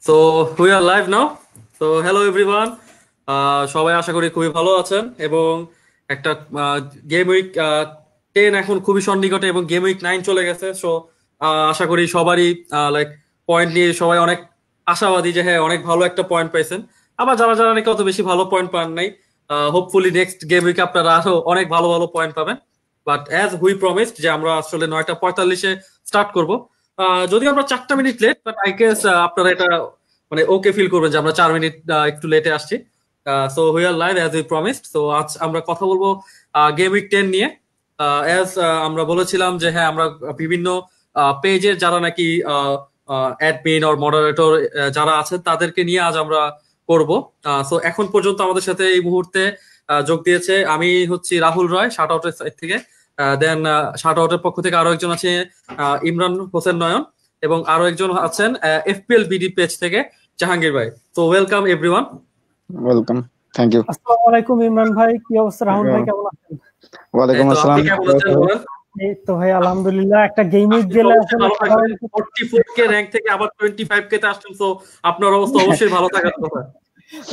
So we are live now. So hello everyone, সবাই আশা করি খুবই ভালো আছেন এবং একটা গেম উইক 10 এখন খুবই সন্নিকটে এবং গেম উইক 9 চলে গেছে। সো আশা করি সবারই লাইক পয়েন্ট নিয়ে সবাই অনেক আশাবাদী যে হ্যাঁ অনেক ভালো একটা পয়েন্ট পাইছেন। আবার যারা যারা নাকি অত বেশি ভালো পয়েন্ট পান নাই, হোপফুলি নেক্সট গেম উইকে আপনারা আরো অনেক ভালো ভালো পয়েন্ট পাবেন। বাট অ্যাজ হুই প্রমিসড যে আমরা আসলে 9:45-এ স্টার্ট করব। যদি আমরা 4টা minute late, but I guess আপনারা এটা মানে ওকে ফিল করবেন যে আমরা 4 মিনিট একটু লেটে আসছি। So we are live as we promised. So আজ আমরা কথা বলবো গেম উইক 10 নিয়ে। অ্যাজ আমরা বলেছিলাম যে হ্যাঁ আমরা বিভিন্ন পেজের যারা নাকি অ্যাডমিন আর মডারেটর যারা আছেন তাদেরকে নিয়ে আজ আমরা করব। সো এখন পর্যন্ত আমাদের সাথে এই মুহূর্তে যোগ দিয়েছে, আমি হচ্ছি রাহুল রয় শার্ট আউটের সাইড থেকে। দেন শার্ট আউটের পক্ষ থেকে আরো একজন আছে ইমরান হোসেন নয়ন, এবং আরো একজন আছেন এফপিএল বিডি পেজ থেকে জাহাঙ্গীর ভাই। তো welcome everyone. Welcome, thank you. আসসালামু আলাইকুম ইমরান ভাই, কি অবস্থা? রাহুল ভাই কেমন আছেন? ওয়ালাইকুম আসসালাম। কেমন আছেন বলেন? এই তো ভাই আলহামদুলিল্লাহ। একটা গেম উইক গেলে আসলে 44 কে র‍্যাঙ্ক থেকে আবার 25 কে তে আসছেন, সো আপনার অবস্থা অবশ্যই ভালো থাকার কথা।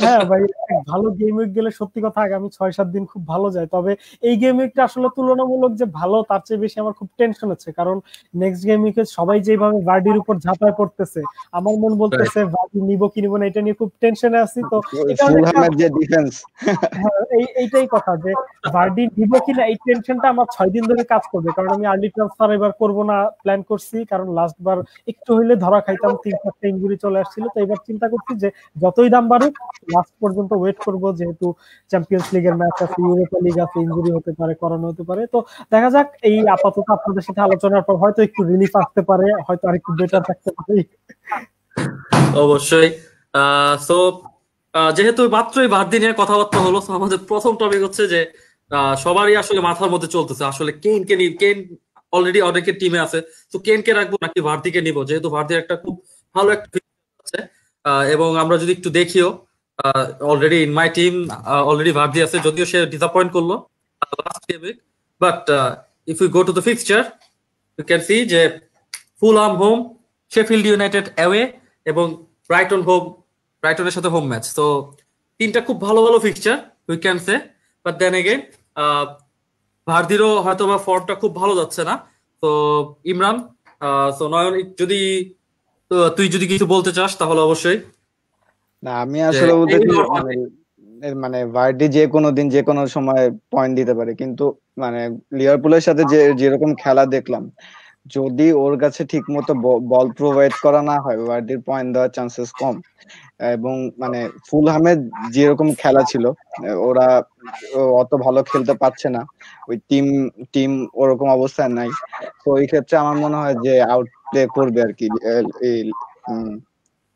হ্যাঁ ভাই, ভালো গেম উইক গেলে সত্যি কথা আগামী 6-7 দিন খুব ভালো যায়। তবে এই গেম উইকটা আসলে তুলনামূলক যে ভালো তার চেয়ে বেশি আমার খুব টেনশন হচ্ছে, কারণ নেক্সট গেম উইকে সবাই যেভাবে ভার্ডির উপর ঝাঁপায় পড়তেছে, আমার মন বলতেছে ভার্ডি নিব কি নিব না এটা নিয়ে খুব টেনশনে আছি। তো ফুলহামের যে ডিফেন্স, এইটাই কথা যে ভার্ডি নিব কিনা এই টেনশনটা আমার 6 দিন ধরে কাজ করবে, কারণ আমি আর্লি ট্রান্সফার এবার করবো না প্ল্যান করছি, কারণ লাস্ট বার একটু হইলে ধরা খাইতাম, 3-4টা ইনজুরি চলে আসছিল। তো এবার চিন্তা করছি যে যতই দাম বাড়ুক লাস্ট পর্যন্ত ওয়েট করব, যেহেতু চ্যাম্পিয়ন্স লিগের ম্যাচ আছে, ইউরোপা লিগ আছে, ইনজুরি হতে পারে, করানো হতে পারে। তো দেখা যাক, এই আপাতত আপনাদের সাথে আলোচনার পর হয়তো একটু রিলিফ আসতে পারে, হয়তো আরেকটু বেটার থাকতে পারে। অবশ্যই। সো যেহেতু মাত্রই ভার্ডি নিয়ে কথাবার্তা হলো, so আমাদের প্রথম টপিক হচ্ছে যে সবারই আসলে মাথার মধ্যে চলতেছে আসলে কেইনকে নিয়ে। কেইন অলরেডি অনেকের টিমে আছে, তো কেইনকে রাখবো নাকি ভার্ডিকে নিব, যেহেতু ভার্ডির একটা খুব ভালো একটা আছে। এবং আমরা যদি একটু দেখিও, already in my team already Vardy আছে, যদিও সে ডিসঅ্যাপয়েন্ট করলো লাস্ট গেমে। But if you go to the fixture, you can see যে Fulham home, Sheffield United away এবং ব্রাইটন হোম, ব্রাইটনের সাথে হোম ম্যাচ। তো তিনটা খুব ভালো ভালো fixture we can say. But then again ভার্দিরও হয়তো বা ফর্মটা খুব ভালো যাচ্ছে না। তো ইমরান, তো নয়ন, যদি তুই যদি কিছু বলতে চাস তাহলে অবশ্যই। না, আমি আসলে মানে ভার্ডি যে কোনো দিন যে কোনো সময় পয়েন্ট দিতে পারে, কিন্তু মানে লিভারপুলের সাথে যেরকম খেলা দেখলাম, যদি ওর কাছে ঠিক মতো বল প্রোভাইড করা না হয় ভার্ডির পয়েন্ট দেওয়ার চান্সেস কম। এবং মানে ফুলহামের যেরকম খেলা ছিল, ওরা অত ভালো খেলতে পারছে না, ওই টিম ওরকম অবস্থায় নাই। তো এই ক্ষেত্রে আমার মনে হয় যে আউট প্লে করবে আর কি এই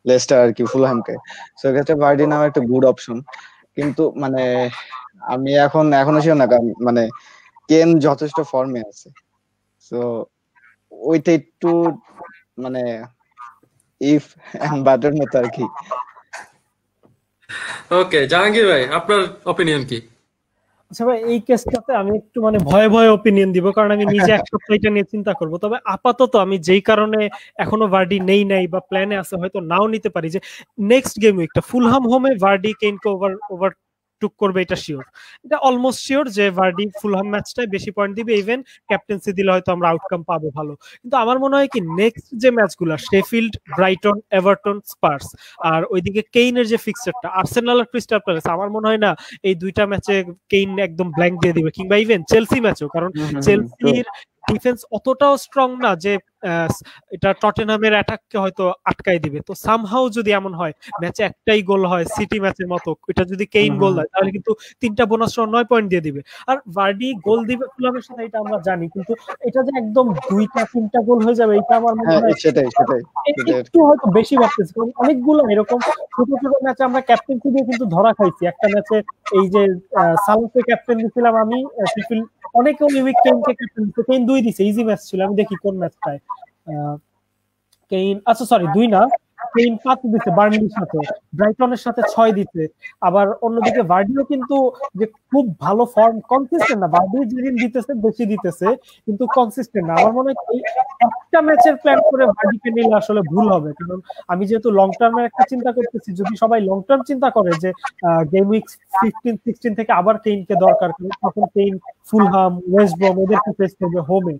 লেস্টার আর কি ফুলহামকে। সো এক্ষেত্রে ভার্ডি নাও একটা গুড অপশন। কিন্তু মানে আমি এখনো শিওর না, কারণ মানে কেন যথেষ্ট ফর্মে আছে, সো ওইটা একটু মানে ইফ এন্ড বাটের মতো আর কি। ওকে জাহাঙ্গীর ভাই, আপনার অপিনিয়ন কি? আচ্ছা ভাই, এই কেসটাতে আমি একটু মানে ভয়ে ভয়ে ওপিনিয়ন দিব, কারণ আমি নিজে এক সপ্তাহ এটা নিয়ে চিন্তা করবো। তবে আপাতত আমি যেই কারণে এখনো ভার্ডি নেই বা প্ল্যানে আছে, হয়তো নাও নিতে পারি, যে নেক্সট গেম উইকটা ফুলহাম হোমে ভার্ডি কেইনকে ওভার টুক করবে, এটা শিওর, এটা অলমোস্ট শিওর যে ভার্ডি ফুলহাম ম্যাচটাই বেশি পয়েন্ট দিবে। ইভেন ক্যাপ্টেন্সি দিলে হয়তো আমরা আউটকাম পাবো ভালো। কিন্তু আমার মনে হয় কি নেক্সট যে ম্যাচগুলো শেফিল্ড, ব্রাইটন, এভারটন, স্পার্স, আর ওইদিকে কেইনের যে ফিক্সারটা আর্সেনাল আর ক্রিস্টাল প্যালেস, আমার মনে হয় না এই দুইটা ম্যাচে কেইন একদম ব্ল্যাঙ্ক দিয়ে দিবে, কিংবা ইভেন চেলসি ম্যাচেও, কারণ চেলসির ডিফেন্স অতটাও স্ট্রং না যে এটা টটেনহামের অ্যাটাককে হয়তো আটকাই দিবে। তো সামহাউ যদি এমন হয় ম্যাচে একটাই গোল হয় সিটি ম্যাচের মতো, এটা যদি কেইন গোল দেয় তাহলে কিন্তু 3টা বোনাস সহ 9 পয়েন্ট দিয়ে দিবে। আর ভার্ডি গোল দিবে ফুলহামের সাথে, এটা আমরা জানি, কিন্তু এটা যে একদম 2টা-3টা গোল হয়ে যাবে এটা আমার মনে হয় সেটাই একটু হয়তো বেশি ভাবতেছি। কারণ অনেকগুলো এরকম ছোট ছোট ম্যাচে আমরা ক্যাপ্টেন্সি দিয়ে কিন্তু ধরা খাইছি। একটা ম্যাচে এই যে সালাহকে ক্যাপ্টেন দিছিলাম আমি, অনেকে উইক কেইনকে ক্যাপ্টেন দিচ্ছে, কেইন 2 দিছে, ইজি ম্যাচ ছিল। আমি দেখি কোন ম্যাচটায় কেইন, আচ্ছা সরি 2 না, কেইন 5 দিচ্ছে বার্নলির সাথে, ব্রাইটনের সাথে 6 দিচ্ছে। আবার অন্যদিকে ভার্ডিও কিন্তু যে খুব ভালো ফর্ম, কনসিস্টেন্ট না, ভার্ডি যেদিন দিতেছে বেশি দিতেছে কিন্তু কনসিস্টেন্ট না। আমার মনে হয় এই একটা ম্যাচের প্ল্যান করে ভার্ডিকে নিলে আসলে ভুল হবে, কারণ আমি যেহেতু লং টার্মের একটা চিন্তা করতেছি, যদি সবাই লং টার্ম চিন্তা করে যে গেম উইক 15-16 থেকে আবার কেইনকে দরকার, তখন কেইন ফুলহাম, ওয়েস্ট ব্রম এদেরকে ফেস করবে হোমে।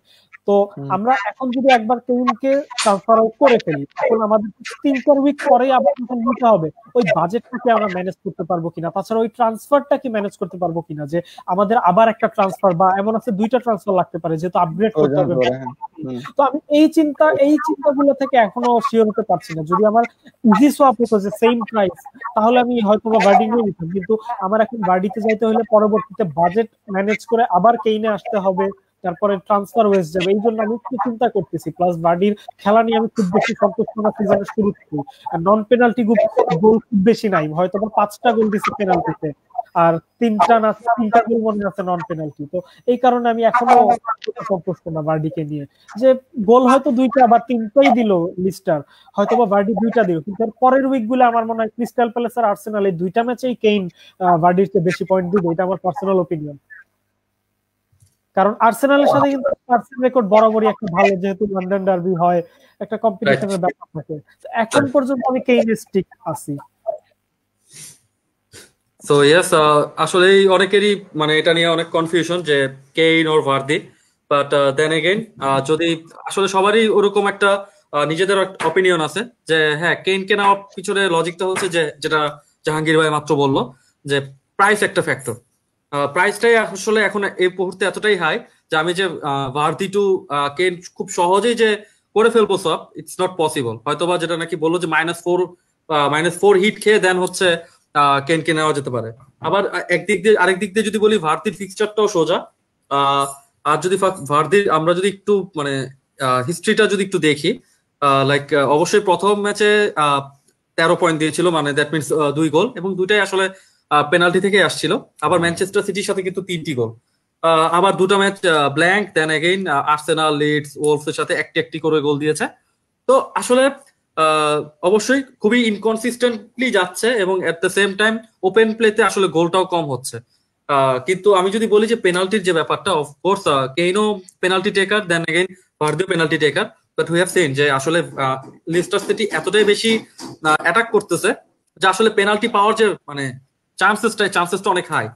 তো আমরা এখন যদি একবার কেইনকে ট্রান্সফার আউট করে ফেলি, তখন আমাদের 3-4 উইক পরেই আবার নিতে হবে ওই বাজেটটাকে আমরা ম্যানেজ করতে পারবো কিনা, তাছাড়া ওই ট্রান্সফারটা কি ম্যানেজ করতে পারবো কিনা, যে আমাদের আবার একটা ট্রান্সফার বা এমন আছে 2টা ট্রান্সফার লাগতে পারে যেহেতু আপগ্রেড করতে হবে। তো আমি এই চিন্তাগুলো থেকে এখনো শিওর হতে পারছি না। যদি আমার ইজি সোয়াপ হতো যে সেম প্রাইস, তাহলে আমি হয়তো বা ভার্ডি নিয়ে নিতাম, কিন্তু আমার এখন ভার্ডিতে যাইতে হলে পরবর্তীতে বাজেট ম্যানেজ করে আবার কেইনে আসতে হবে, তারপরে ট্রান্সফার ওয়েস্ট যাবে, এই জন্য আমি একটু চিন্তা করতেছি। প্লাস ভার্ডির খেলা নিয়ে আমি খুব বেশি সন্তুষ্ট না সিজনের শুরু থেকে, আর নন পেনাল্টি গোল খুব বেশি নাই, হয়তো 5টা গোল দিচ্ছে পেনাল্টিতে, আর 3টা গোল মনে আছে নন পেনাল্টি। তো এই কারণে আমি এখনো সন্তুষ্ট না ভার্ডিকে নিয়ে, যে গোল হয়তো 2টা বা 3টাই দিল লিস্টার, হয়তো বা ভার্ডি 2টা দিল, কিন্তু পরের উইক গুলো আমার মনে হয় ক্রিস্টাল প্যালেস আর আর্সেনাল এই 2টা ম্যাচেই কেইন ভার্ডির চেয়ে বেশি পয়েন্ট দিবে, এটা আমার পার্সোনাল ওপিনিয়ন। কারণ আর্সেনালের সাথে কিন্তু পার্সেন্ট রেকর্ড বরাবরই একটা ভালো, যেহেতু লন্ডন ডার্বি হয়, একটা কম্পিটিশনের ব্যাপার থাকে। এখন পর্যন্ত আমি কেইনের স্টিক আছি। সো ইয়েস, আসলে অনেকেরই মানে এটা নিয়ে অনেক কনফিউশন যে Kane or Vardy, but then again যদি আসলে সবারই ওরকম একটা নিজেদের অপিনিয়ন আছে যে হ্যাঁ কেইনকে নেওয়ার পিছনে লজিকটা হচ্ছে যে যেটা জাহাঙ্গীর ভাই মাত্র বললো, যে প্রাইস একটা ফ্যাক্টর। প্রাইসটাই আসলে এখন এই মুহূর্তে এতটাই হাই যে আমি যে ভার্দি টু কেইন খুব সহজেই যে করে ফেলবো সব, ইটস নট পসিবল। হয়তোবা যেটা নাকি বললো যে -4 হিট খেয়ে দেন হচ্ছে কেনকে নেওয়া যেতে পারে। আবার আরেক দিক দিয়ে যদি বলি ভারতীর ফিক্সচারটাও সোজা। আর যদি ভারতীর আমরা যদি একটু মানে হিস্ট্রিটা যদি একটু দেখি, লাইক অবশ্যই প্রথম ম্যাচে 13 পয়েন্ট দিয়েছিল, মানে দ্যাট মিনস 2 গোল, এবং 2টাই আসলে পেনাল্টি থেকে আসছিল। আবার ম্যানচেস্টার সিটির সাথে কিন্তু 3টি গোল, আবার 2টা match blank, then again Arsenal, Leeds, Wolves এর সাথে একটি করে গোল দিয়েছে। তো আসলে অবশ্যই খুবই ইনকনসিস্টেন্টলি যাচ্ছে, এবং at the same time open প্লেতে আসলে গোলটাও কম হচ্ছে। কিন্তু আমি যদি বলি যে পেনাল্টির যে ব্যাপারটা, অফকোর্স কেইনও পেনাল্টি টেকার, দেন এগেইন ভার্দিও penalty taker, but we have seen যে আসলে লিস্টার সিটি এতটাই বেশি অ্যাটাক করতেছে যে আসলে পেনাল্টি পাওয়ার যে মানে চান্সেসটা অনেক হাই।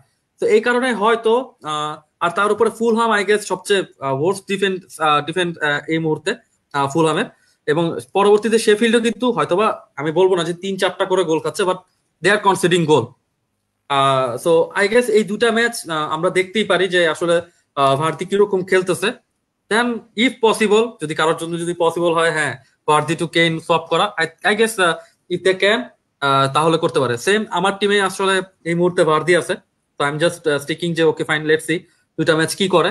তো এই কারণে হয়তো আর তার উপরে ফুলহাম আই গেস সবচেয়ে ওয়ার্স্ট ডিফেন্ড এই মুহূর্তে ফুলহামের, এবং পরবর্তীতে শেফিল্ডও কিন্তু হয়তোবা আমি বলবো না যে 3-4টা করে গোল খাচ্ছে, but they are conceding goal. So I guess এই 2টা ম্যাচ আমরা দেখতেই পারি যে আসলে ভারতী কিরকম খেলতেছে। দেন ইফ পসিবল, যদি কারোর জন্য যদি পসিবল হয়, হ্যাঁ ভারতী টু কেইন সোয়াপ করা, I guess if they can তাহলে করতে পারে। সেম আমার টিমে আসলে এই মুহূর্তে ভারতী আছে, তো আই এম জাস্ট স্টিকিং যে ওকে ফাইন, লেটস সি 2টা ম্যাচ কি করে,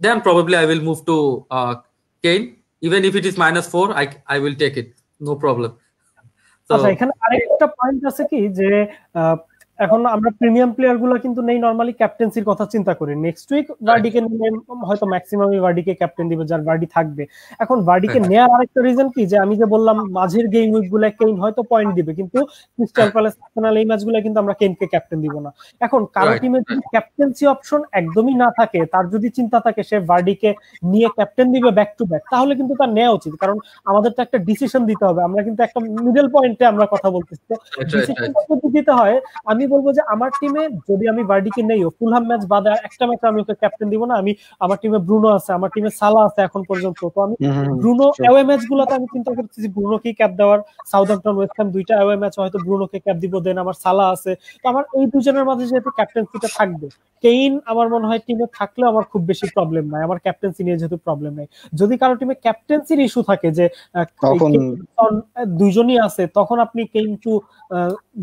then probably I will move to Kane. Even if it is -4, I will take it, no problem. আচ্ছা, এখানে আরেকটা পয়েন্ট আছে কি যে এখন আমরা প্রিমিয়াম প্লেয়ার গুলো কিন্তু নেই, নরমালি ক্যাপ্টেন্সির কথা চিন্তা করি। নেক্সট উইক ভার্ডিকে নিলে হয়তো ম্যাক্সিমামই ভার্ডিকে ক্যাপ্টেন দিবে যার ভার্ডি থাকবে। এখন ভার্ডিকে নেওয়ার আরেকটা রিজন কি, যে আমি যে বললাম মাঝের গেম উইক গুলো কেইন হয়তো পয়েন্ট দিবে, কিন্তু ক্রিস্টাল প্যালেস, আর্সেনাল এই ম্যাচগুলো কিন্তু আমরা কেইনকে ক্যাপ্টেন দিব না। এখন কারো টিমে যদি ক্যাপ্টেন্সি অপশন একদমই না থাকে, তার যদি চিন্তা থাকে সে ভার্ডিকে নিয়ে ক্যাপ্টেন দিবে ব্যাক টু ব্যাক, তাহলে কিন্তু তার নেওয়া উচিত, কারণ আমাদের তো একটা ডিসিশন দিতে হবে। আমরা কিন্তু একটা মিডল পয়েন্টে আমরা কথা বলতেছি, তো ডিসিশনটা যদি দিতে হয়, আমি বলবো যে আমার টিমে যদি আমি ভার্ডিকে নেই, ফুলহাম ম্যাচ বাদে একটা ম্যাচ আমি ওকে ক্যাপ্টেন দিব না। আমার টিমে ব্রুনো আছে, আমার টিমে সালা আছে এখন পর্যন্ত, তো আমি ব্রুনো অ্যাওয়ে ম্যাচ গুলোতে আমি চিন্তা করতেছি যে ব্রুনোকে ক্যাপ দেওয়ার। সাউদাম্পটন, ওয়েস্ট হ্যাম 2টা অ্যাওয়ে ম্যাচ হয়তো ব্রুনোকে ক্যাপ দিব, দেন আমার সালা আছে। তো আমার এই দুজনের মাঝে যেহেতু ক্যাপ্টেন্সিটা থাকবে, কেইন আমার মনে হয় টিমে থাকলেও আমার খুব বেশি প্রবলেম নাই, আমার ক্যাপ্টেন্সি নিয়ে যেহেতু প্রবলেম নাই। যদি কারো টিমে ক্যাপ্টেন্সির ইস্যু থাকে যে দুইজনই আছে, তখন আপনি কেইন টু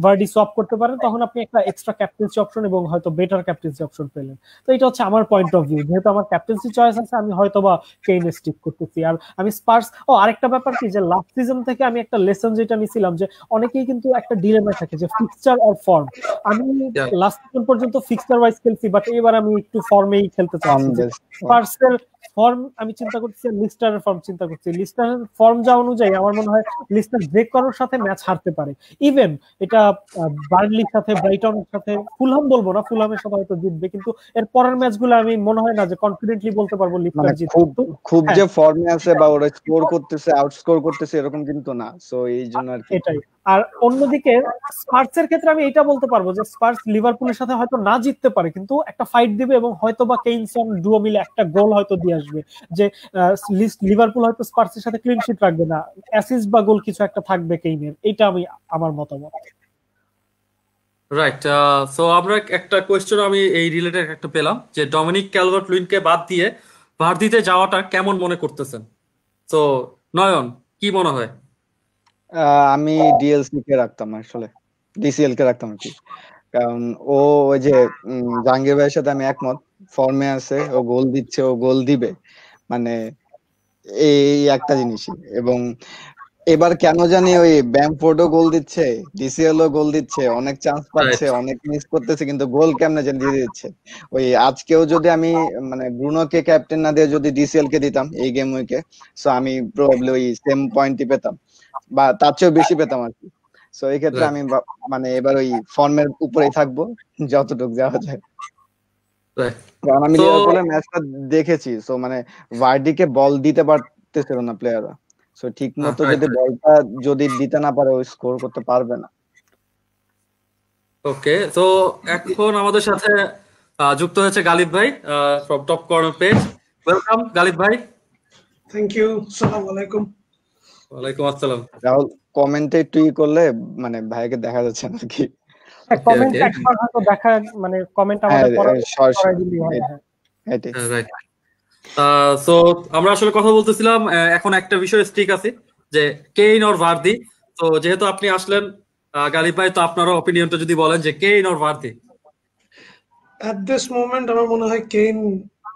ভার্ডি সোয়াপ করতে পারেন, তখন আপনি আপনি একটা এক্সট্রা ক্যাপ্টেন্সি অপশন এবং হয়তো বেটার ক্যাপ্টেন্সি অপশন পেলেন। তো এটা হচ্ছে আমার পয়েন্ট অফ ভিউ, যেহেতু আমার ক্যাপ্টেন্সি চয়েস আছে আমি হয়তোবা কেইনে স্টিক করতেছি। আর আমি স্পার্স, আরেকটা ব্যাপার কি যে লাস্ট সিজন থেকে আমি একটা লেসন যেটা নিছিলাম যে অনেকেই কিন্তু একটা ডিলেমায় থাকে যে ফিক্সচার অর ফর্ম। আমি লাস্ট সিজন পর্যন্ত ফিক্সচার ওয়াইজ খেলছি, বাট এবার আমি একটু ফর্মেই খেলতে চাচ্ছি। স্পার্সের ফর্ম আমি চিন্তা করছি, লিস্টারের ফর্ম চিন্তা করছি। লিস্টারের ফর্ম যা অনুযায়ী আমার মনে হয় লিস্টার যে কারোর সাথে ম্যাচ হারতে পারে। ইভেন এটা বার্নলির সাথে, ব্রাইটনের সাথে, ফুলহাম বলবো না, ফুলহামের সাথে হয়তো জিতবে, কিন্তু এর পরের ম্যাচগুলো আমি মনে হয় না যে কনফিডেন্টলি বলতে পারবো লিস্টার জিতবে। খুব যে ফর্মে আছে বা ওরা স্কোর করতেছে, আউটস্কোর করতেছে এরকম কিন্তু না। সো এই জন্য আর কি। এটাই। আর অন্যদিকে স্পার্সের ক্ষেত্রে আমি এটা বলতে পারবো যে স্পার্স লিভারপুলের সাথে হয়তো না জিততে পারে, কিন্তু একটা ফাইট দিবে এবং হয়তো বা কেইনসন ডুও মিলে একটা গোল হয়তো দিয়ে আসবে, যে লিভারপুল হয়তো স্পার্সের সাথে ক্লিন শিট রাখবে না, অ্যাসিস্ট বা গোল কিছু একটা থাকবে কেইনের। এটা আমি আমার মতামত। রাইট। সো আমরা একটা কোয়েশ্চেন আমি এই রিলেটেড একটা পেলাম যে ডমিনিক ক্যালভার্ট লুইনকে বাদ দিয়ে ভার্দিতে যাওয়াটা কেমন মনে করতেছেন? তো নয়ন, কি মনে হয়? আমি ডিএলসি কে রাখতাম, আসলে ডিসিএল কে রাখতাম আর কি। কারণ ও ওই যে জাহাঙ্গীর ভাইয়ের সাথে আমি একমত, ফর্মে আছে, ও গোল দিচ্ছে, ও গোল দিবে, মানে এই একটা জিনিসই। এবং এবার কেন জানি ওই ব্যামফোর্ডও গোল দিচ্ছে, ডিসিএল ও গোল দিচ্ছে, অনেক চান্স পাচ্ছে, অনেক মিস করতেছে, কিন্তু গোল কেমনে যেন দিয়ে দিচ্ছে। ওই আজকেও যদি আমি মানে ব্রুনোকে ক্যাপ্টেন না দিয়ে যদি ডিসিএল কে দিতাম এই গেম উইকে, সো আমি প্রবাবলি ওই সেম পয়েন্টই পেতাম বা তার চেয়েও বেশি পেতাম আর কি। সো এই ক্ষেত্রে আমি মানে এবার ওই ফর্মের উপরেই থাকবো যতটুকু যাওয়া যায়। কারণ আমি লিভারপুলের ম্যাচটা দেখেছি, সো মানে ভার্ডিকে বল দিতে পারতেছিল না প্লেয়াররা। সো ঠিক মতো যদি বলটা যদি দিতে না পারে, ও স্কোর করতে পারবে না। ওকে, তো এখন আমাদের সাথে যুক্ত হয়েছে গালিব ভাই from top corner page. Welcome Galib ভাই। Thank you. আসসালামু আলাইকুম। ওয়ালাইকুম আসসালাম। রাহুল, কমেন্টে একটু করলে মানে ভাইকে দেখা যাচ্ছে না কি? কমেন্ট একবার হয়তো দেখা, মানে কমেন্ট আমাদের পড়াই দিলেই হয়। রাইট। সো আমরা আসলে কথা বলতেছিলাম, এখন একটা বিষয় স্টিক আছে যে কেইন অর ভার্দি। তো যেহেতু আপনি আসলেন গালিব ভাই, তো আপনার অপিনিয়নটা যদি বলেন যে Kane or Vardy. At this moment আমার মনে হয় Kane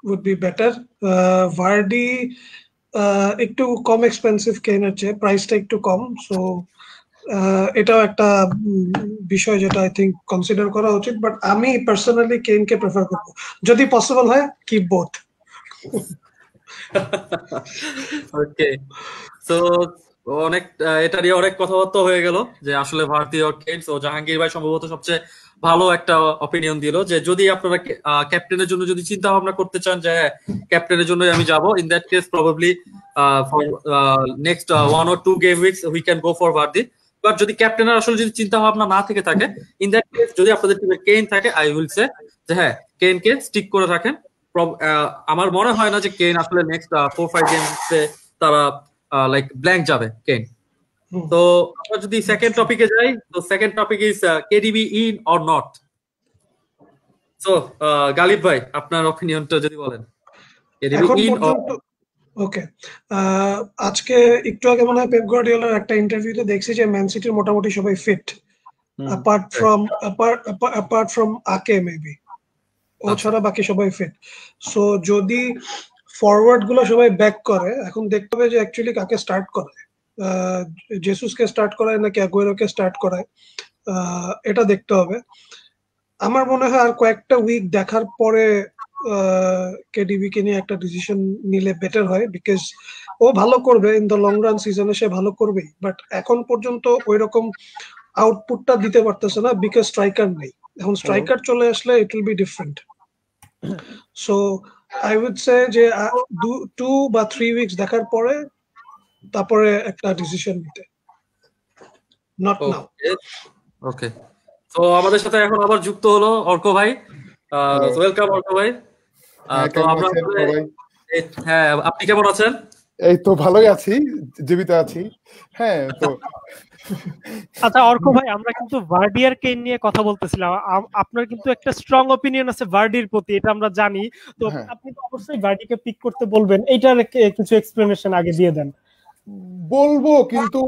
would be better. Vardy একটু কম এক্সপেন্সিভ কেইনের চেয়ে, প্রাইসটা একটু কম। সো এটাও একটা বিষয় যেটা আই থিঙ্ক কনসিডার করা উচিত। বাট আমি পার্সোনালি কেইনকে প্রেফার করব, যদি পসিবল হয় কিপ বোথ। ওকে, সো অনেক এটা নিয়ে অনেক কথাবার্তা হয়ে গেল যে আসলে ভারতীয় কেইন। ও জাহাঙ্গীর ভাই সম্ভবত সবচেয়ে ভালো একটা অপিনিয়ন দিল যে যদি আপনারা ক্যাপ্টেনের জন্য যদি চিন্তা ভাবনা করতে চান যে ক্যাপ্টেনের জন্য আমি যাব, in that case probably for next 1 or 2 game weeks we can go for Vardy. But যদি ক্যাপ্টেনের আসলে যদি চিন্তা ভাবনা না থেকে থাকে, ইন দ্যাট কেস যদি আপনাদের টিমে কেইন থাকে, আই উইল সে যে হ্যাঁ কেইনকে স্টিক করে রাখেন। আমার মনে হয় না যে কেইন আসলে নেক্সট 4-5 গেমসে তারা লাইক ব্ল্যাঙ্ক যাবে কেইন। তো আমরা যদি সেকেন্ড টপিকে যাই, তো second topic is KDB in or not. So Ghalib ভাই, আপনার অপিনিয়নটা যদি বলেন কেডিবি ইন অর। ওকে, আজকে একটু আগে মনে হয় পেপ গার্ডিওলার একটা ইন্টারভিউতে দেখছি যে ম্যান সিটির মোটামুটি সবাই ফিট, অ্যাপার্ট ফ্রম আকে মেবি, ও ছাড়া বাকি সবাই ফিট। সো যদি ফরওয়ার্ড গুলো সবাই ব্যাক করে, এখন দেখতে হবে যে অ্যাকচুয়ালি কাকে স্টার্ট করে, জেসুসকে স্টার্ট করায় নাকি আগুয়েরোকে স্টার্ট করায়, এটা দেখতে হবে। আমার মনে হয় আর কয়েকটা উইক দেখার পরে কেডিবি কে নিয়ে একটা ডিসিশন নিলে বেটার হয়, বিকজ ও ভালো করবে ইন দ্য লং রান, সিজনে সে ভালো করবেই, বাট এখন পর্যন্ত ওই রকম আউটপুটটা দিতে পারতেছে না বিকজ স্ট্রাইকার নেই। এখন স্ট্রাইকার চলে আসলে it will be different. So I would say যে 2 বা 3 উইকস দেখার পরে তারপরে একটা ডিসিশন নিতে, নট নাও। ওকে, তো আমাদের সাথে এখন আবার যুক্ত হলো অর্ক ভাই। ওয়েলকাম অর্ক ভাই। তো আমরা হ্যাঁ, আপনি কেমন আছেন? এই তো ভালোই আছি, জীবিত আছি। হ্যাঁ, তো আচ্ছা অর্ক ভাই, আমরা কিন্তু ভার্ডি আর কেইন নিয়ে কথা বলতেছিলাম। আপনার কিন্তু একটা স্ট্রং অপিনিয়ন আছে ভার্ডির প্রতি, এটা আমরা জানি। তো আপনি তো অবশ্যই ভার্ডিকে পিক করতে বলবেন, এইটার কিছু এক্সপ্লেনেশন আগে দিয়ে দেন। বলবো, কিন্তু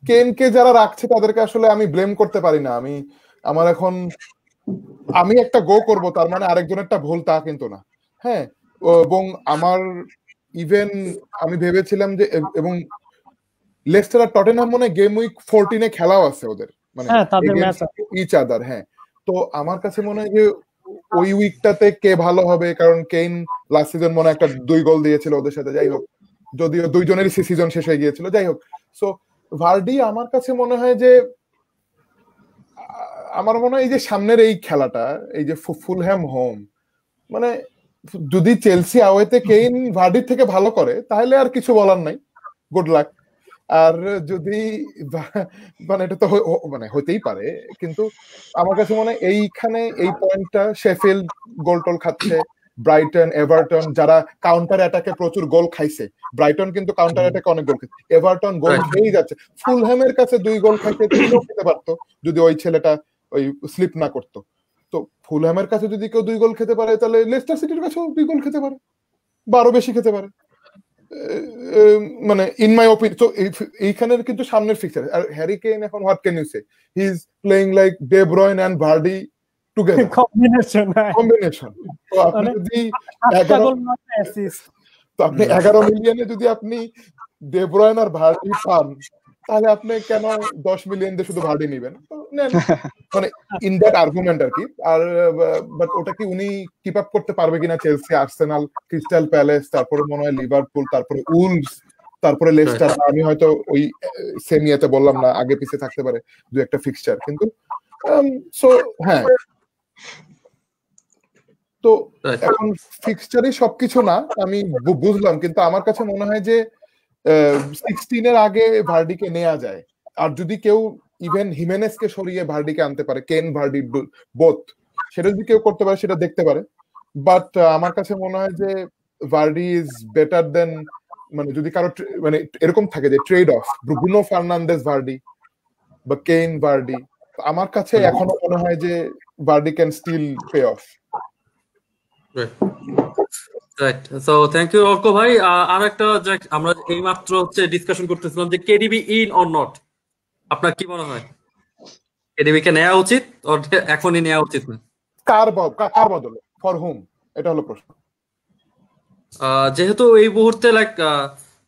কেইনকে যারা রাখছে তাদেরকে আসলে আমি ব্লেম করতে পারি না। আমার এখন আমি একটা গো করব তার মানে আরেকজনেরটা ভুল তা কিন্তু না। হ্যাঁ, এবং আমার ইভেন আমি ভেবেছিলাম যে এবং লেস্টার আর টটেনহাম মনে গেম উইক 14 খেলাও আছে ওদের, মানে হ্যাঁ তাদের ম্যাচ ইচ আদার। হ্যাঁ, তো আমার কাছে মনে হয় যে ওই উইকটাতে কে ভালো হবে, কারণ কেইন লাস্ট সিজন মনে একটা 2 গোল দিয়েছিল ওদের সাথে, যাই হোক, যদিও দুইজনেরই সিজন শেষ হয়ে গিয়েছিল, যাই হোক। সো ভার্ডি আমার কাছে মনে হয় যে আমার মনে হয় এই যে সামনের এই খেলাটা, এই যে ফুলহ্যাম হোম, মানে যদি চেলসি আওয়েতে কেইন ভার্ডির থেকে ভালো করে তাহলে আর কিছু বলার নাই, গুড লাক। আর যদি মানে এটা তো মানে হতেই পারে, কিন্তু আমার কাছে মনে হয় এইখানে এই পয়েন্টটা শেফিল্ড গোল টোল খাচ্ছে, ব্রাইটন, এভারটন যারা কাউন্টার অ্যাটাকে প্রচুর গোল খাইছে, ব্রাইটন কিন্তু কাউন্টার অ্যাটাকে অনেক গোল খাইছে, এভারটন গোল খেয়েই যাচ্ছে, ফুলহ্যামের কাছে 2 গোল খাইতে 3ও খেতে পারতো যদি ওই ছেলেটা ওই স্লিপ না করতো। তো ফুলহ্যামের কাছে যদি কেউ 2 গোল খেতে পারে তাহলে লেস্টার সিটির কাছেও 2 গোল খেতে পারে বা আরো বেশি খেতে পারে, মানে ইন মাই ওপিনিয়ন। তো এইখানের কিন্তু সামনের ফিক্সার, আর হ্যারি কেইন এখন what can you say, he is playing like De Bruyne and Vardy together, combination. তো আপনি যদি 11 মিলিয়নে যদি আপনি ডে ব্রয়ন আর ভার্ডি পান, তাহলে আপনি কেন 10 মিলিয়ন দিয়ে শুধু ভার্ডি নিবেন? মানে ইন দ্যাট আর্গুমেন্ট আর কি। আর বাট ওটা কি উনি কিপ আপ করতে পারবে কিনা চেলসি, আর্সেনাল, ক্রিস্টাল প্যালেস, তারপরে মনে হয় লিভারপুল, তারপরে উলভস, তারপরে লেস্টার, আমি হয়তো ওই সেমিয়াতে বললাম না, আগে পিছে থাকতে পারে 2-একটা ফিক্সচার, কিন্তু সো হ্যাঁ, তো এখন ফিক্সচারই সবকিছু না আমি বুঝলাম, কিন্তু আমার কাছে মনে হয় যে 16 আগে ভার্ডিকে নেওয়া যায়। আর যদি কেউ ইভেন হিমেনেসকে সরিয়ে ভার্ডিকে আনতে পারে, কেন ভার্ডি বোথ, সেটা যদি কেউ করতে পারে সেটা দেখতে পারে। বাট আমার কাছে মনে হয় যে ভার্ডি ইজ বেটার দেন, মানে যদি কারো মানে এরকম থাকে যে trade off Bruno Fernandes Vardy বা কেন ভার্ডি, আমার কাছে এখনো মনে হয় যে Vardy can still pay off. Right, so thank you Arka ভাই। আর একটা আমরা এই মাত্র হচ্ছে ডিসকাশন করতেছিলাম যে কেডিবি ইন অর নট, আপনার কি মনে হয় কেডিবি কে নেওয়া উচিত অর এখনই নেওয়া উচিত না? কার বদলে, ফর হুম, এটা হলো প্রশ্ন। যেহেতু এই মুহূর্তে লাইক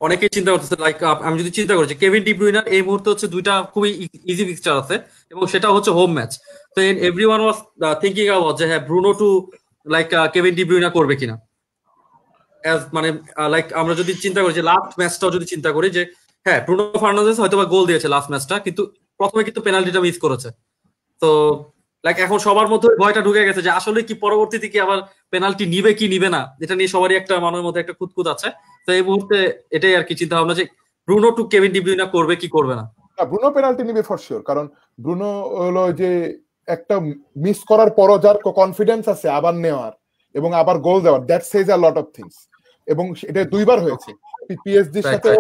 অনেকেই চিন্তা করতেছে, লাইক আমি যদি চিন্তা করি যে কেভিন ডি ব্রুইনার এই মুহূর্তে হচ্ছে 2টা খুবই ইজি ফিক্সচার আছে এবং সেটা হচ্ছে হোম ম্যাচ। তো এভরিওয়ান ওয়াজ থিংকিং অ্যাবাউট যে হ্যাঁ Bruno to like Kevin De Bruyne করবে কিনা, মানে লাইক আমরা যদি চিন্তা করি যে লাস্ট ম্যাচটাও যদি চিন্তা করি যে হ্যাঁ ব্রুনো ফার্নান্দেজ হয়তো বা গোল দিয়েছে লাস্ট ম্যাচটা, কিন্তু প্রথমে কিন্তু পেনাল্টিটা মিস করেছে। তো লাইক এখন সবার মধ্যে ভয়টা ঢুকে গেছে যে আসলে কি পরবর্তীতে কি আবার পেনাল্টি নিবে কি নিবে না, এটা নিয়ে সবারই একটা মনের মধ্যে একটা খুঁতখুঁত আছে। তো এই মুহূর্তে এটাই আর কি চিন্তা ভাবনা যে Bruno to Kevin De Bruyne করবে কি করবে না। ব্রুনো পেনাল্টি নিবে ফর শিওর, কারণ ব্রুনো হলো যে একটা মিস করার পরও যার কনফিডেন্স আছে আবার নেওয়ার এবং আবার গোল দেওয়ার, that Sage a lot of things. এবং এটা 2বার হয়েছে, পিএসজির সাথে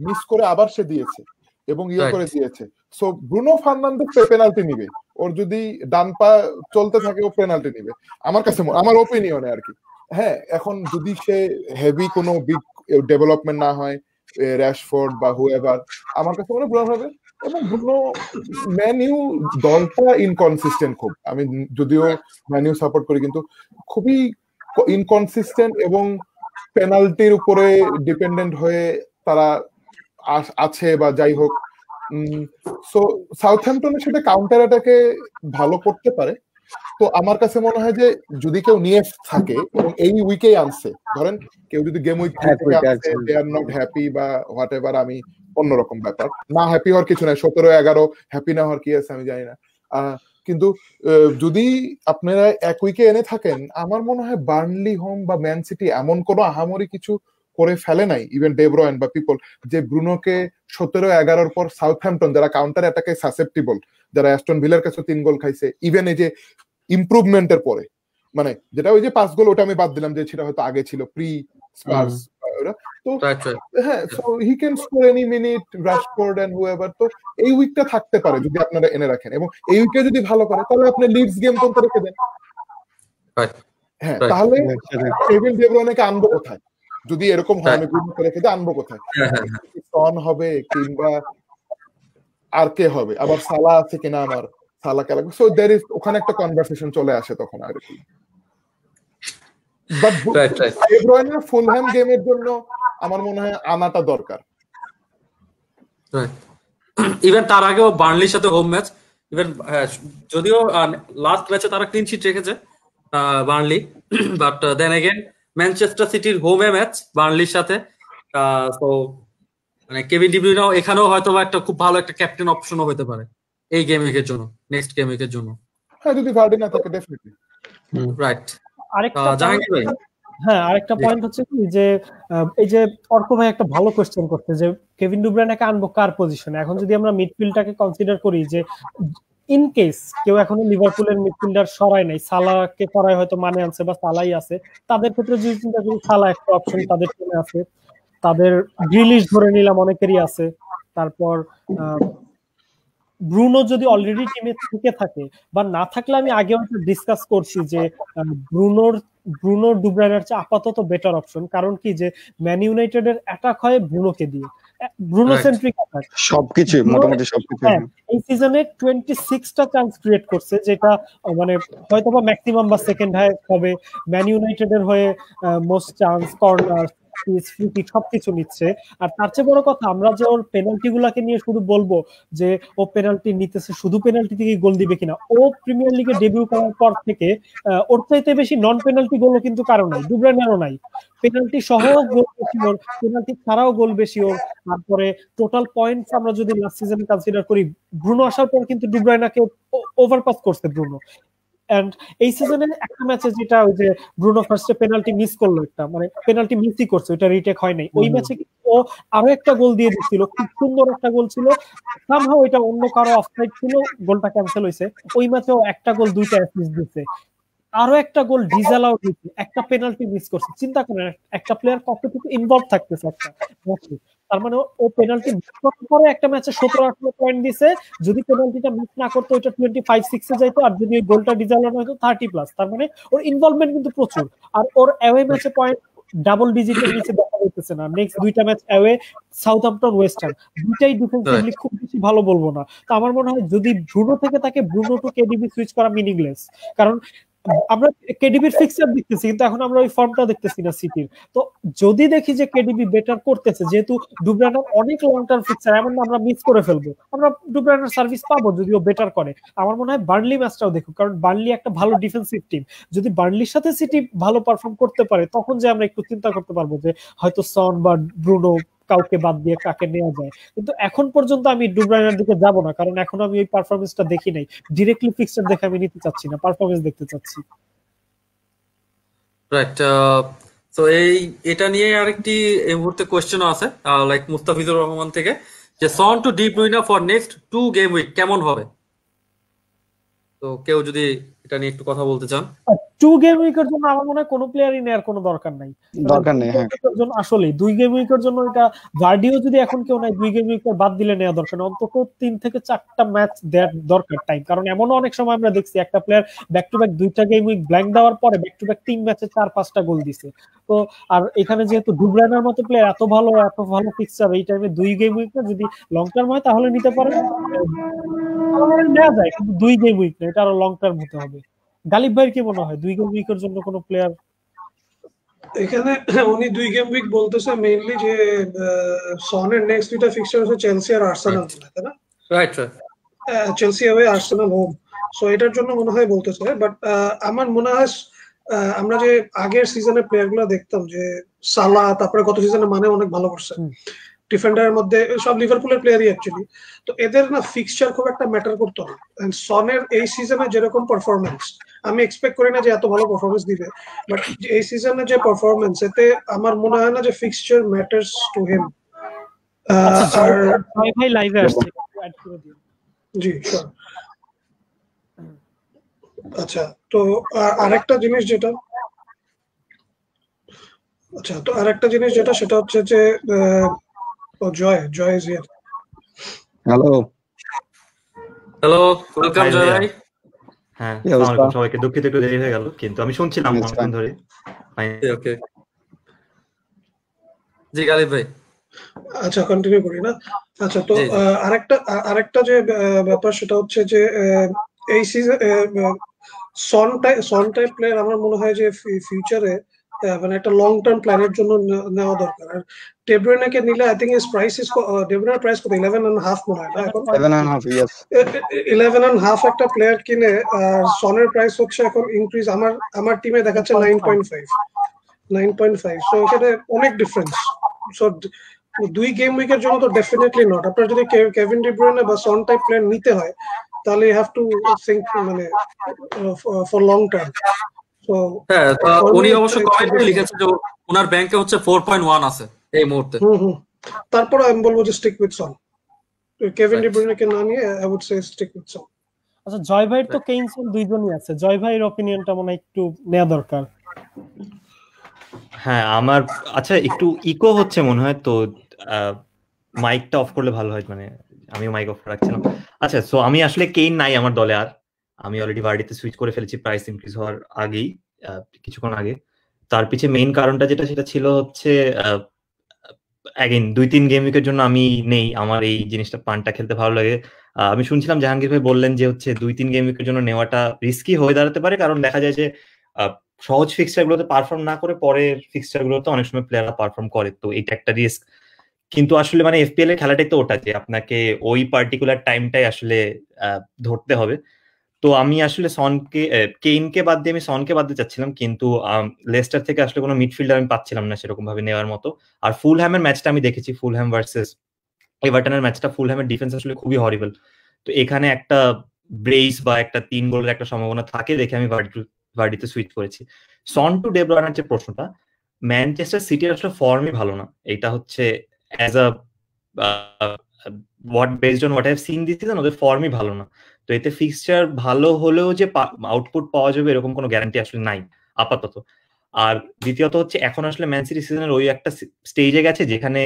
মিস করে আবার সে দিয়েছে এবং করে দিয়েছে। সো ব্রুনো ফার্নান্দেজ পেনাল্টি নিবে, ওর যদি ডান পা চলতে থাকে ও পেনাল্টি নিবে আমার কাছে, আমার ওপিনিয়নে আর কি। হ্যাঁ, এখন যদি সে হেভি কোনো বিগ ডেভেলপমেন্ট না হয়, র্যাশফোর্ড বা হুএভার, আমার কাছে মনে ব্রুনো হবে। এবং ব্রুনো ম্যানইউ দলটা ইনকনসিস্টেন্ট খুব, আমি যদিও ম্যানইউ সাপোর্ট করি কিন্তু খুবই ইনকনসিস্টেন্ট এবং পেনাল্টির উপরে ডিপেন্ডেন্ট হয়ে তারা আছে বা যাই হোক। সো সাউথহ্যাম্পটনের সাথে কাউন্টার অ্যাটাকে ভালো করতে পারে। তো আমার কাছে মনে হয় যে যদি কেউ নিয়ে থাকে এবং এই উইকেই আনছে, ধরেন কেউ যদি game week they are not happy বা হোয়াট এভার, আমি অন্যরকম ব্যাপার, না হ্যাপি হওয়ার কিছু নাই, 17-11 হ্যাপি না হওয়ার কি আছে আমি জানি না, কিন্তু যদি আপনারা এক উইকে এনে থাকেন, আমার মনে হয় বার্নলি হোম বা ম্যান সিটি এমন কোনো আহামরি কিছু করে ফেলে নাই, ইভেন ডে ব্রয়ন বা পিপল, যে ব্রুনোকে 17-11 পর সাউথহ্যাম্পটন যারা কাউন্টার অ্যাটাকে সাসেপ্টিবল, যারা অ্যাস্টন ভিলার কাছে 3 গোল খাইছে, ইভেন এই যে ইমপ্রুভমেন্টের পরে, মানে যেটা ওই যে 5 গোল ওটা আমি বাদ দিলাম যে সেটা হয়তো আগে ছিল প্রি স্পার্স, তো হ্যাঁ, so he can score any minute, Rashford and whoever. তো এই উইকটা থাকতে পারে যদি আপনারা এনে রাখেন, এবং এই উইকে যদি ভালো করে তাহলে আপনি লিডস গেম তো রেখে দেন। হ্যাঁ, তাহলে কেভিন ডি ব্রুইনেকে আনবো কোথায় যদি এরকম হয়, আমি ব্রুনোকে রেখে দিয়ে আনবো কোথায়? সন হবে কিংবা আর কে হবে, আবার সালা আছে কিনা আমার, সালা খেলা, সো দেয়ার ইজ ওখানে একটা কনভারসেশন চলে আসে তখন আর কি। But right right De Bruyne Fulham গেমের জন্য আমার মনে হয় আনাটা দরকার। রাইট। ইভেন তার আগেও বার্নলির সাথে হোম ম্যাচ, ইভেন যদিও লাস্ট ম্যাচে তারা ক্লিন শিট রেখেছে Burnley, but then again Manchester সিটির হোমে ম্যাচ বার্নলির সাথে, তো মানে কেভিন ডি ব্রুইনেও এখানেও হয়তো একটা খুব ভালো একটা ক্যাপ্টেন অপশনও হতে পারে এই গেম উইকের জন্য, নেক্সট গেম উইকের জন্য। হ্যাঁ, যদি ভার্ডি না থাকে ডেফিনেটলি। রাইট। আরেকটা জাহাঙ্গীর ভাই, হ্যাঁ, আরেকটা পয়েন্ট হচ্ছে কি যে এই যে অর্ক ভাই একটা ভালো কোশ্চেন করতে যে কেভিন ডি ব্রুইনেকে আনবো কার পজিশনে। এখন যদি আমরা মিডফিল্ডটাকে কনসিডার করি যে ইন কেস কেউ এখনো লিভারপুলের মিডফিল্ডার সরায় নাই, সালাহকে সরায় হয়তো মানে আনছে বা সালাই আছে, তাদের ক্ষেত্রে যদি চিন্তা করি সালাহ একটা অপশন তাদের টিমে আছে, তাদের গ্রিলিশ ধরে নিলাম অনেকেরই আছে, তারপর ব্রুনো যদি অলরেডি টিমে থেকে থাকে বা না থাকলে আমি আগেও ডিসকাস করছি যে ব্রুনোর ডি ব্রুইনের চেয়ে আপাতত বেটার অপশন। কারণ কি যে ম্যান ইউনাইটেডের অ্যাটাক হয় ব্রুনোকে দিয়ে, ব্রুনো সেন্ট্রিক অ্যাটাক সবকিছু মোটামুটি সবকিছু। হ্যাঁ, এই সিজনে 26টা চান্স ক্রিয়েট করছে, যেটা মানে হয়তোবা ম্যাক্সিমাম বা সেকেন্ড হাই হবে। ম্যান ইউনাইটেডের হয়ে most chance, corner, free kick সবকিছু নিচ্ছে। আর তার চেয়ে বড় কথা, আমরা যে ওর পেনাল্টি গুলাকে নিয়ে শুধু বলবো যে ও পেনাল্টি নিতেছে, শুধু পেনাল্টি থেকে গোল দিবে কিনা, ও প্রিমিয়ার লিগে ডেবিউ করার পর থেকে ওর চাইতে বেশি নন পেনাল্টি গোলও কিন্তু কারো নাই, ডি ব্রুইনেরও নাই। পেনাল্টি সহ গোল বেশি ওর, পেনাল্টি ছাড়াও গোল বেশি ওর। তারপরে টোটাল পয়েন্টস আমরা যদি লাস্ট সিজনে কনসিডার করি, ব্রুনো আসার পর কিন্তু ডি ব্রুইনাকে ওভারপাস করছে ব্রুনো। এন্ড এই সিজনে একটা ম্যাচে যেটা ওই যে ব্রুনো ফার্স্টে পেনাল্টি মিস করলো, একটা মানে পেনাল্টি মিসই করছে, ওইটা রিটেক হয় নাই, ওই ম্যাচে ও আরো একটা গোল দিয়ে দিচ্ছিল, খুব সুন্দর একটা গোল ছিল, সামহাও ওইটা অন্য কারো অফসাইড ছিল, গোলটা ক্যান্সেল হয়েছে। ওই ম্যাচেও একটা গোল, দুইটা অ্যাসিস্ট দিচ্ছে, আরো একটা গোল ডিসঅ্যালাউ দিচ্ছে, একটা পেনাল্টি মিস করছে। চিন্তা করেন একটা প্লেয়ার কতটুকু ইনভলভ থাকতেছে একটা ম্যাচে। তার মানে ও পেনাল্টি মিস করার পরে একটা ম্যাচে 17-18 পয়েন্ট দিছে, যদি পেনাল্টিটা মিস না করতো ওইটা 25-6 এ যাইতো, আর যদি ওই গোলটা ডিসঅ্যালাউ হতো 30+। তার মানে ওর ইনভলভমেন্ট কিন্তু প্রচুর। আর ওর অ্যাওয়ে ম্যাচে পয়েন্ট ডাবল ডিজিটের নিচে দেখা যাইতেছে না। নেক্সট দুইটা match away, Southampton, West Ham, দুইটাই ডিফেন্সিভলি খুব বেশি ভালো বলবো না। তো আমার মনে হয় যদি ব্রুনো থেকে তাকে ব্রুনো টু কেডিবি সুইচ করা মিনিংলেস, কারণ আমরা কেডিবির ফিক্সার দেখতেছি কিন্তু এখন আমরা ওই ফর্মটা দেখতেছি না সিটির। তো যদি দেখি যে কেডিবি বেটার করতেছে, যেহেতু ডি ব্রুইনের অনেক লং টার্ম ফিক্সার, এমন না আমরা মিস করে ফেলবো, আমরা ডি ব্রুইনের সার্ভিস পাবো যদি ও বেটার করে। আমার মনে হয় বার্নলি ম্যাচটাও দেখুক, কারণ বার্নলি একটা ভালো ডিফেন্সিভ টিম। যদি বার্নলির সাথে সিটি ভালো পারফর্ম করতে পারে, তখন যে আমরা একটু চিন্তা করতে পারবো যে হয়তো সন বা ব্রুনো কাউকে বাদ দিয়ে কাকে নেওয়া যায়। কিন্তু এখন পর্যন্ত আমি ডি ব্রুইনের দিকে যাব না, কারণ এখন আমি ওই পারফরমেন্সটা দেখি নাই। ডিরেক্টলি ফিক্সচার দেখে আমি নিতে চাচ্ছি না, পারফরমেন্স দেখতে চাচ্ছি। রাইট। তো এটা নিয়ে আরেকটি এই মুহূর্তে কোয়েশ্চেনও আছে, লাইক মুস্তাফিজুর রহমান থেকে, যে Son to De Bruyne for next 2 game week কেমন হবে? তো কেউ যদি এটা নিয়ে একটু কথা বলতে চান। 2 গেম উইকের জন্য আমার মনে হয় কোনো প্লেয়ারই নেওয়ার কোনো দরকার নাই। হ্যাঁ, আসলে 2 গেম উইকের জন্য এটা ভার্ডিও যদি এখন কেউ নাই, 2 গেম উইকের বাদ দিলে নেওয়া দরকার না, অন্তত 3 থেকে 4টা ম্যাচ দেওয়ার দরকার টাইম। কারণ এমনও অনেক সময় আমরা দেখছি একটা প্লেয়ার ব্যাক টু ব্যাক 2টা গেম উইক ব্ল্যাঙ্ক দেওয়ার পরে ব্যাক টু ব্যাক 3 ম্যাচে 4-5টা গোল দিছে। তো আর এখানে যেহেতু ডি ব্রুইনের মতো প্লেয়ার এত ভালো ফিক্সার, এই টাইমে 2 গেম উইক না, যদি লং টার্ম হয় তাহলে নিতে পারে, নেওয়া যায়, কিন্তু 2 গেম উইক না, এটা আরো লং টার্ম হতে হবে। গালিব ভাইয়ের কি মনে হয় 2 গেম উইকের জন্য কোন প্লেয়ার? এখানে উনি 2 গেম উইক বলতেছে মেইনলি যে সনের নেক্সট দুইটা ফিক্সচার হচ্ছে চেলসি আর আর্সেনাল, তাই না? Right. Chelsea away, Arsenal home. So এটার জন্য মনে হয় বলতেছে। বাট আমার মনে হয় আমরা যে আগের সিজনের প্লেয়ার গুলো দেখতাম, যে সালা, তারপরে গত সিজনে মানে অনেক ভালো করছে ডিফেন্ডারের মধ্যে, সব লিভারপুলের প্লেয়ারই অ্যাকচুয়ালি। তো এদের না ফিক্সচার খুব একটা ম্যাটার করতো না। সনের এই সিজনে যেরকম পারফরমেন্স, আমি এক্সপেক্ট করি না যে এত ভালো পারফরমেন্স দিবে, বাট এই সিজনে যে পারফরমেন্স, এতে আমার মনে হয় না যে ফিক্সচার ম্যাটার্স টু হিম। আর ভাই লাইভে আসছে, অ্যাড করে দিন। জি শিওর। আচ্ছা, তো আরেকটা জিনিস যেটা সেটা হচ্ছে যে জয় ইজ হিয়ার। হ্যালো ওয়েলকাম জয় ভাই। হ্যাঁ, আসসালামু আলাইকুম সবাইকে। দুঃখিত একটু দেরি হয়ে গেল, কিন্তু আমি শুনছিলাম It's অনেকক্ষণ fine. ধরে। ওকে, জি গালিব ভাই। আচ্ছা, কন্টিনিউ করি না? আচ্ছা, তো জি, জি। আরেকটা যে ব্যাপার, সেটা হচ্ছে যে এই সিজন সন টাইপ প্লেয়ার আমার মনে হয় যে ফিউচারে মানে একটা লং টার্ম প্ল্যানের জন্য নেওয়া দরকার। আর ডেব্রুইনেকে নিলে I think is price is ডেব্রুইনের প্রাইস কত 11.5 মনে হয় না এখন 7.5, yes. 11.5 একটা প্লেয়ার কিনে আর সনের প্রাইস হচ্ছে এখন ইনক্রিজ আমার টিমে দেখাচ্ছে 9.5 সো এখানে অনেক ডিফারেন্স। সো 2 গেম উইকের জন্য তো ডেফিনেটলি নট। আপনার যদি কেভিন ডি ব্রুইনে বা সন টাইপ প্লেয়ার নিতে হয় তাহলে ইউ হ্যাভ টু থিংক মানে ফর লং টার্ম। সো হ্যাঁ, উনি অবশ্য কমেন্টে লিখেছে যে ওনার ব্যাংকে হচ্ছে 4.1 আছে এই মুহূর্তে। তারপর আমি বলবো যে stick with Son. Kevin De ব্রুইনেকে না নিয়ে I would say stick with Son. আচ্ছা, জয় ভাইয়ের তো কেইন সন দুইজনই আছে, জয় ভাইয়ের অপিনিয়নটা মনে হয় একটু নেওয়া দরকার। হ্যাঁ আমার আচ্ছা একটু ইকো হচ্ছে মনে হয়, তো মাইকটা অফ করলে ভালো হয়, মানে আমি মাইক অফ রাখছিলাম। আচ্ছা, সো আমি আসলে কেইন নাই আমার দলে, আর আমি অলরেডি ভার্ডিতে সুইচ করে ফেলেছি প্রাইস ইনক্রিজ হওয়ার আগেই, কিছুক্ষণ আগে। তার পিছে মেইন কারণটা যেটা সেটা ছিল হচ্ছে অ্যাগেন 2-3 গেম উইকের জন্য আমি নেই, আমার এই জিনিসটা পানটা খেলতে ভালো লাগে। আমি শুনছিলাম জাহাঙ্গীর ভাই বললেন যে হচ্ছে 2-3 গেম উইকের জন্য নেওয়াটা রিস্কি হয়ে দাঁড়াতে পারে, কারণ দেখা যায় যে সহজ ফিক্সচার গুলোতে পারফর্ম না করে পরের ফিক্সচার গুলোতে অনেক সময় প্লেয়াররা পারফর্ম করে, তো এটা একটা রিস্ক। কিন্তু আসলে মানে এফপিএল এর খেলাটাই তো ওটা, যে আপনাকে ওই পার্টিকুলার টাইমটাই আসলে ধরতে হবে। তো আমি আসলে কেইনকে বাদ দিয়ে আমি সনকে বাদ দিয়ে চাচ্ছিলাম, কিন্তু লেস্টার থেকে আসলে কোনো মিডফিল্ডার আমি পাচ্ছিলাম না সেরকম ভাবে নেওয়ার মতো। আর ফুলহ্যামের ম্যাচটা আমি দেখেছি, ফুলহ্যাম ভার্সেস এভারটনের ম্যাচটা, ফুলহ্যামের ডিফেন্স আসলে খুবই হরিবল। তো এখানে একটা ব্রেস বা একটা 3 গোলের একটা সম্ভাবনা থাকে দেখে আমি ভার্ডিতে সুইচ করেছি। সন টু ডে ব্রয়নার যে প্রশ্নটা, ম্যানচেস্টার সিটির আসলে ফর্মই ভালো না, এটা হচ্ছে as a based on what I have seen this season ওদের ফর্মই ভালো না। তো এতে ফিক্সচার ভালো হলেও যে আউটপুট পাওয়া যাবে এরকম কোনো গ্যারান্টি আসলে নাই আপাতত। আর দ্বিতীয়ত হচ্ছে এখন আসলে ম্যান সিটি সিজনের ওই একটা স্টেজে গেছে যেখানে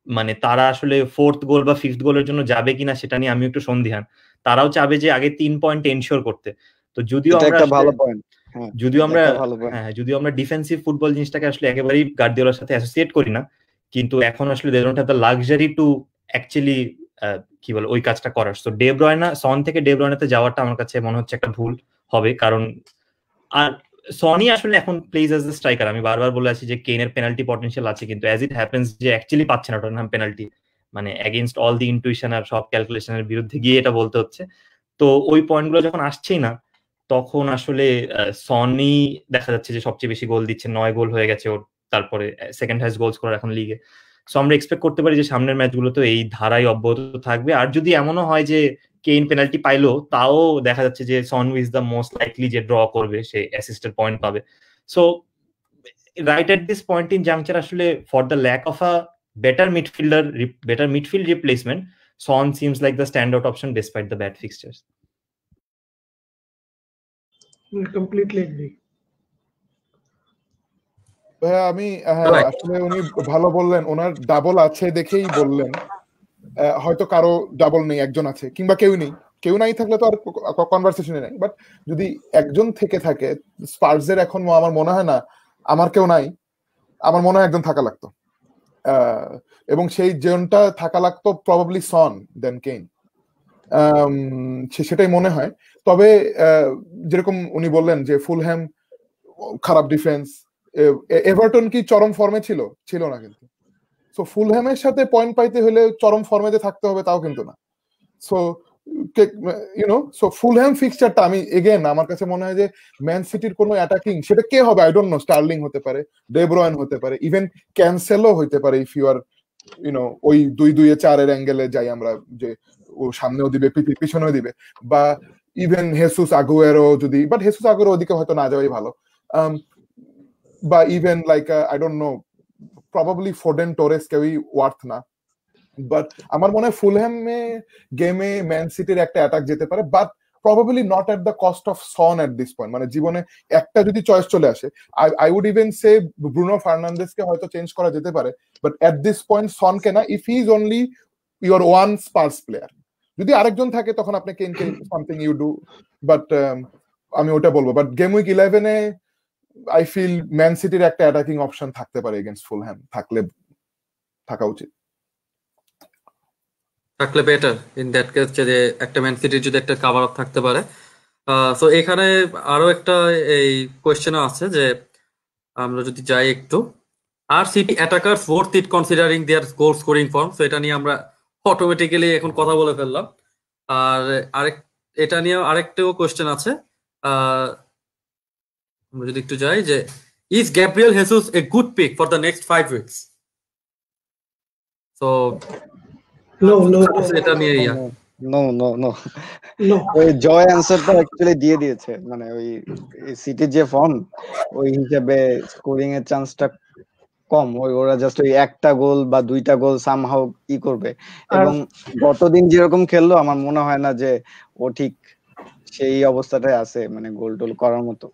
মানে তারা আসলে 4th গোল বা 5th গোলের জন্য যাবে কিনা সেটা নিয়ে আমি একটু সন্দিহান। তারাও চাবে যে আগে 3 পয়েন্ট এনশিওর করতে। তো যদিও আমরা ডিফেন্সিভ ফুটবল জিনিসটাকে আসলে একেবারেই গার্দিওলার সাথে অ্যাসোসিয়েট করি না, কিন্তু এখন আসলে they don't have the luxury to actually কি বলে ওই কাজটা করার। তো ডে ব্রয়না সন থেকে ডে ব্রয়নাতে যাওয়াটা আমার কাছে মনে হচ্ছে একটা ভুল হবে, কারণ আর সনি আসলে এখন প্লেজ অ্যাজ দ্য স্ট্রাইকার। আমি বারবার বলে আছি যে কেনের পেনাল্টি পটেনশিয়াল আছে, কিন্তু অ্যাজ ইট হ্যাপেন্স যে অ্যাকচুয়ালি পাচ্ছে না টটনহ্যাম পেনাল্টি, মানে এগেইনস্ট অল দি ইনটুইশন আর সব ক্যালকুলেশনের বিরুদ্ধে গিয়ে এটা বলতে হচ্ছে। তো ওই পয়েন্টগুলো যখন আসছেই না তখন আসলে সনি দেখা যাচ্ছে যে সবচেয়ে বেশি গোল দিচ্ছে, 9 গোল হয়ে গেছে ওর, তারপরে সেকেন্ড হাইস্ট গোল স্কোরার এখন লিগে। সো আমরা এক্সপেক্ট করতে পারি যে সামনের ম্যাচগুলোতে এই ধারাই অব্যাহত থাকবে। আর যদি এমনও হয় যে কেইন পেনাল্টি পাইলো, তাও দেখা যাচ্ছে যে Son is the most likely যে ড্র করবে, সে অ্যাসিস্টের পয়েন্ট পাবে। So right at this point in juncture আসলে for the lack of a better midfield replacement, Son seems like the standout option despite the bad fixtures. Completely agree. আমি আসলে উনি ভালো বললেন, ওনার ডাবল আছে দেখেই বললেন। হয়তো কারো ডাবল নেই, একজন আছে, কিংবা কেউ নাই থাকলে তো আর কনভারসেশনে নাই। বাট যদি একজন থেকে থাকে, স্পার্সের এখন আমার মনে হয় না আমার কেউ নাই, আমার মনে হয় একজন থাকা লাগতো, এবং সেই জনটা থাকা লাগতো প্রবাবলি সন দেন কেইন, সেটাই মনে হয়। তবে যেরকম উনি বললেন যে ফুলহ্যাম খারাপ ডিফেন্স, এভারটন কি চরম ফর্মে ছিল না, কিন্তু সো ফুলহ্যামের সাথে পয়েন্ট পাইতে হলে চরম ফর্মেতে থাকতে হবে, তাও কিন্তু না। সো সো ফুলহ্যাম ফিক্সচারটা আমি এগেন আমার কাছে মনে হয় যে ম্যান সিটির কোনো অ্যাটাকিং, সেটা কে হবে আই ডোন্ট নো, স্টার্লিং হতে পারে, ডে ব্রয়ন হতে পারে, ইভেন ক্যান্সেলও হতে পারে, ইফ ইউ আর ওই 2-2-4 অ্যাঙ্গেলে যাই আমরা, যে ও সামনেও দিবে পিছনেও দিবে, বা ইভেন হেসুস আগুয়েরো যদি, বাট হেসুস আগুয়েরো ওদিকে হয়তো না যাওয়াই ভালো, বা even like I don't know, probably Foden Torres কেউই ওয়ার্থ না। বাট আমার মনে হয় ফুলহ্যামে গেমে ম্যান সিটির একটা অ্যাটাক যেতে পারে, but probably not at the cost of Son at this point. মানে জীবনে একটা যদি চয়েস চলে আসে, I would even say Bruno ফার্নান্দেসকে হয়তো চেঞ্জ করা যেতে পারে, বাট এট দিস পয়েন্ট সনকে না, if he is only your one Spurs player. যদি আরেকজন থাকে তখন আপনি কেনকে সামথিং ইউ ডু, বাট আমি ওটা বলবো। বাট গেম উইক 11-এ আই ফিল ম্যান সিটির একটা অ্যাটাকিং অপশন থাকতে পারে এগেইনস্ট ফুলহ্যাম, থাকা উচিত, থাকলে বেটার ইন দ্যাট কেস, যে একটা ম্যান সিটির যদি একটা কাভার আপ থাকতে পারে। সো এখানে আরো একটা এই কোয়েশ্চেন আছে যে আমরা যদি যাই একটু, আর City attackers worth it considering their goal scoring form, so এটা নিয়ে আমরা অটোমেটিক্যালি এখন কথা বলে ফেললাম। আর আরেক এটা নিয়ে আরেকটাও কোয়েশ্চেন আছে, আহ, আমরা যদি একটু যাই যে is Gabriel Jesus a good pick for the next 5 weeks? তো No, no, এটা নিয়ে নো নো নো, no. ওই জয় অ্যান্সারটা অ্যাকচুয়ালি দিয়ে দিয়েছে, মানে ওই সিটির যে ফর্ম ওই হিসাবে স্কোরিং এর চান্সটা কম, ওরা জাস্ট ওই একটা গোল বা দুইটা গোল সামহাউ ই করবে। এবং গতদিন যেরকম খেললো আমার মনে হয় না যে ও ঠিক সেই অবস্থাটায় আছে, মানে গোল টোল করার মতো।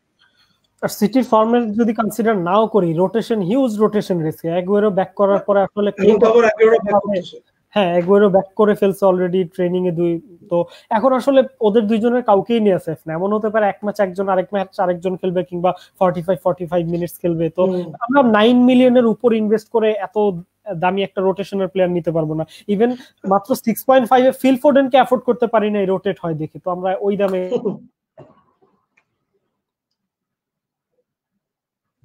আর সিটির ফর্মের যদি কনসিডার নাও করি, রোটেশন, হিউজ রোটেশন রয়েছে। এগুয়েরো ব্যাক করার পরে আসলে হ্যাঁ এগুয়েরো ব্যাক করে ফেলছে অলরেডি ট্রেনিং এ তো এখন আসলে ওদের দুইজনের কাউকেই নিয়ে সেফ না। এমন হতে পারে এক ম্যাচ একজন, আরেক ম্যাচ আরেকজন খেলবে, কিংবা 45 মিনিটস খেলবে। তো আমরা 9 মিলিয়নের উপর ইনভেস্ট করে এত দামি একটা রোটেশনের প্লেয়ার নিতে পারবো না। ইভেন মাত্র 6.5 এ ফিল ফোডেনকে অ্যাফোর্ড করতে পারি না, রোটেট হয় দেখে। তো আমরা ওই দামে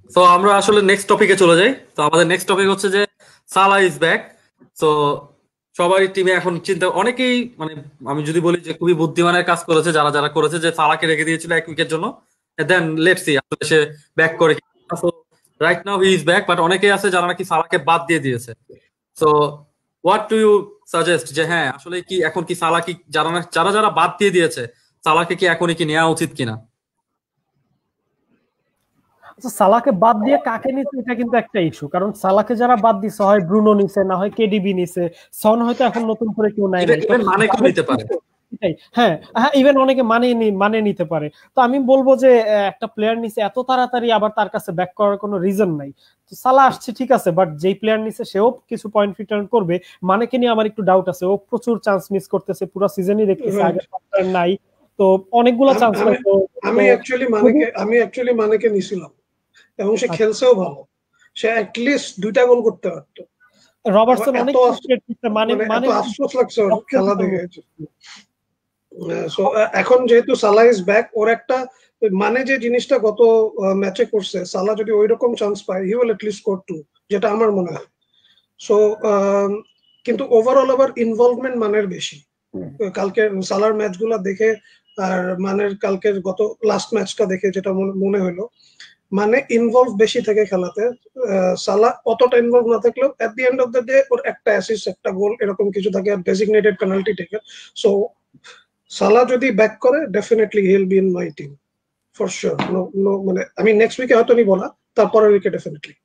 তো আমরা আসলে নেক্সট টপিকে চলে যাই। তো আমাদের নেক্সট টপিক হচ্ছে যে সালা ইজ ব্যাক। তো সবারই টিমে এখন চিন্তা, অনেকেই মানে আমি যদি বলি যে খুবই বুদ্ধিমানের কাজ করেছে যারা যারা করেছে, যে সালাকে রেখে দিয়েছিল এক উইকের জন্য, দেন লেটস সি আসলে সে ব্যাক করে। So right now he is back, but অনেকেই আছে যারা নাকি সালাকে বাদ দিয়ে দিয়েছে। So what do you suggest, যে হ্যাঁ আসলে কি এখন কি সালা কি যারা যারা যারা বাদ দিয়ে দিয়েছে সালাকে কি এখনই কি নেওয়া উচিত কিনা? সালাকে বাদ দিয়ে কাকে নিচ্ছে এটা কিন্তু একটা ইস্যু। কারণ সালাকে যারা বাদ দিছে, হয় ব্রুনো নিছে, না হয় কেডিবি নিছে, সন হয়তো এখন নতুন করে কেউ নাই। মানে কেউ নিতে পারে, হ্যাঁ হ্যাঁ, ইভেন অনেকে মানে নিতে পারে। তো আমি বলবো যে একটা প্লেয়ার নিছে এত তাড়াতাড়ি আবার তার কাছে ব্যাক করার কোনো রিজন নাই। তো সালা আসছে ঠিক আছে, বাট যেই প্লেয়ার নিছে সেও কিছু পয়েন্ট রিটার্ন করবে। মানেকে নিয়ে আমার একটু ডাউট আছে, ও প্রচুর চান্স মিস করতেছে, পুরো সিজনই দেখতেছে, আগে নাই। তো অনেকগুলো চান্স আমি অ্যাকচুয়ালি মানেকে নিছিলাম এবং সে খেলছেও ভালো, সে অ্যাটলিস্ট 2টা গোল করতে পারতো। রবার্টসন অনেক মানে আফসোস লাগছে খেলা দেখে। এখন যেহেতু সালা ইজ ব্যাক, ওর একটা মানে যে জিনিসটা গত ম্যাচে করছে, সালা যদি ওইরকম চান্স পায় হি উইল এটলিস্ট স্কোর 2, যেটা আমার মনে হয়। সো কিন্তু ওভারঅল আবার ইনভলভমেন্ট মানের বেশি। কালকে সালার ম্যাচগুলো দেখে আর মানের কালকের গত লাস্ট ম্যাচটা দেখে যেটা মনে হলো, মানে ইনভলভ বেশি থেকে খেলাতে। সালা অতটা ইনভলভ না থাকলেও at the end of the day ওর একটা অ্যাসিস্ট, একটা গোল এরকম কিছু থাকে, আর designated penalty taker. So Salah যদি ব্যাক করে definitely he will be in my team for sure. No মানে আমি নেক্সট উইকে হয়তো নিব না, তারপরের উইকে ডেফিনেটলি।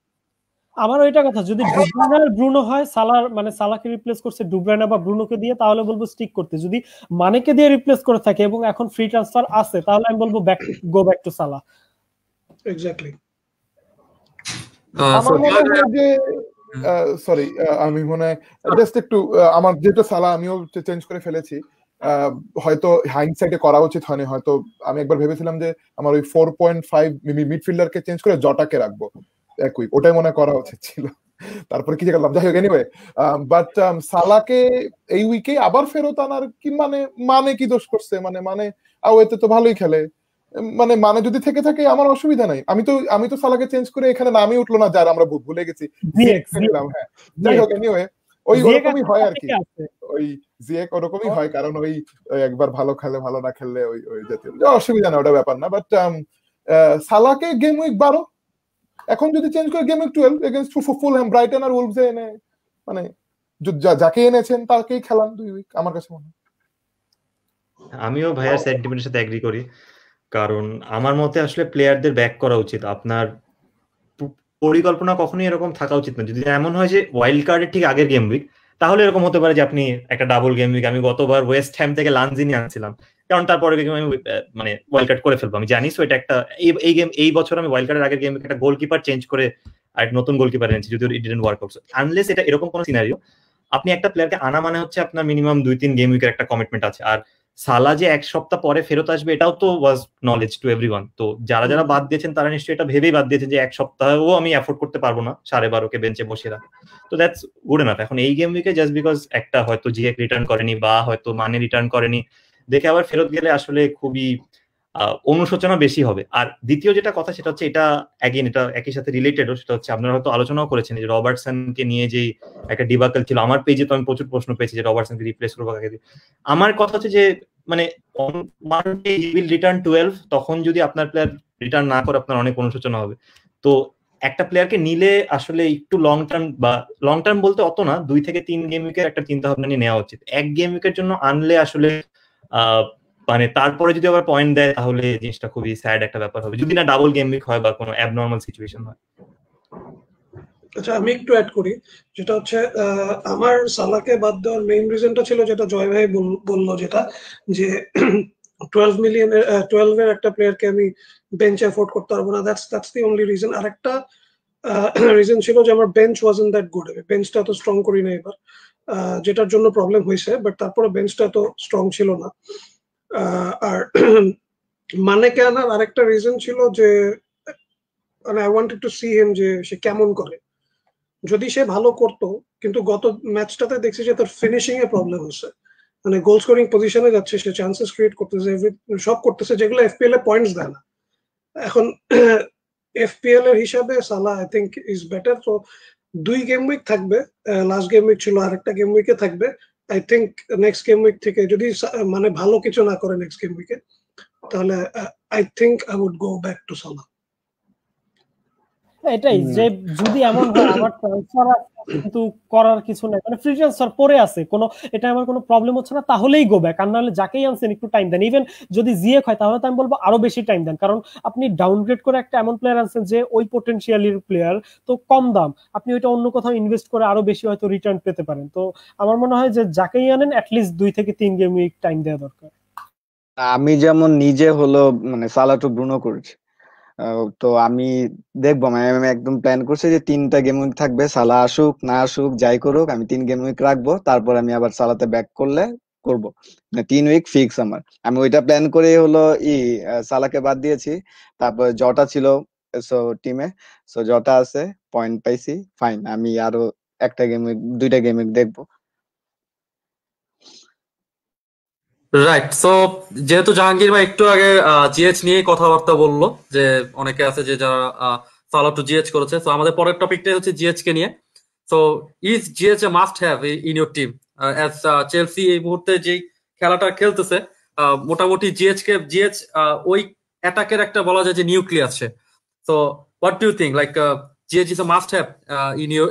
আমার ওইটা কথা, যদি ডুব্রাইনা আর ব্রুনো হয়, সালার মানে সালাকে রিপ্লেস করছে ডুব্রাইনা বা ব্রুনোকে দিয়ে, তাহলে বলবো স্টিক করতে। যদি মানেকে দিয়ে রিপ্লেস করে থাকে এবং এখন ফ্রি ট্রান্সফার আছে, তাহলে আমি বলবো গো ব্যাক টু সালা। এক্স্যাক্টলি। আমার মনে হয় যে সরি, আমি মনে হয় জাস্ট একটু আমার যেটা সালা আমিও চেঞ্জ করে ফেলেছি, হয়তো হাইন্ডসাইটে করা উচিত হয়নি। হয়তো আমি একবার ভেবেছিলাম যে আমার ওই 4.5 মিডফিল্ডারকে চেঞ্জ করে জটাকে রাখবো এক উইক, ওটাই মনে করা উচিত ছিল। তারপরে কি করলাম, যাই হোক, এনিওয়ে। বাট সালাকে এই উইকে আবার ফেরত আনার কি মানে কি দোষ করছে? মানে এতে তো ভালোই খেলে, মানে যদি থেকে থাকে আমার অসুবিধা নাই। আমি তো সালাকে চেঞ্জ করে এখানে নামই উঠলো না, যার আমরা ভুলে গেছি। হ্যাঁ, যাই হোক, এনিওয়ে ওই ওরকমই হয় আর কি, ওই জিয়েক ওরকমই হয়, কারণ ওই একবার ভালো খেলে, ভালো না খেললে ওই জাতীয় অসুবিধা না, ওটা ব্যাপার না। বাট সালাকে গেম উইক 12 এখন যদি চেঞ্জ করে game week 12 against Fulham, Brighton আর উলভসে এনে, মানে যাকে এনেছেন তাকেই খেলান 2 উইক, আমার কাছে মনে হয়। আমিও ভাইয়ার সেন্টিমেন্টের সাথে এগ্রি করি, কারণ আমার মতে আসলে প্লেয়ারদের ব্যাক করা উচিত। আপনার পরিকল্পনা কখনোই এরকম থাকা উচিত না। যদি এমন হয় যে ওয়াইল্ড কার্ডের ঠিক আগের গেম উইক, তাহলে এরকম হতে পারে যে আপনি একটা ডাবল গেম উইক, আমি গতবার ওয়েস্ট হ্যাম থেকে লানজিনি আনছিলাম, কারণ তারপরে আমি মানে ওয়াইল্ড কার্ড করে ফেলবো, আমি জানি। সো এটা একটা এই বছর আমি ওয়াইল্ড কার্ডের আগের গেম উইক একটা গোলকিপার চেঞ্জ করে আর নতুন গোলকিপার এনেছি, যদি ইট ডিডন্ট ওয়ার্ক আউট। আনলেস এটা এরকম কোনো সিনারিও, আপনি একটা প্লেয়ারকে আনা মানে হচ্ছে আপনার মিনিমাম 2-3 গেম উইকের একটা কমিটমেন্ট আছে। আর সালা যে এক সপ্তাহ পরে ফেরত আসবে এটাও তো ওয়াজ নলেজ টু এভরিওয়ান। তো যারা যারা বাদ দিয়েছেন তারা নিশ্চয়ই এটা ভেবেই বাদ দিয়েছেন যে এক সপ্তাহও আমি অ্যাফোর্ড করতে পারবো না 12.5কে বেঞ্চে বসে রাখা। তো দ্যাটস গুড এনাফ। এখন এই গেম উইকে জাস্ট বিকজ একটা হয়তো জিএক রিটার্ন করেনি বা হয়তো মানে রিটার্ন করেনি দেখে আবার ফেরত গেলে আসলে খুবই অনুশোচনা বেশি হবে। আর দ্বিতীয় যেটা কথা সেটা হচ্ছে এটা অ্যাগেন এটা একই সাথে রিলেটেডও, সেটা হচ্ছে আপনারা হয়তো আলোচনাও করেছেন যে রবার্টসনকে নিয়ে যে একটা ডিবাকল ছিল, আমার পেজে তো আমি প্রচুর প্রশ্ন পেয়েছি যে রবার্টসনকে রিপ্লেস করবো কাকে দিয়ে। আমার কথা হচ্ছে যে মানে উইল রিটার্ন 12, তখন যদি আপনার প্লেয়ার রিটার্ন না করে আপনার অনেক অনুশোচনা হবে। তো একটা প্লেয়ারকে নিলে আসলে একটু লং টার্ম বলতে অত না, 2 থেকে 3 গেম উইকের একটা চিন্তা ভাবনা নিয়ে নেওয়া উচিত। এক গেম উইকের জন্য আনলে আসলে মানে তারপরে যদি আবার পয়েন্ট দেয় তাহলে জিনিসটা খুবই স্যাড একটা ব্যাপার হবে, যদি না ডাবল গেম উইক হয় বা কোনো অ্যাবনর্মাল সিচুয়েশন হয়। আচ্ছা, আমি একটু অ্যাড করি, যেটা হচ্ছে আমার সালাকে বাদ দেওয়ার মেইন রিজনটা ছিল যেটা জয় ভাই বললো, যেটা যে 12 এর একটা প্লেয়ারকে আমি বেঞ্চ অ্যাফোর্ড করতে পারবো না, দ্যাটস দি অনলি রিজন। আর একটা রিজন ছিল যে আমার বেঞ্চ ওয়াজন্ট দ্যাট গুড, বেঞ্চটা এত স্ট্রং করি না এবার, যেটার জন্য প্রবলেম হয়েছে, বাট তারপরে বেঞ্চটা এত স্ট্রং ছিল না। আর মানে কেনার আরেকটা রিজন ছিল যে মানে I wanted to see him যে সে কেমন করে। যদি সে ভালো করতো, কিন্তু গত ম্যাচটাতে দেখছি যে তার ফিনিশিং এ প্রবলেম হচ্ছে, মানে গোল স্কোরিং পজিশনে যাচ্ছে, সে চান্সেস ক্রিয়েট করতেছে, সব করতেছে, যেগুলো এফপিএল এ পয়েন্টস দেয় না। এখন এফপিএল এর হিসাবে সালা আই থিংক ইজ বেটার। তো 2 গেম উইক থাকবে, লাস্ট গেম উইক ছিল, আরেকটা গেম উইকে থাকবে। I think next game week থেকে যদি মানে ভালো কিছু না করে নেক্সট গেম উইকে, তাহলে I think I would go back to Salah. এটাই যে যদি এমন হয় আমার ট্রান্সফার কিন্তু করার কিছু নাই, মানে ফ্রি ট্রান্সফার পরে আছে, কোনো এটা আমার কোনো প্রবলেম হচ্ছে না, তাহলেই গো ব্যাক। আর নাহলে যাকেই আনছেন একটু টাইম দেন, ইভেন যদি জিএক হয় তাহলে তো আমি বলবো আরো বেশি টাইম দেন, কারণ আপনি ডাউনগ্রেড করে একটা এমন প্লেয়ার আনছেন যে ওই পটেনশিয়ালির প্লেয়ার, তো কম দাম, আপনি ওইটা অন্য কোথাও ইনভেস্ট করে আরো বেশি হয়তো রিটার্ন পেতে পারেন। তো আমার মনে হয় যে যাকেই আনেন অ্যাটলিস্ট 2 থেকে 3 গেম উইক টাইম দেওয়া দরকার। আমি যেমন নিজে হলো মানে সালা টু ব্রুনো করেছি, তো আমি দেখবো, মানে আমি একদম প্ল্যান করছি যে 3টা গেম উইক থাকবে, সালা আসুক না আসুক যাই করুক আমি 3 গেম উইক রাখবো, তারপর আমি আবার সালাতে ব্যাক করলে করবো, মানে 3 উইক ফিক্স আমার। আমি ওইটা প্ল্যান করে হলো সালাকে বাদ দিয়েছি। তারপর জটা ছিল টিমে, জটা আছে, পয়েন্ট পাইছি, ফাইন। আমি আরো একটা গেম উইক 2টা গেম উইক দেখবো। রাইট। সো যেহেতু জাহাঙ্গীর ভাই একটু আগে জিএইচ নিয়ে কথাবার্তা বললো, যে অনেকে আছে যে যারা সালা টু জিএইচ করেছে, তো আমাদের পরের টপিকটা হচ্ছে জিএইচ কে নিয়ে। So is GH A must have in your team? As Chelsea এই মুহূর্তে যে খেলাটা খেলতেছে, মোটামুটি জিএইচ ওই অ্যাটাকের একটা বলা যায় যে নিউক্লিয়াস সে। So what do you think, like GH is a must have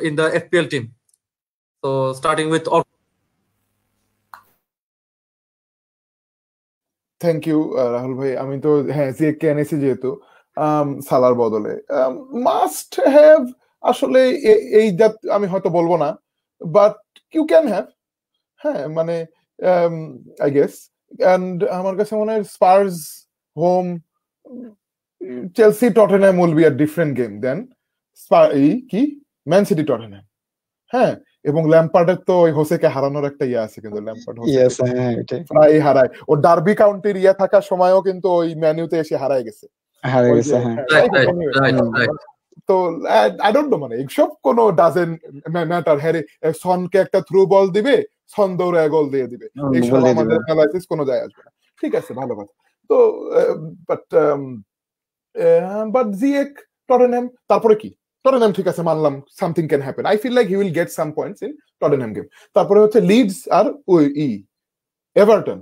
in the FPL team? So starting with thank you Rahul ভাই। আমি তো হ্যাঁ জিএকে এনেছি যেহেতু সালার বদলে, মাস্ট হ্যাভ আসলে এই জাত আমি হয়তো বলবো না, বাট ইউ ক্যান হ্যাভ, হ্যাঁ মানে আই গেস। এন্ড আমার কাছে মনে হয় Spurs home, Chelsea Tottenham will be a different game then কি ম্যান সিটি টটেনহ্যাম। হ্যাঁ, এবং ল্যাম্পার্ডের তো ওই হোসেকে হারানোর একটা ইয়ে আছে, কিন্তু ল্যাম্পার্ড প্রায় হারায়, ও ডার্বি কাউন্টির ইয়ে থাকার সময়ও কিন্তু ওই ম্যানিউতে এসে হারায় গেছে। তো আই ডোন্ট নো, মানে এইসব কোনো ডাজেন্ট ম্যাটার। হ্যাঁ, সনকে একটা থ্রু বল দিবে, সন দৌড়ে গোল দিয়ে দিবে, এইসব আমাদের অ্যানালাইসিস কোনো যায় আসবে না। ঠিক আছে, ভালো কথা। তো বাট জিএক টটেনহ্যাম, তারপরে কি টটেনহ্যাম, ঠিক আছে মানলাম, something can happen. I feel like he will get some points in Tottenham game. তারপরে হচ্ছে লিডস আর এভারটন,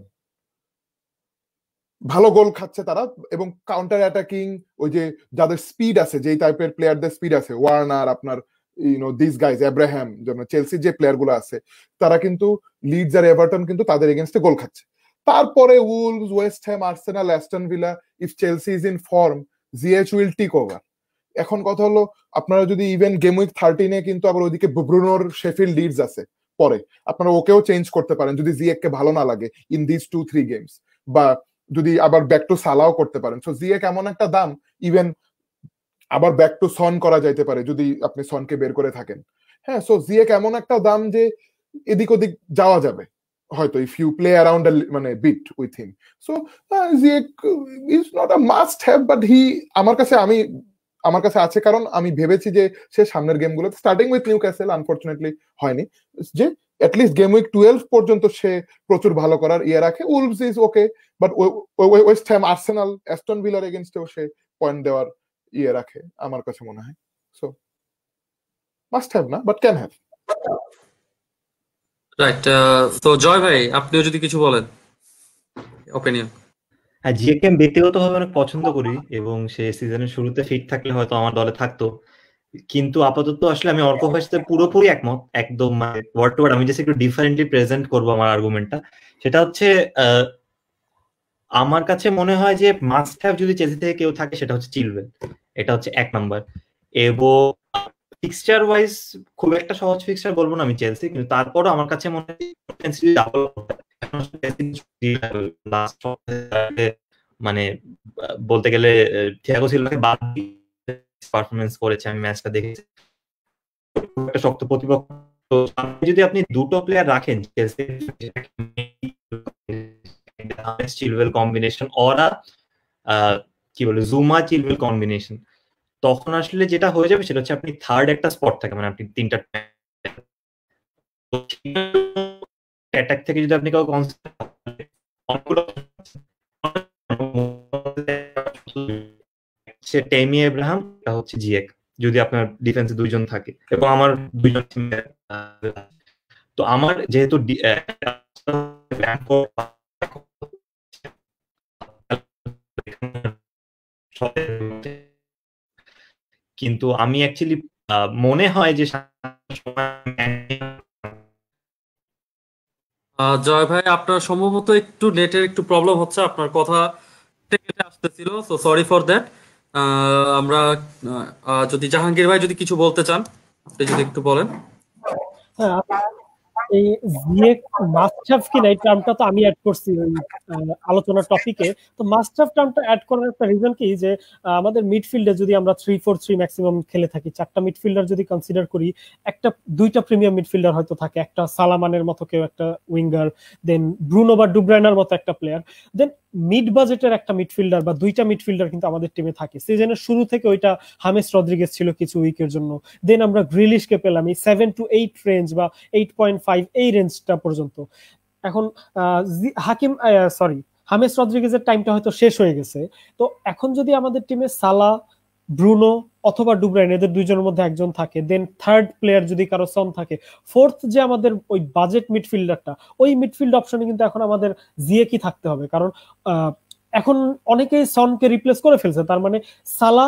ভালো গোল খাচ্ছে তারা, এবং কাউন্টার অ্যাটাকিং, ওই যে যাদের স্পিড আছে, যেই টাইপের প্লেয়ারদের স্পিড আছে, ওয়ার্নার, আপনার দিস গাইজ আব্রাহাম, যেমন চেলসি যে প্লেয়ার গুলো আছে, তারা কিন্তু লিডস আর এভারটন কিন্তু তাদের এগেনস্টে গোল খাচ্ছে। তারপরে Wolves, West Ham, Arsenal, Aston Villa, if Chelsea is in form, GH will take over. এখন কথা হলো, আপনারা যদি ইভেন গেম উইক 13-এ কিন্তু আবার ওইদিকে ব্রুনোর শেফিল্ড লিডস আছে, পরে আপনারা ওকেও চেঞ্জ করতে পারেন যদি জিএক কে ভালো না লাগে ইন দিস 2-3 গেমস, বা যদি আবার ব্যাক টু সালাও করতে পারেন। সো জিএক এমন একটা দাম, ইভেন আবার ব্যাক টু সন করা যাইতে পারে যদি আপনি সনকে বের করে থাকেন। হ্যাঁ, সো জিএক এমন একটা দাম যে এদিক ওদিক যাওয়া যাবে হয়তো, ইফ ইউ প্লে অ্যারাউন্ড মানে bit with him. So Ziyech is not a must have, but আমার কাছে আছে, কারণ আমি ভেবেছি যে সে সামনের গেমগুলোতে, স্টার্টিং উইথ নিউক্যাসল আনফরচুনেটলি হয়নি, যে অ্যাটলিস্ট গেম উইক 12 পর্যন্ত সে প্রচুর ভালো করার ইয়ে রাখে। Wolves is okay, but West Ham, Arsenal, Aston ভিলার এগেইনস্টেও সে পয়েন্ট দেওয়ার রাখে আমার কাছে মনে হয়। সো মাস্ট হ্যাভ না, বাট ক্যান হ্যাভ। রাইট। তো জয় ভাই, আপনিও যদি কিছু বলেন ওপিনিয়ন। হ্যাঁ, জিএকে আমি ব্যক্তিগতভাবে অনেক পছন্দ করি এবং সে সিজনের শুরুতে ফিট থাকলে হয়তো আমার দলে থাকতো, কিন্তু আপাতত আসলে আমি অর্ক ভাইয়ের সাথে পুরোপুরি একমত, একদম মানে ওয়ার্ড টু ওয়ার্ড। আমি জাস্ট একটু ডিফারেন্টলি প্রেজেন্ট করবো আমার আর্গুমেন্টটা। সেটা হচ্ছে আমার কাছে মনে হয় যে মাস্ট হ্যাভ যদি চেলসি থেকে কেউ থাকে সেটা হচ্ছে চিলওয়েল, এটা হচ্ছে 1 নাম্বার। এবং ফিক্সচার ওয়াইজ খুব একটা সহজ ফিক্সচার বলবো না আমি চেলসি, কিন্তু তারপরও আমার কাছে মনে হয় মানে বলতে গেলে থিয়াগো সিলভাকে বাদ দিয়ে পারফরমেন্স করেছে, আমি ম্যাচটা দেখেছি, একটা শক্ত প্রতিপক্ষ। তো যদি আপনি দুটো প্লেয়ার রাখেন চিলওয়েল কম্বিনেশন ওরা কি বলে জুমা চিলওয়েল কম্বিনেশন, তখন আসলে যেটা হয়ে যাবে সেটা হচ্ছে আপনি থার্ড একটা স্পট থাকে, মানে আপনি তিনটা অ্যাটাক থেকে যদি আপনি কাউকে টেমি এব্রাহাম, এটা হচ্ছে জিএক, যদি আপনার ডিফেন্সে দুইজন থাকে এবং আমার দুইজন। তো আমার যেহেতু কিন্তু আমি অ্যাকচুয়ালি মনে হয় যে জয় ভাই, আপনার সম্ভবত একটু নেটের একটু প্রবলেম হচ্ছে, আপনার কথা কেটে আসতেছিল, সো সরি ফর দ্যাট। আমরা যদি জাহাঙ্গীর ভাই যদি কিছু বলতে চান, আপনি যদি একটু বলেন। হ্যাঁ, এই জিএক মাস্ট হ্যাভ কিনা এই টার্মটা তো আমি অ্যাড করছি ওই আলোচনার টপিকে। তো মাস্ট হ্যাভ টার্মটা অ্যাড করার একটা রিজন কি যে আমাদের মিডফিল্ডে যদি আমরা 3-4-3 ম্যাক্সিমাম খেলে থাকি, চারটা মিডফিল্ডার যদি কনসিডার করি, দুইটা প্রিমিয়াম মিডফিল্ডার হয়তো থাকে, একটা সালামানের মতো কেউ একটা উইঙ্গার, দেন ব্রুনো বা ডুব্রাইনার মতো একটা প্লেয়ার, দেন মিড বাজেটের একটা মিডফিল্ডার বা দুইটা মিডফিল্ডার কিন্তু আমাদের টিমে থাকে। সিজনের শুরু থেকে ওইটা হামেস রদ্রিগেজ ছিল কিছু উইকের জন্য, দেন আমরা গ্রিলিশকে পেলাম এই 7 to 8 রেঞ্জ বা 8.5 এই রেঞ্জটা পর্যন্ত। এখন হামেস রদ্রিগেজের টাইমটা হয়তো শেষ হয়ে গেছে। তো এখন যদি আমাদের টিমে সালা, ব্রুনো অথবা ডুব্রাইন এদের দুইজনের মধ্যে একজন থাকে, দেন থার্ড প্লেয়ার যদি কারো সন থাকে, ফোর্থ যে আমাদের ওই বাজেট মিডফিল্ডারটা, ওই মিডফিল্ড অপশনে কিন্তু এখন আমাদের জিএকি থাকতে হবে। কারণ এখন অনেকেই সনকে রিপ্লেস করে ফেলছে, তার মানে সালা,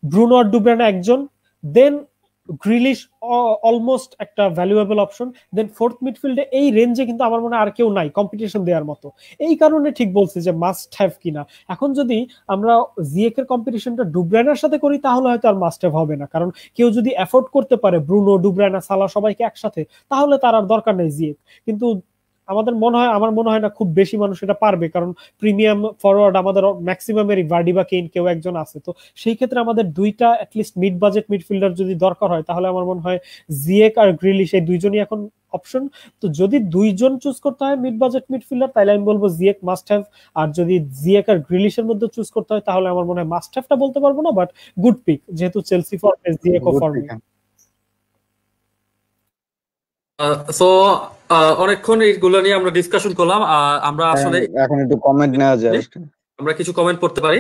ব্রুনো আর ডুব্রাইন একজন, দেন গ্রিলিশ অলমোস্ট একটা ভ্যালুয়েবল অপশন, দেন ফোর্থ মিডফিল্ডে এই রেঞ্জে কিন্তু আমার মনে হয় আর কেউ নাই কম্পিটিশন দেওয়ার মতো। এই কারণে ঠিক বলছি যে মাস্ট হ্যাভ কিনা। এখন যদি আমরা জিএক এর কম্পিটিশনটা ডুব্রাইনার সাথে করি তাহলে হয়তো আর মাস্ট হ্যাভ হবে না, কারণ কেউ যদি এফোর্ড করতে পারে ব্রুনো, ডুব্রাইনা, সালা সবাইকে একসাথে, তাহলে তার আর দরকার নেই জিএক। কিন্তু আমার মনে হয় না খুব বেশি মানুষ এটা পারবে, কারণ প্রিমিয়াম ফরওয়ার্ড আমাদের ম্যাক্সিমামেরই ভার্ডি বা কেইন কেউ একজন আছে। তো সেই ক্ষেত্রে আমাদের দুইটা অ্যাটলিস্ট মিড বাজেট মিডফিল্ডার যদি দরকার হয়, তাহলে আমার মনে হয় জিএক আর গ্রিলিশ এই দুইজনই এখন অপশন। তো যদি দুইজন চুজ করতে হয় মিড বাজেট মিডফিল্ডার, তাহলে আমি বলবো জিএক মাস্ট হ্যাভ। আর যদি জিএক আর গ্রিলিশের মধ্যে চুজ করতে হয়, তাহলে আমার মনে হয় মাস্ট হ্যাভটা বলতে পারবো না, বাট গুড পিক, যেহেতু চেলসি ফর্মে, জিএক ও ফর্মে। সো অনেকক্ষণ এইগুলো নিয়ে আমরা ডিসকাশন করলাম। আমরা আসলে এখন একটু কমেন্ট নেওয়া যায়, আমরা কিছু কমেন্ট করতে পারি।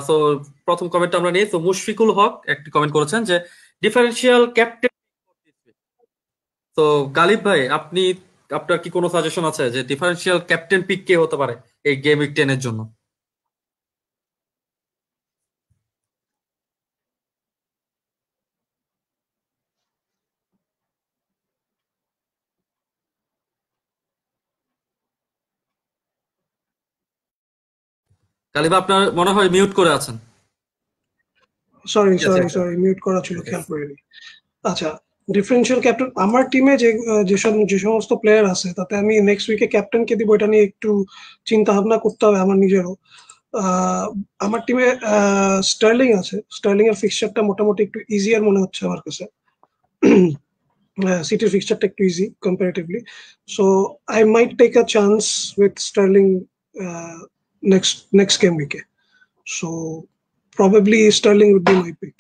সো প্রথম কমেন্টটা আমরা নিই। তো মুশফিকুল হক একটি কমেন্ট করেছেন যে ডিফারেন্সিয়াল ক্যাপ্টেন। তো গালিব ভাই, আপনার কি কোনো সাজেশন আছে যে ডিফারেন্সিয়াল ক্যাপ্টেন পিক কে হতে পারে এই গেম উইক 10 এর জন্য? গালিব, আপনার মনে হয় মিউট করে আছেন। সরি মিউট করা ছিল, খেয়াল করিনি। আচ্ছা, ডিফারেন্সিয়াল ক্যাপ্টেন আমার টিমে যে সমস্ত প্লেয়ার আছে তাতে আমি নেক্সট উইকে ক্যাপ্টেনকে দিব, এটা নিয়ে একটু চিন্তা ভাবনা করতে হবে আমার নিজেরও। আমার টিমে স্টার্লিং আছে, স্টার্লিং এর ফিক্সচারটা মোটামুটি একটু ইজিয়ার মনে হচ্ছে আমার কাছে। সিটির ফিক্সচারটা একটু easy comparatively, so I might take a chance with Sterling next game week. So probably Sterling would be my pick.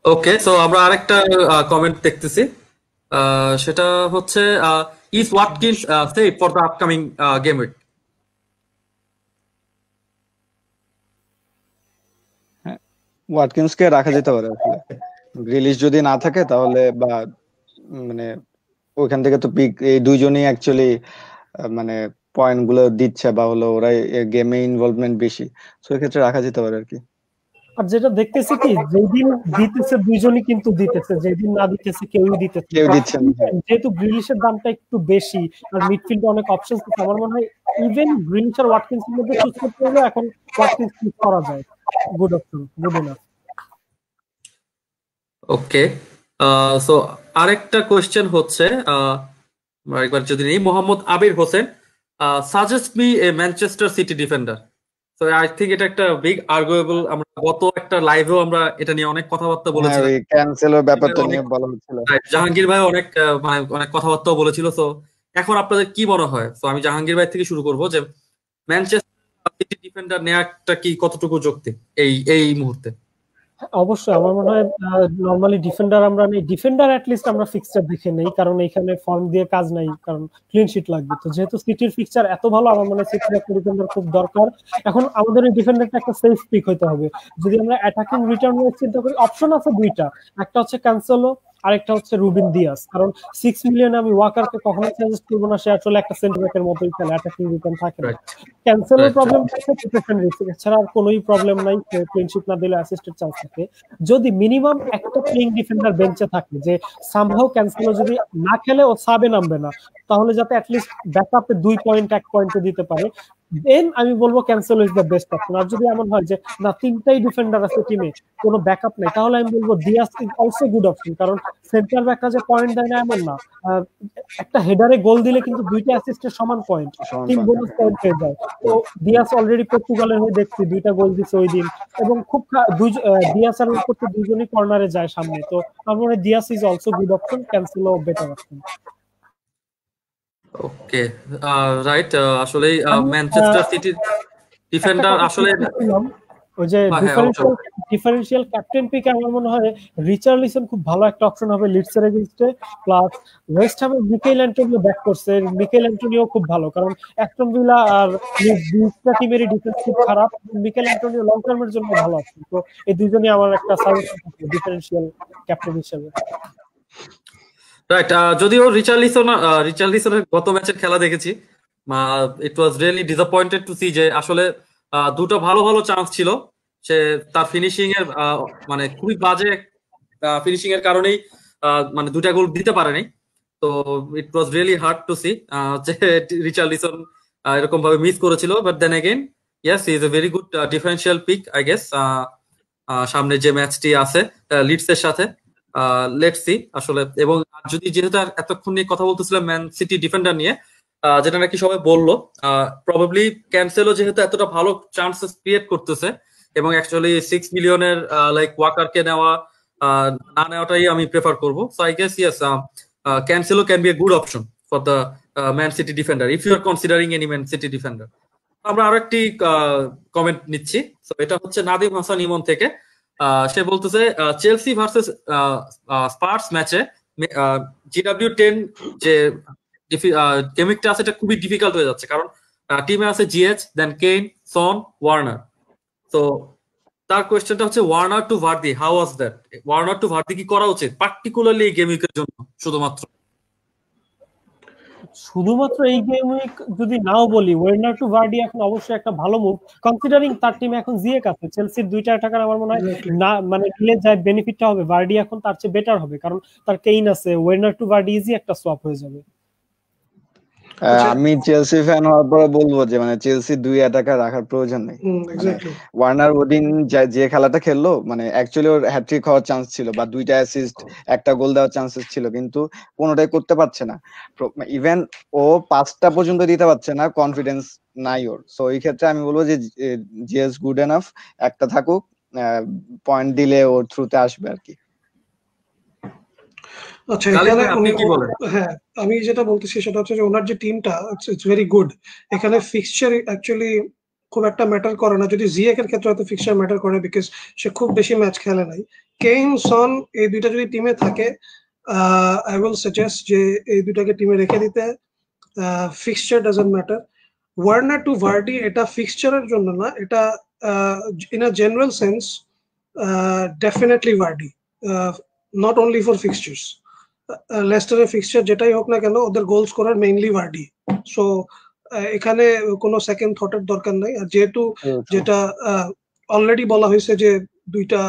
Okay, so আমরা আরেকটা কমেন্ট দেখতেছি, সেটা হচ্ছে Is Watkins safe for the upcoming game week? ওয়াটকিন্সকে রাখা যেতে পারে আসলে। Grealish যদি না থাকে তাহলে বা মানে ওইখান থেকে তো পিক এই দুইজনই অ্যাকচুয়ালি মানে পয়েন্ট গুলো দিচ্ছে বা হলো ওরাই গেমে ইনভলভমেন্ট বেশি, সো এক্ষেত্রে রাখা যেতে পারে আর কি। আর যেটা দেখতেছি কি যেদিন দিতেছে দুইজনই কিন্তু দিতেছে, যেদিন না দিতেছে কেউই দিতেছে, কেউ দিচ্ছে না। যেহেতু গ্রিলিশের দামটা একটু বেশি আর মিডফিল্ডে অনেক অপশনস আছে, আমার মনে হয় ইভেন গ্রিলিশ আর ওয়াটকিন্সের মধ্যে চুজ করতে হলে এখন ওয়াটকিন্স চুজ করা যায়। Good option, good enough. Okay, so আরেকটা কোয়েশ্চেন হচ্ছে একবার যদি নেই, Mohammad Abir Hossain, suggest me a Manchester City defender. So I think এটা একটা বিগ আর্গুয়েবল, আমরা গত একটা লাইভেও আমরা এটা নিয়ে অনেক কথাবার্তা বলেছিলাম, ওই ক্যান্সেলের ব্যাপারটা নিয়ে বলা হচ্ছিল। জাহাঙ্গীর ভাই অনেক মানে অনেক কথাবার্তাও বলেছিল। সো এখন আপনাদের কি মনে হয়? সো আমি জাহাঙ্গীর ভাই থেকে শুরু করবো, যে ম্যানচেস্টার সিটি ডিফেন্ডার নেওয়াটা কি কতটুকু যৌক্তিক এই মুহূর্তে? অবশ্যই আমার মনে হয় নরমালি ডিফেন্ডার আমরা নেই, ডিফেন্ডার অ্যাটলিস্ট আমরা ফিক্সচার দেখে নেই, কারণ এখানে ফর্ম দিয়ে কাজ নাই, কারণ ক্লিন শিট লাগবে। তো যেহেতু সিটির ফিক্সচার এত ভালো, আমার মনে হয় সিটির একটা ডিফেন্ডার খুব দরকার। এখন আমাদের এই ডিফেন্ডারটা একটা সেফ পিক হতে হবে। যদি আমরা অ্যাটাকিং রিটার্ন চিন্তা করি, অপশন আছে দুইটা, একটা হচ্ছে ক্যান্সেলো, আরেকটা হচ্ছে রুবিন দিয়াস। কারণ 6 মিলিয়নে আমি ওয়াকারকে কখনো সাজেস্ট করবো না, সে আসলে একটা সেন্টার ব্যাকের মতোই খেলে, অ্যাটাকিং রিটার্ন থাকে না। ক্যান্সেলের প্রবলেম আছে ডিফেন্স রিস্ক, এছাড়া আর কোনোই প্রবলেম নাই, ক্লিনশিট না দিলে অ্যাসিস্টের চান্স থাকে। যদি মিনিমাম একটা প্লেইং ডিফেন্ডার বেঞ্চে থাকে, যে সামহাউ ক্যান্সেলো যদি না খেলে ও সাবে নামবে না, তাহলে যাতে অ্যাটলিস্ট ব্যাকআপে 2 পয়েন্ট 1 পয়েন্টে দিতে পারে, দেন আমি বলবো Cancelo is the best option. আর যদি এমন হয় যে না তিনটাই ডিফেন্ডার আছে টিমে, কোনো ব্যাকআপ নেই, তাহলে আমি বলবো Dias is also good option. কারণ সেন্টার ব্যাকরা যে পয়েন্ট দেয় না এমন না, একটা হেডারে গোল দিলে কিন্তু দুইটা অ্যাসিস্টের সমান পয়েন্ট, টিম বোনাস পয়েন্ট পেয়ে যায়। তো দিয়াস অলরেডি পর্তুগালের হয়ে দেখছি 2টা গোল দিচ্ছে ওই দিন, এবং খুব দিয়াস আর করতে দুইজনই কর্নারে যায় সামনে। তো আমার মনে হয় Dias is also good option, Cancelo better option. Okay, right. আসলে ম্যানচেস্টার সিটির ডিফেন্ডার আসলে ওই যে ডিফারেন্সিয়াল ক্যাপ্টেন পিক, আমার মনে হয় রিচার্লিসন খুব ভালো একটা অপশন হবে লিডসের এগেইনস্টে। প্লাস ওয়েস্ট হ্যামে মিকেল অ্যান্টোনিও ব্যাক করছে, মিকেল অ্যান্টোনিও খুব ভালো, কারণ অ্যাস্টন ভিলা আর দুইটা টিমেরই ডিফেন্স খুব খারাপ, মিকেল অ্যান্টোনিও লং টার্মের জন্য ভালো অপশন। তো এই দুইজনই আমার একটা সাজেশন থাকে ডিফারেন্সিয়াল ক্যাপ্টেন হিসেবে। রাইট, যদিও রিচার্লিসনের গত ম্যাচের খেলা দেখেছি, it was really disappointed to see যে আসলে দুটো ভালো ভালো চান্স ছিল, সে তার ফিনিশিং এর মানে খুবই বাজে ফিনিশিং এর কারণেই মানে 2টা গোল দিতে পারেনি। তো it was really hard to see যে রিচার্লিসন এরকম ভাবে মিস করেছিল। But then again yes, he is a very good differential pick I guess. সামনে যে ম্যাচটি আছে লিডসের সাথে, লেটস সি আসলে। এবং যদি যেহেতু এতক্ষণ নিয়ে কথা বলতেছিলাম ম্যান সিটি ডিফেন্ডার নিয়ে, যেটা নাকি সবাই বললো, প্রবাবলি ক্যান্সেলো যেহেতু এতটা ভালো চান্সেস ক্রিয়েট করতেছে, এবং অ্যাকচুয়ালি 6 মিলিয়নের লাইক ওয়াকারকে নেওয়া না নেওয়াটাই আমি প্রেফার করবো। So I guess yes, Cancelo can be a good option for the Man City defender if you are considering any Man City defender. আমরা আরো একটি কমেন্ট নিচ্ছি। তো এটা হচ্ছে নাদিম হাসান ইমন থেকে। সে বলতেছে চেলসি ভার্সেস স্পার্স ম্যাচে GW10 যে গেমিংটা আছে এটা খুবই ডিফিকাল্ট হয়ে যাচ্ছে, কারণ টিমে আছে Ziyech, then Kane, Son, Werner. তো তার কোয়েশ্চেনটা হচ্ছে Werner to Vardy, how was that? Werner to Vardy কি করা উচিত পার্টিকুলারলি এই গেমিংয়ের জন্য? শুধুমাত্র এই গেম উইক যদি নাও বলি, ওয়ার্নার টু ভার্ডি এখন অবশ্যই একটা ভালো মুভ, কনসিডারিং তার টিমে এখন জিএক আছে। চেলসির 2টা টাকার আমার মনে হয় না মানে নিলে যায় বেনিফিটটা হবে ভার্ডি এখন তার চেয়ে বেটার হবে, কারণ তার কেইন আছে। ওয়ার্নার টু ভার্ডি ইজি একটা সোয়াপ হয়ে যাবে। আমি চেলসি ফ্যান হওয়ার পরে বলবো যে মানে চেলসি 2 অ্যাটাকার রাখার প্রয়োজন নেই। ওয়ার্নার ওদিন যে খেলাটা খেললো, মানে অ্যাকচুয়ালি ওর হ্যাট্রিক হওয়ার চান্স ছিল বা 2টা অ্যাসিস্ট, একটা গোল দেওয়ার চান্সেস ছিল, কিন্তু কোনোটাই করতে পারছে না। ইভেন ও 5টা পর্যন্ত দিতে পারছে না, কনফিডেন্স নাই ওর। সো এই ক্ষেত্রে আমি বলবো যে জিএস গুড এনাফ, একটা থাকুক, পয়েন্ট দিলে ওর থ্রুতে আসবে আর কি। আচ্ছা, এখানে হ্যাঁ আমি যেটা বলতেছি সেটা হচ্ছে যে ওনার যে টিমটা ইটস ভেরি গুড, এখানে ফিক্সচার অ্যাকচুয়ালি খুব একটা ম্যাটার করে না। যদি জিএক এর ক্ষেত্রে হয়তো ফিক্সচার ম্যাটার করে, বিকজ সে খুব বেশি ম্যাচ খেলে নাই। কেইন, সন এই দুইটা যদি টিমে থাকে, আই উইল সাজেস্ট যে এই দুটাকে টিমে রেখে দিতে। Fixture doesn't matter. Werner to Vardy এটা ফিক্সচারের জন্য না, এটা in a general sense definitely Vardy, not only for fixtures. লেস্টারের ফিক্সচার যেটাই হোক না কেন, ওদের goal scorer mainly Vardy. So এখানে কোনো সেকেন্ড থটের দরকার নাই। আর যেহেতু যেটা অলরেডি বলা হয়েছে যে দুইটা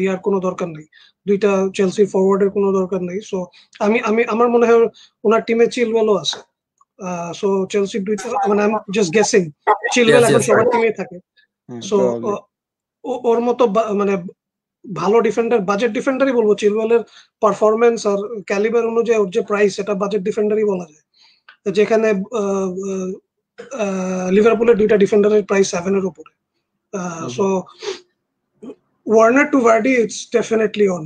ইয়ার কোনো দরকার নেই, দুইটা চেলসি ফরওয়ার্ডের কোনো দরকার নেই। সো আমার মনে হয় ওনার টিমে চিলওয়েলও আছে। সো চেলসির দুইটা, মানে I am just guessing, Chilwell এখন সবার টিমে থাকে। সো ওর মতো মানে ভালো ডিফেন্ডার, বাজেট ডিফেন্ডারই বলবো, চিলওয়েলের পারফরমেন্স আর ক্যালিবার অনুযায়ী ওর যে প্রাইস, এটা বাজেট ডিফেন্ডারই বলা যায়। যেখানে লিভারপুলের দুইটা ডিফেন্ডারের প্রাইস 7 এর উপরে। So Warner to Vardy it's definitely on.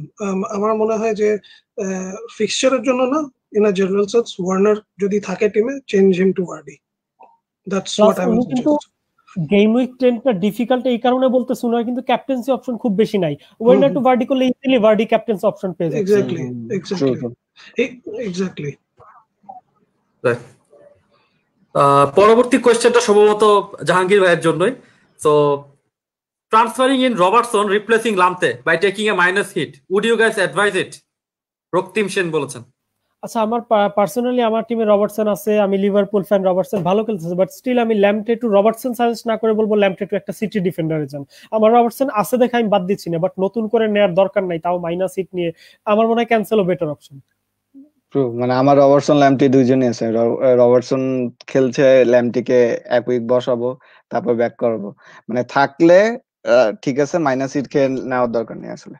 আমার মনে হয় যে ফিক্সচারের জন্য না, in a general sense Warner যদি থাকে টিমে, change him to Vardy. That's what I will suggest. Game week 10টা ডিফিকাল্ট এই কারণে বলতেছ না, কিন্তু ক্যাপ্টেন্সি অপশন খুব বেশি নাই। ওয়ার্নার টু ভার্ডি করলে ইজিলি ভার্ডি ক্যাপ্টেন্সি অপশন পেয়ে যাচ্ছে। এক্স্যাক্টলি। পরবর্তী কোয়েশ্চেনটা সম্ভবত জাহাঙ্গীর ভাইয়ের জন্যই। So transferring in Robertson replacing Lamptey by taking a minus hit, would you guys advise it? Roktim Sen বলেছেন। আচ্ছা, আমার পার্সোনালি আমার টিমে রবার্টসন আছে, আমি লিভারপুল ফ্যান, রবার্টসন ভালো খেলতেছে, বাট স্টিল আমি ল্যাম্পটে টু রবার্টসন সাজেস্ট না করে বলবো ল্যাম্পটে টু একটা সিটি ডিফেন্ডারে যান। আমার রবার্টসন আছে দেখে আমি বাদ দিচ্ছি না, বাট নতুন করে নেওয়ার দরকার নাই, তাও মাইনাস হিট নিয়ে আমার মনে হয় ক্যান্সেলও বেটার অপশন। মানে আমার রবার্টসন ল্যাম্পটি দুইজনই আছে। রবার্টসন খেলছে, ল্যাম্পটিকে এক উইক বসাবো, তারপর ব্যাক করবো। মানে থাকলে ঠিক আছে, মাইনাস হিট খেয়ে নেওয়ার দরকার নেই আসলে।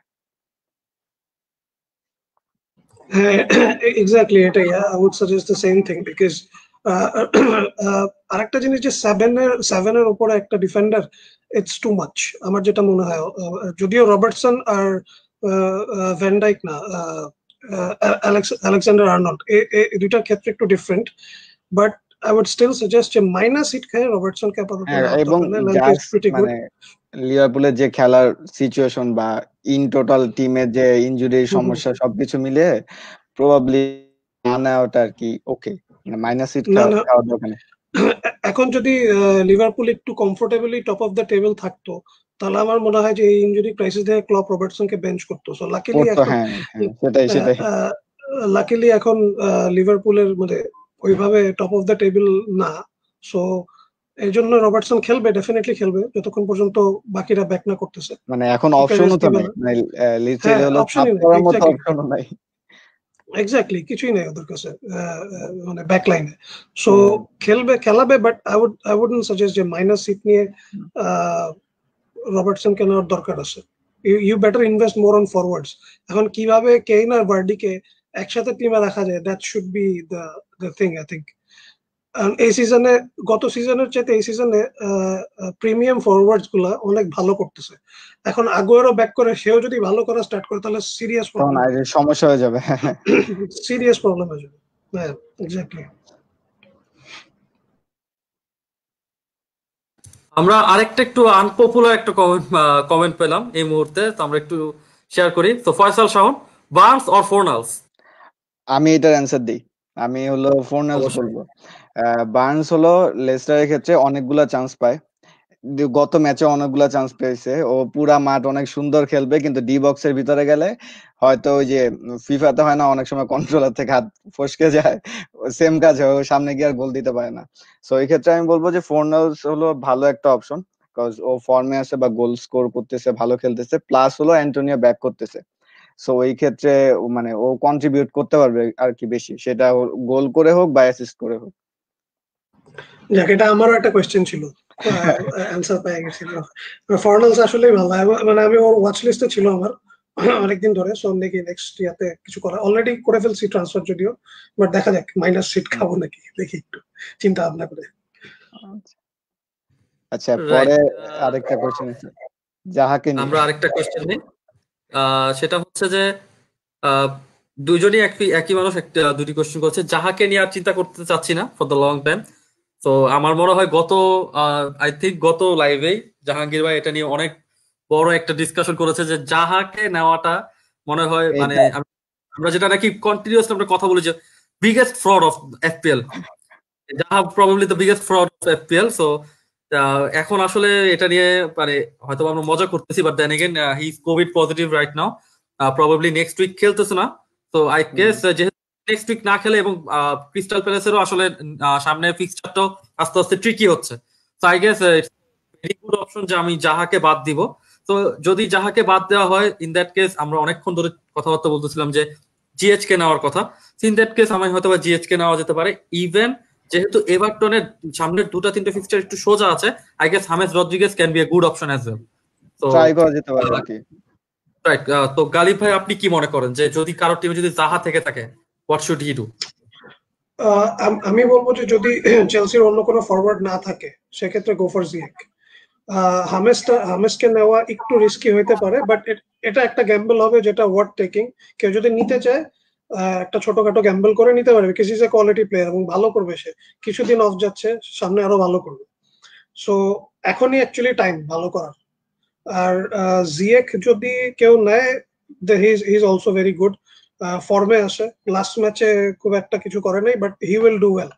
এক্স্যাক্টলি এটাই। I would suggest the same thing, because আরেকটা জিনিস যে 7 এর উপরে একটা ডিফেন্ডার, ইটস টু মাচ আমার যেটা মনে হয়। যদিও রবার্টসন আর ভ্যান ডাইক না, আলেকজান্ডার আর্নল্ড, এই দুইটার ক্ষেত্রে একটু different, but I would still suggest যে মাইনাস হিট খেয়ে রবার্টসনকে আপাতত এবং মানে লিভারপুলের যে খেলার সিচুয়েশন বা ইন টোটাল টিমের যে ইনজুরির সমস্যা সবকিছু মিলে প্রবাবলি না নেওয়াটা আর কি ওকে, মানে মাইনাস হিট খাওয়ার দরকার নেই। এখন যদি লিভারপুল একটু comfortably top of the table থাকতো, তাহলে আমার মনে হয় যে এই ইনজুরি ক্রাইসিস থেকে ক্লপ রবার্টসনকে বেঞ্চ করতো। সো লাকিলি লাকিলি এখন লিভারপুলের মানে ওইভাবে টপ অফ দ্য টেবিল না। সো এই জন্য রবার্টসন খেলবে, ডেফিনেটলি খেলবে যতক্ষণ পর্যন্ত বাকিরা ব্যাক না করতেছে। মানে এখন অপশনও তো নাই, লিস্টে হলো সাব করার মতো অপশনও নাই। এক্স্যাক্টলি, কিছুই নাই ওদের কাছে মানে ব্যাক লাইনে। সো খেলাবে, বাট আই উডন্ট সাজেস্ট যে মাইনাস হিট নিয়ে রবার্টসন কেনার দরকার আছে। You better invest more on forwards. এখন কিভাবে কেইন আর ভার্ডিকে একসাথে টিমে রাখা যায়, that should be the thing I think. এই সিজনে, গত সিজনের চাইতে এই সিজনে প্রিমিয়াম ফরওয়ার্ডস গুলা অনেক ভালো করতেছে। এখন আগুয়েরো ব্যাক করে সেও যদি ভালো করা স্টার্ট করে, তাহলে সিরিয়াস সমস্যা হয়ে যাবে। সিরিয়াস প্রবলেম হয়ে যাবে। হ্যাঁ, এক্স্যাক্টলি। আমরা আরেকটা একটু আনপপুলার একটা কমেন্ট পেলাম এই মুহূর্তে, তো আমরা একটু শেয়ার করি। তো ফয়সাল শাওন, বার্নস অর ফোর্নালস? আমি এটার অ্যান্সার দিই। আমি হলো ফোর্নালস বলবো। বার্নস হলো লেস্টারের ক্ষেত্রে অনেকগুলা চান্স পায়, গত ম্যাচে অনেকগুলা চান্স পেয়েছে। ও পুরা মাঠ অনেক সুন্দর খেলবে, কিন্তু ডি বক্সের ভিতরে গেলে হয়তো ওই যে ফিফাতে হয় না, অনেক সময় কন্ট্রোলার থেকে হাত ফসকে যায়, সেম কাজ হয়, ও সামনে গিয়ে আর গোল দিতে পারে না। সো এই ক্ষেত্রে আমি বলবো যে ফোর্নালস হলো ভালো একটা অপশন, বিকজ ও ফর্মে আছে বা গোল স্কোর করতেছে, ভালো খেলতেছে, প্লাস হলো অ্যান্টোনিও ব্যাক করতেছে। সো এই ক্ষেত্রে মানে ও কন্ট্রিবিউট করতে পারবে আর কি বেশি, সেটা গোল করে হোক বা অ্যাসিস্ট করে হোক। যাক, এটা আমারও একটা কোয়েশ্চেন ছিল, অ্যানসার পেয়ে গেছি। ফর্নালস আসলেই ভালো, মানে আমি ওর ওয়াচ লিস্টে ছিল আমার অনেকদিন ধরে। সো দেখি নেক্সট ইয়াতে কিছু করা, অলরেডি করে ফেলছি ট্রান্সফার যদিও, বাট দেখা যাক মাইনাস সিট খাবো নাকি, দেখি একটু চিন্তা ভাবনা করে। আচ্ছা, পরে আরেকটা কোশ্চেন আছে যাহাকে নিয়ে। আমরা আরেকটা কোশ্চেন নিই, সেটা হচ্ছে যে দুইজনই একই মানুষ দুটি কোশ্চেন করছে। যাহাকে নিয়ে আর চিন্তা করতে চাচ্ছি না ফর দ্য লং টাইম। তো আমার মনে হয় গত লাইভেই জাহাঙ্গীর ভাই এটা নিয়ে অনেক বড় একটা ডিসকাশন করেছে যে জাহাকে নেওয়াটা মনে হয় মানে আমরা যেটা নাকি কন্টিনিউয়াসলি আমরা কথা বলি যে biggest fraud of FPL, Zaha probably the biggest fraud of FPL. So এখন আসলে এটা নিয়ে মানে হয়তো আমরা মজা করতেছি, but then again he is COVID positive right now, probably next week খেলতেছে না। তো আই গেস যেহেতু নেক্সট উইক না খেলে এবং ক্রিস্টাল প্যালেসেরও আসলে সামনে ফিক্সচারটাও আস্তে আস্তে ট্রিকি হচ্ছে, তো I guess very good option যে আমি জাহাকে বাদ দিব। তো যদি জাহাকে বাদ দেওয়া হয়, ইন দ্যাট কেস আমরা অনেকক্ষণ ধরে কথাবার্তা বলতেছিলাম যে জিএইচ কে নেওয়ার কথা। ইন দ্যাট কেস আমি হয়তো বা জিএইচ কে নেওয়া যেতে পারে। ইভেন যেহেতু এভারটনের সামনের 2-3টে ফিক্সচার একটু সোজা আছে, I guess James Rodriguez can be a good option as well. তো ট্রাই করা যেতে পারে আর কি। রাইট। তো গালিব ভাই, আপনি কি মনে করেন যে যদি কারোর টিমে যদি জাহা থেকে থাকে, হোয়াট শুড হি ডু? আমি বলবো যে যদি চেলসির অন্য কোনো ফরওয়ার্ড না থাকে সেক্ষেত্রে গো ফর জিয়েক। হামেসকে নেওয়া একটু রিস্কি হইতে পারে, বাট এটা একটা গ্যাম্বল হবে যেটা ওয়ার্থ টেকিং। কেউ যদি নিতে চায় একটা ছোটখাটো গ্যাম্বল করে নিতে পারবে, কিছু ইজ এ কোয়ালিটি প্লেয়ার এবং ভালো করবে সে। কিছুদিন অফ যাচ্ছে, সামনে আরো ভালো করবে। সো এখনই অ্যাকচুয়ালি টাইম ভালো করার। আর জিয়েক যদি কেউ নেয়, he is also very good, ফর্মে আসে, লাস্ট ম্যাচে খুব একটা কিছু করে নাই, but he will do well,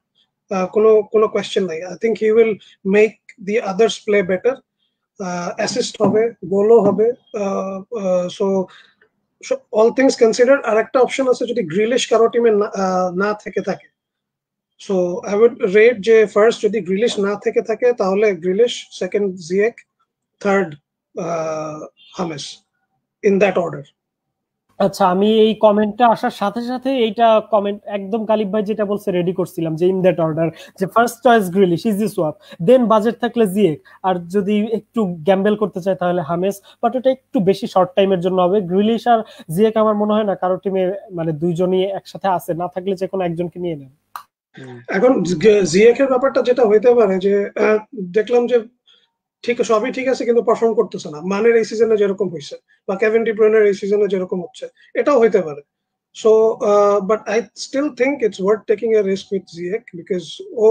কোনো কোয়েশ্চেন নাই। I think he will make the others play better, assist হবে, গোলও হবে। সো অল থিংস কনসিডার আর একটা অপশন আছে যদি গ্রিলিশ কারো টিমে না থেকে থাকে। সো আই উড রেট যে ফার্স্ট যদি গ্রিলিশ না থেকে থাকে তাহলে Grealish, second Ziyech, third James, in that order. আচ্ছা, আমি এই কমেন্টটা আসার সাথে সাথে এইটা কমেন্ট একদম গালিব ভাই যেটা বলছে রেডি করছিলাম যে ইন দ্যাট অর্ডার, যে first choice Grealish, easy swap, then budget থাকলে জিয়েক, আর যদি একটু গ্যাম্বেল করতে চায় তাহলে হামেস, বাট ওটা একটু বেশি শর্ট টাইমের জন্য হবে। গ্রিলিশ আর জিয়েক আমার মনে হয় না কারো টিমে মানে দুইজনই একসাথে আছে, না থাকলে যে কোনো একজনকে নিয়ে নেন। এখন জিয়েক এর ব্যাপারটা যেটা হইতে পারে যে দেখলাম যে ঠিক সবই ঠিক আছে কিন্তু পারফর্ম করতেছে না, মানের এই সিজনে যেরকম হয়েছে বা কেভিন ডি ব্রুইনের এই সিজনে যেরকম হচ্ছে, এটাও হইতে পারে। So but I still think it's worth taking a risk with Ziyech, because ও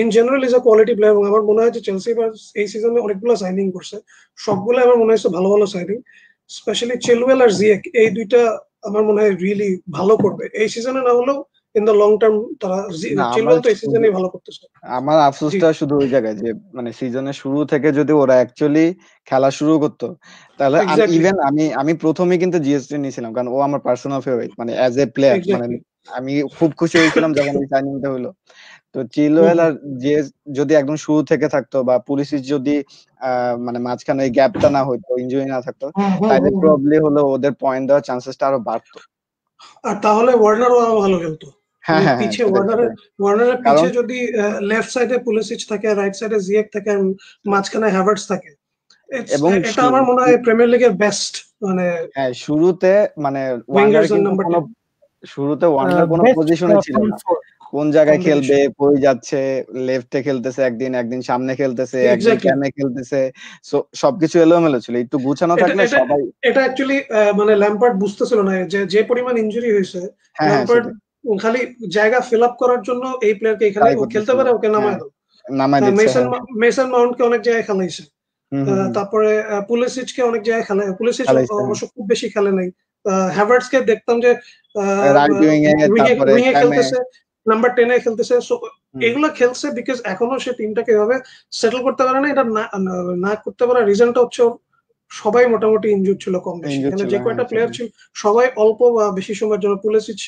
in general is a quality player. এবং আমার মনে হয় যে চেলসি এবার এই সিজনে অনেকগুলো সাইনিং করছে, সবগুলো আমার মনে হয়েছে ভালো ভালো সাইনিং। স্পেশালি চিলওয়েল আর জিয়েক, এই দুইটা আমার মনে হয় রিয়েলি ভালো করবে এই সিজনে, না হলেও ইন দ্য লং টার্ম তারা। চিলওয়েল তো এই সিজনেই ভালো করতেছে। আমার আফসোসটা শুধু ওই জায়গায় যে মানে সিজনের শুরু থেকে যদি ওরা অ্যাকচুয়ালি খেলা শুরু করতো তাহলে ইভেন আমি প্রথমেই কিন্তু জিএসটি নিয়েছিলাম, কারণ ও আমার পার্সোনাল ফেভারিট, মানে অ্যাজ এ প্লেয়ার। মানে আমি খুব খুশি হয়েছিলাম যখন এই সাইনিংটা হলো। তো চিলওয়েল আর জিএস যদি একদম শুরু থেকে থাকতো, বা পুলিশের যদি মানে মাঝখানে ওই গ্যাপটা না হইতো, ইনজুরি না থাকতো, তাহলে প্রবলি হলো ওদের পয়েন্ট দেওয়ার চান্সেসটা আরো বাড়তো। আর তাহলে ওয়ার্নারও আরো ভালো খেলতো। পিছে ওয়ার্নারের পিছে যদি লেফট সাইডে পুলিসিচ থাকে, রাইট সাইডে জিয়েক থাকে, মাঝখানে হ্যাভার্টস থাকে, এবং এটা আমার মনে হয় প্রিমিয়ার লিগের বেস্ট। মানে হ্যাঁ, শুরুতে মানে ওয়ার্নার কোনো পজিশনে ছিল না, কোন জায়গায় খেলবে, কই যাচ্ছে, লেফটে খেলতেছে একদিন, একদিন সামনে খেলতেছে, একদিন ক্যামে খেলতেছে, সো সবকিছু এলোমেলো ছিল। একটু গুছানো থাকলে সবাই। এটা অ্যাকচুয়ালি মানে ল্যাম্পার্ড বুঝতেছিল না যে পরিমাণ ইনজুরি হয়েছে। ল্যাম্পার্ড খালি জায়গা ফিল আপ করার জন্য এই প্লেয়ারকে এখানে খেলতে পারে, ওকে নামায় দাও। মেসন মাউন্টকে অনেক জায়গায় খেলাইছে, তারপরে পুলিসিচকে অনেক জায়গায় খেলে, পুলিসিচ অবশ্য খুব বেশি খেলে নাই। হ্যাভার্টসকে দেখতাম যে উইং এ খেলতেছে, নাম্বার 10 এ খেলতেছে। সো এগুলো খেলছে বিকজ এখনো সে টিমটাকে এভাবে সেটেল করতে পারে না। এটা না করতে পারার রিজনটা হচ্ছে সবাই মোটামুটি ইনজুর ছিল কম বেশি। এখানে যে কয়টা প্লেয়ার ছিল সবাই অল্প বা বেশি সময়ের জন্য, পুলিসিচ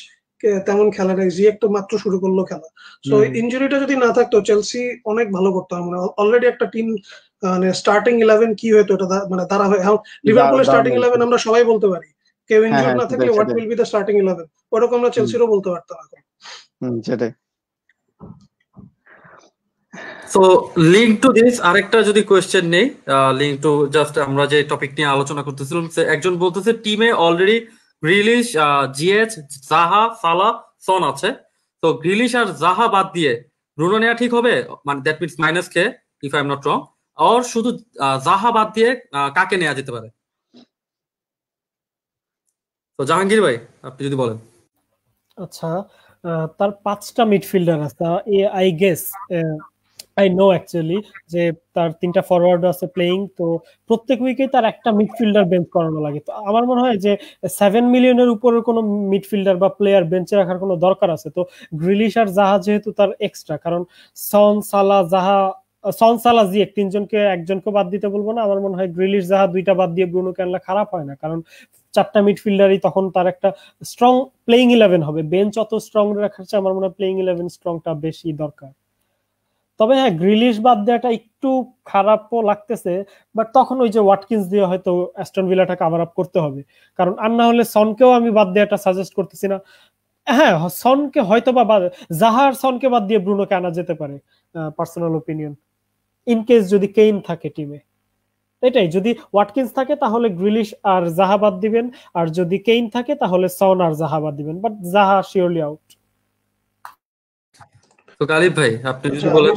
তেমন খেলা নেই, জিয়েক তো মাত্র শুরু করলো খেলা। সো ইনজুরিটা যদি না থাকতো চেলসি অনেক ভালো করতো। মানে অলরেডি একটা টিম মানে স্টার্টিং 11 কি হতো এটা মানে তারা হয়। এখন লিভারপুলের স্টার্টিং 11 আমরা সবাই বলতে পারি, কেউ ইনজুর না থাকলে what will be the starting 11, ওরকম আমরা চেলসিরও বলতে পারতাম এখন। সেটাই। সো লিঙ্ক টু দিস আরেকটা যদি কোয়েশ্চেন নেই, লিঙ্ক টু জাস্ট আমরা যে টপিক নিয়ে আলোচনা করতেছিলাম, একজন বলতেছে টিমে অলরেডি গ্রিলিশ, জিএচ, জাহা, সালা, সন আছে, তো গ্রিলিশ আর জাহা বাদ দিয়ে ব্রুনো নেওয়া ঠিক হবে? মানে দ্যাট মিনস মাইনাস কে, if I am not wrong, আর শুধু জাহা বাদ দিয়ে কাকে নেওয়া যেতে পারে? তো জাহাঙ্গীর ভাই, আপনি যদি বলেন। আচ্ছা, তার 5টা মিডফিল্ডার আছে, I guess I know actually যে তার 3টা ফরওয়ার্ড আছে প্লেইং, তো প্রত্যেক উইকে তার একটা মিডফিল্ডার বেঞ্চ করানো লাগে। তো আমার মনে হয় যে 7 মিলিয়নের উপরের কোনো মিডফিল্ডার বা প্লেয়ার বেঞ্চে রাখার কোনো দরকার আছে। তো গ্রিলিশ আর জাহা যেহেতু তার এক্সট্রা, কারণ সন সালা জাহা সন সালা জিয়েক তিনজনকে একজনকে বাদ দিতে বলবো না। আমার মনে হয় গ্রিলিশ জাহা দুইটা বাদ দিয়ে ব্রুনোকে আনলে খারাপ হয় না, কারণ 4টা মিডফিল্ডারই তখন তার একটা স্ট্রং প্লেইং 11 হবে। বেঞ্চ অত স্ট্রং রাখার চেয়ে আমার মনে হয় প্লেইং 11 স্ট্রংটা বেশি দরকার। তবে হ্যাঁ, গ্রিলিশ বাদ দেওয়াটা একটু খারাপও লাগতেছে, বাট তখন ওই যে ওয়াটকিন্স দিয়ে হয়তো অ্যাস্টন ভিলাটা কাভার আপ করতে হবে, কারণ আর না হলে সনকেও আমি বাদ দেওয়াটা সাজেস্ট করতেছি না। হ্যাঁ, সনকে হয়তো বা জাহার সনকে বাদ দিয়ে ব্রুনোকে আনা যেতে পারে, পার্সোনাল ওপিনিয়ন, ইন কেস যদি কেইন থাকে টিমে। এটাই, যদি ওয়াটকিন্স থাকে তাহলে গ্রিলিশ আর জাহা বাদ দিবেন, আর যদি কেইন থাকে তাহলে সন আর জাহা বাদ দিবেন, বাট জাহা শিওরলি আউট। তো গালিব ভাই আপনি যদি আচ্ছা, বলেন।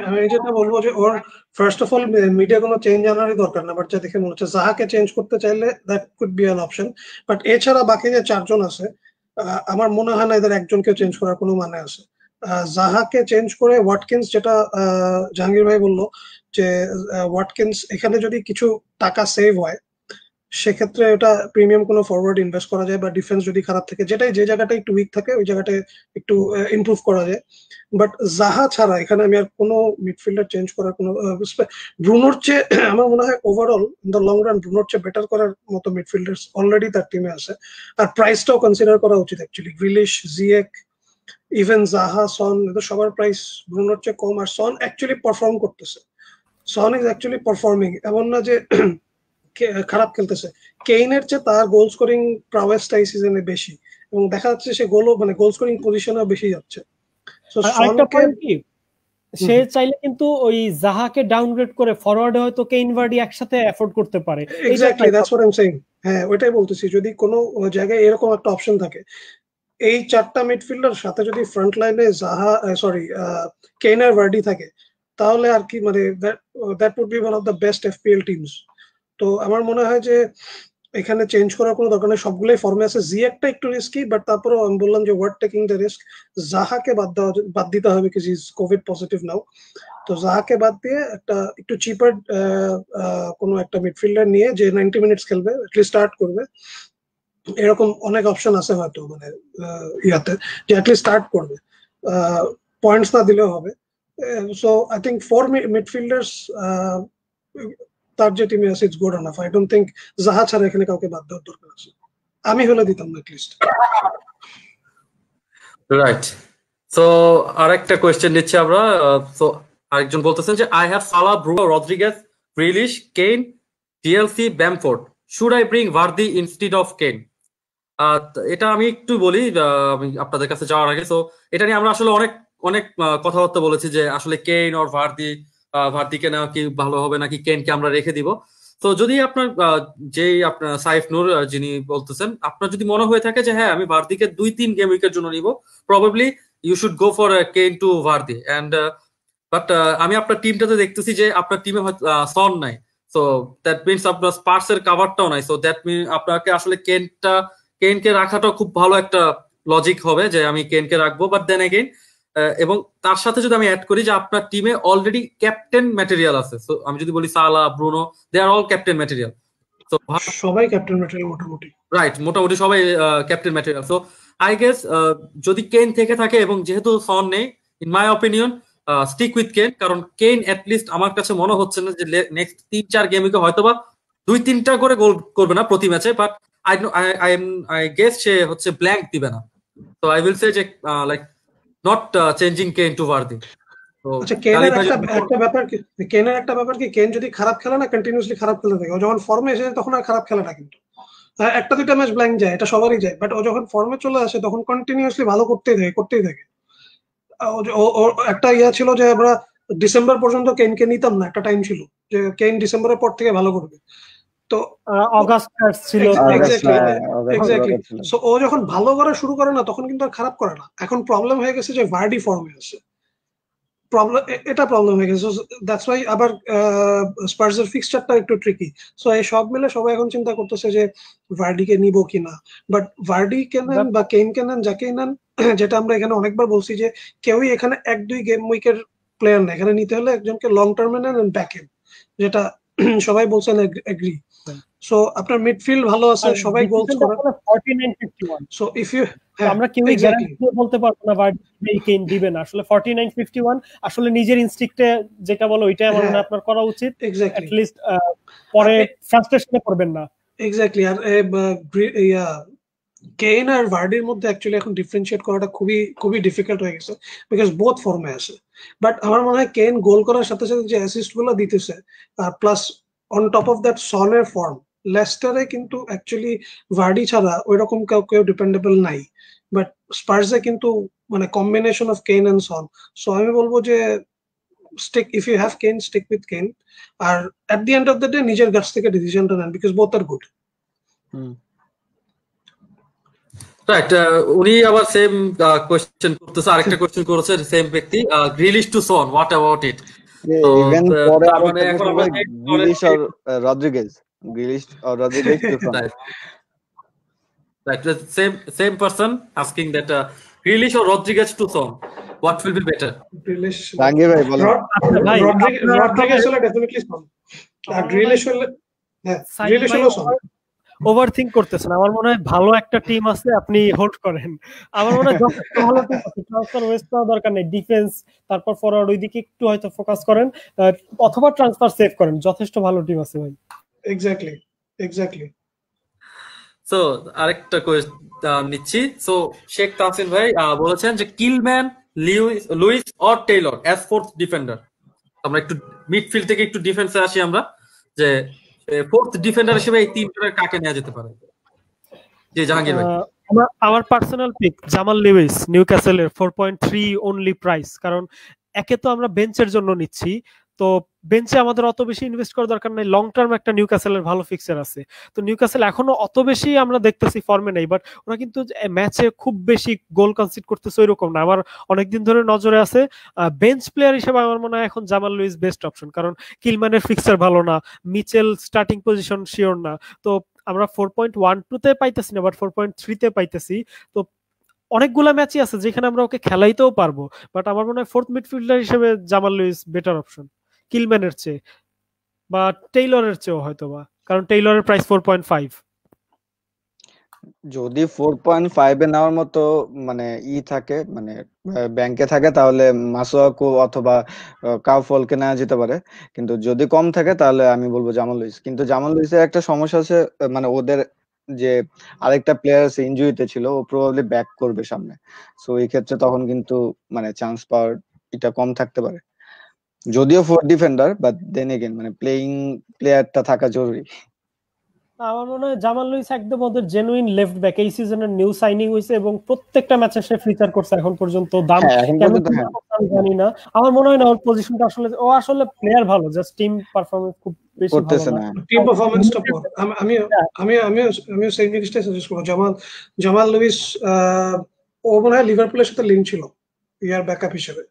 আমি যেটা বলবো যে ওর ফার্স্ট অফ অল মিডিয়া কোনো চেঞ্জ আনারই দরকার না, বাট যা দেখে মনে হচ্ছে জাহাকে চেঞ্জ করতে চাইলে that could be an option. But এছাড়া বাকি যে 4জন আছে, আমার মনে হয় না এদের একজনকে চেঞ্জ করার কোনো মানে আছে। জাহাকে চেঞ্জ করে ওয়াটকিন্স, যেটা জাহাঙ্গীর ভাই বললো যে ওয়াটকিন্স এখানে যদি কিছু টাকা সেভ হয়, সেক্ষেত্রে এটা প্রিমিয়াম কোনো ফরওয়ার্ড ইনভেস্ট করা যায়, বা ডিফেন্স যদি খারাপ থাকে, যেটাই যে জায়গাটা একটু উইক থাকে ওই জায়গাটায় একটু ইমপ্রুভ করা যায়। বাট জাহা ছাড়া এখানে আমি আর কোনো মিডফিল্ডার চেঞ্জ করার কোনো ব্রুনোর চেয়ে আমার মনে হয় overall in the long run ব্রুনোর চেয়ে বেটার করার মতো মিডফিল্ডার্স অলরেডি তার টিমে আছে। আর প্রাইসটাও কনসিডার করা উচিত অ্যাকচুয়ালি। গ্রিলিশ, জিয়েক, ইভেন জাহা, সন, এদের সবার প্রাইস ব্রুনোর চেয়ে কম। আর সন অ্যাকচুয়ালি পারফর্ম করতেছে, সন ইজ অ্যাকচুয়ালি পারফর্মিং, এমন না যে খারাপ খেলতেছে। কেইনের চেয়ে তার গোল স্কোরিং প্রাওয়েসটা এই সিজনে বেশি, এবং দেখা যাচ্ছে সে গোল স্কোরিং পজিশনেও বেশি যাচ্ছে। সো আরেকটা সনকে পয়েন্ট কি, সে চাইলে কিন্তু ওই জাহাকে ডাউনগ্রেড করে ফরওয়ার্ডে হয়তো কেইন ভার্ডি একসাথে এফোর্ড করতে পারে। Exactly, that's what I am saying. হ্যাঁ, ওইটাই বলতেছি, যদি কোনো জায়গায় এরকম একটা অপশন থাকে, এই 4টা মিডফিল্ডার সাথে যদি ফ্রন্ট লাইনে জাহা কেইন আর ভার্ডি থাকে, তাহলে আর কি মানে that would be one of the best FPL teams. তো আমার মনে হয় যে এখানে চেঞ্জ করার কোনো দরকার নেই, সবগুলোই ফর্মে আছে। একটা একটু রিস্কি, বাট তারপরেও আমি বললাম যে ওয়ার্ড টেকিং দ্য রিস্ক। জাহাকে বাদ দিতে হবে, বিকজ ইজ কোভিড পজিটিভ নাও। তো জাহাকে বাদ দিয়ে একটা একটু চিপার কোনো একটা মিডফিল্ডার নিয়ে যে 90 মিনিটস খেলবে, অ্যাটলিস্ট স্টার্ট করবে, এরকম অনেক অপশন আছে হয়তো, মানে ইয়াতে যে অ্যাটলিস্ট স্টার্ট করবে, পয়েন্টস না দিলেও হবে। সো আই থিঙ্ক 4 মিডফিল্ডার্স তার যে টিমে আছে it's good enough. I don't think Zaha ছাড়া এখানে কাউকে বাদ দেওয়ার দরকার আছে। আমি হলে দিতাম না অ্যাটলিস্ট। রাইট। সো আরেকটা কোয়েশ্চেন নিচ্ছি আমরা। সো আরেকজন বলতেছেন যে I have Salah, Bruno, Rodriguez, Grealish, Kane, TLC, Bamford, should I bring Vardy instead of Kane? এটা আমি একটু বলি আমি আপনাদের কাছে যাওয়ার আগে। সো এটা নিয়ে আমরা আসলে অনেক অনেক কথাবার্তা বলেছি যে আসলে কেইন আর ভার্দিকে নেওয়া কি ভালো হবে নাকি কেইনকে আমরা রেখে দিব। তো যদি আপনার যেই আপনার সাইফ নূর যিনি বলতেছেন, আপনার যদি মনে হয়ে থাকে যে হ্যাঁ আমি ভার্দিকে 2-3 গেম উইকের জন্য নিব, probably you should go for Kane to Vardy. And but আমি আপনার টিমটাতে দেখতেছি যে আপনার টিমে সন নাই, সো দ্যাট মিনস আপনার স্পার্স এর কাভারটাও নাই। সো দ্যাট মিন আপনাকে আসলে কেইনকে রাখাটাও খুব ভালো একটা লজিক হবে যে আমি কেইনকে রাখবো। বাট দেন এগেইন, এবং তার সাথে যদি আমি অ্যাড করি যে আপনার টিমে অলরেডি ক্যাপ্টেন ম্যাটেরিয়াল আছে, সো আমি যদি বলি সালা, ব্রুনো, দে আর অল ক্যাপ্টেন ম্যাটেরিয়াল। তো সবাই ক্যাপ্টেন ম্যাটেরিয়াল মোটামুটি। রাইট, মোটামুটি সবাই captain material. So I guess যদি কেইন থেকে থাকে এবং যেহেতু সন নেই, in my opinion stick with Kane, কারণ কেইন অ্যাটলিস্ট আমার কাছে মনে হচ্ছে না যে নেক্সট 3-4 গেমে হয়তোবা 2-3টা করে গোল করবে না প্রতি ম্যাচে, বাট I guess সে হচ্ছে ব্ল্যাঙ্ক দিবে না। তো আই উইল সে যে like not changing Kane to Vardy. আচ্ছা, কেনের একটা ব্যাপার কি কেন যদি খারাপ খেলে না, কন্টিনিউয়াসলি খারাপ খেলতে থাকে, ও যখন ফর্মে এসে তখন আর খারাপ খেলে না, কিন্তু একটা দুইটা ম্যাচ ব্ল্যাঙ্ক যায়, এটা সবারই যায়, বাট ও যখন ফর্মে চলে আসে তখন কন্টিনিউয়াসলি ভালো করতেই থাকে। একটা ইয়া ছিল যে আমরা ডিসেম্বর পর্যন্ত কেনকে নিতাম না, একটা টাইম ছিল যে কেন ডিসেম্বরের পর থেকে ভালো করবে। তো অগাস্ট ছিল, এক্স্যাক্টলি। সো ও যখন ভালো করা শুরু করে না তখন কিন্তু আর খারাপ করে না। এখন প্রবলেম হয়ে গেছে যে ভার্ডি ফর্মে আছে, প্রবলেম হয়ে গেছে। দ্যাটস ওয়াই আবার স্পার্সের ফিক্সচারটা একটু ট্রিকি। সো এই সব মিলে সবাই এখন চিন্তা করতেছে যে ভার্ডিকে নিব কিনা। বাট ভার্ডি কেনেন বা কেইন কেনেন, যাকেই নেন, যেটা আমরা এখানে অনেকবার বলছি যে কেউই এখানে 1-2 গেম উইকের প্লেয়ার না, এখানে নিতে হলে একজনকে লং টার্মে নেন এন্ড ব্যাক এন্ড, যেটা সবাই বলছেন এগ্রি। সো আপনার মিডফিল্ড ভালো আছে, সবাই গোলস করে। 49-51 সো ইফ ইউ আমরা কেউই গ্যারান্টি দিয়ে বলতে পারবো না বার্ডি কেইন দিবে না। আসলে 49-51 আসলে নিজের ইনস্টিংক্টে যেটা বলো ওইটাই আমার মনে হয় আপনার করা উচিত। এক্স্যাক্টলি, অ্যাট লিস্ট পরে ফ্রাস্ট্রেশনে পড়বেন না। এক্স্যাক্টলি। আর কেইন আর ভার্ডির মধ্যে অ্যাকচুয়ালি এখন ডিফারেন্সিয়েট করাটা খুবই খুবই ডিফিকাল্ট হয়ে গেছে, বিকজ বোথ ফর্মে আছে। বাট আমার মনে হয় কেইন গোল করার সাথে সাথে যে অ্যাসিস্ট গুলো দিতেছে, আর plus on top of that সনের ফর্ম, লেস্টারে কিন্তু অ্যাকচুয়ালি ভার্ডি ছাড়া ওই রকম কেউ ডিপেন্ডেবল নাই। বাট স্পার্সে কিন্তু মানে combination of Kane and Son. So আমি বলবো যে stick, if you have Kane, stick with Kane. আর at the end of the day নিজের গাছ থেকে ডিসিশনটা নেন, because both are good. Right, উনি আবার সেম কোশ্চেন করতেছে, আরেকটা কোশ্চেন করেছে সেম ব্যক্তি, Grealish to Son, what about it? তো ইভেন পরে তার আরো মানে একটা এখন প্রশ্ন আমরা হবে, Grealish R Rodriguez, Grealish R Rodriguez two Son. Right, same person asking that Grealish or Rodriguez to Son, what will be better? রাঙ্গি ভাই বলেন। ভাই রদ্রিগেজ হলে ডেফিনেটলি সন, আর গ্রিলিশ হলে গ্রিলিশ হলো সন। ওভারথিংক করতেছেন। আমার মনে হয় ভালো একটা টিম আছে, আপনি হোল্ড করেন। আমার মনে হয় যথেষ্ট ভালো টিম আছে, ট্রান্সফার ওয়েস্ট করার দরকার নেই। ডিফেন্স তারপর ফরওয়ার্ড ওইদিকে একটু হয়তো ফোকাস করেন, অথবা ট্রান্সফার সেভ করেন। যথেষ্ট ভালো টিম আছে ভাই। এক্স্যাক্টলি। সো আরেকটা নিচ্ছি। সো শেখ তাহসিন ভাই বলেছেন যে Kilman, Lewis or Taylor as fourth defender. আমরা একটু মিডফিল্ড থেকে একটু ডিফেন্সে আসি আমরা, যে ফোর্থ ডিফেন্ডার হিসেবে এই তিনজনের কাকে নেওয়া যেতে পারে? জি জাহাঙ্গীর ভাই। আমার পার্সোনাল পিক জামাল লিউইস, নিউক্যাসলের 4.3 অনলি প্রাইস। কারণ একে তো আমরা বেঞ্চের জন্য নিচ্ছি, তো বেঞ্চে আমাদের অত বেশি ইনভেস্ট করার দরকার নেই। লং টার্ম একটা নিউক্যাসলের ভালো ফিক্সার আছে। তো নিউক্যাসল এখনো অত বেশি আমরা দেখতেছি ফর্মে নেই, বাট ওরা কিন্তু ম্যাচে খুব বেশি গোল কনসিড করতেছে ওইরকম না। আমার অনেকদিন ধরে নজরে আছে। বেঞ্চ প্লেয়ার হিসেবে আমার মনে হয় এখন জামাল লুইস বেস্ট অপশন, কারণ কিলম্যানের ফিক্সার ভালো না, মিচেল স্টার্টিং পজিশন শিওর না। তো আমরা 4.12 তে পাইতেছি না, বাট 4.3 তে পাইতেছি। তো অনেকগুলা ম্যাচই আছে যেখানে আমরা ওকে খেলাইতেও পারবো, বাট আমার মনে হয় ফোর্থ মিডফিল্ডার হিসেবে জামাল লুইস বেটার অপশন কিলম্যানের চেয়ে, বা টেইলরের চেয়েও হয়তোবা, কারণ টেইলরের প্রাইস 4.5। যদি 4.5 এ নেওয়ার মতো মানে থাকে, মানে ব্যাংকে থাকে, তাহলে মাসুয়াকু অথবা কাউফলকে নেওয়া যেতে পারে। কিন্তু যদি কম থাকে তাহলে আমি বলবো জামাল লুইস। কিন্তু জামাল লুইসের একটা সমস্যা আছে, মানে ওদের যে আরেকটা প্লেয়ার আছে ইনজুরিতে ছিল, ও প্রবাবলি ব্যাক করবে সামনে। সো এই ক্ষেত্রে তখন কিন্তু মানে চান্স পাওয়ার এটা কম থাকতে পারে, যদিও four defender, but then again মানে প্লেইং প্লেয়ারটা থাকা জরুরি। আমার মনে হয় জামাল লুইস একদম ওদের জেনুইন লেফট ব্যাক, এই সিজনের নিউ সাইনিং হয়েছে এবং প্রত্যেকটা ম্যাচে সে ফিচার করছে এখন পর্যন্ত। দাম কেন আমি জানি না, আমার মনে হয় না ওর পজিশনটা আসলে, ও আসলে প্লেয়ার ভালো, জাস্ট টিম পারফরম্যান্স খুব বেশি ভালো না। টিম পারফরম্যান্সটা পর আমি সেম জিনিসটাই সাজেস্ট করব। জামাল লুইস ও মনে হয় লিভারপুলের সাথে লিঙ্ক ছিল ইয়ার ব্যাকআপ হিসেবে,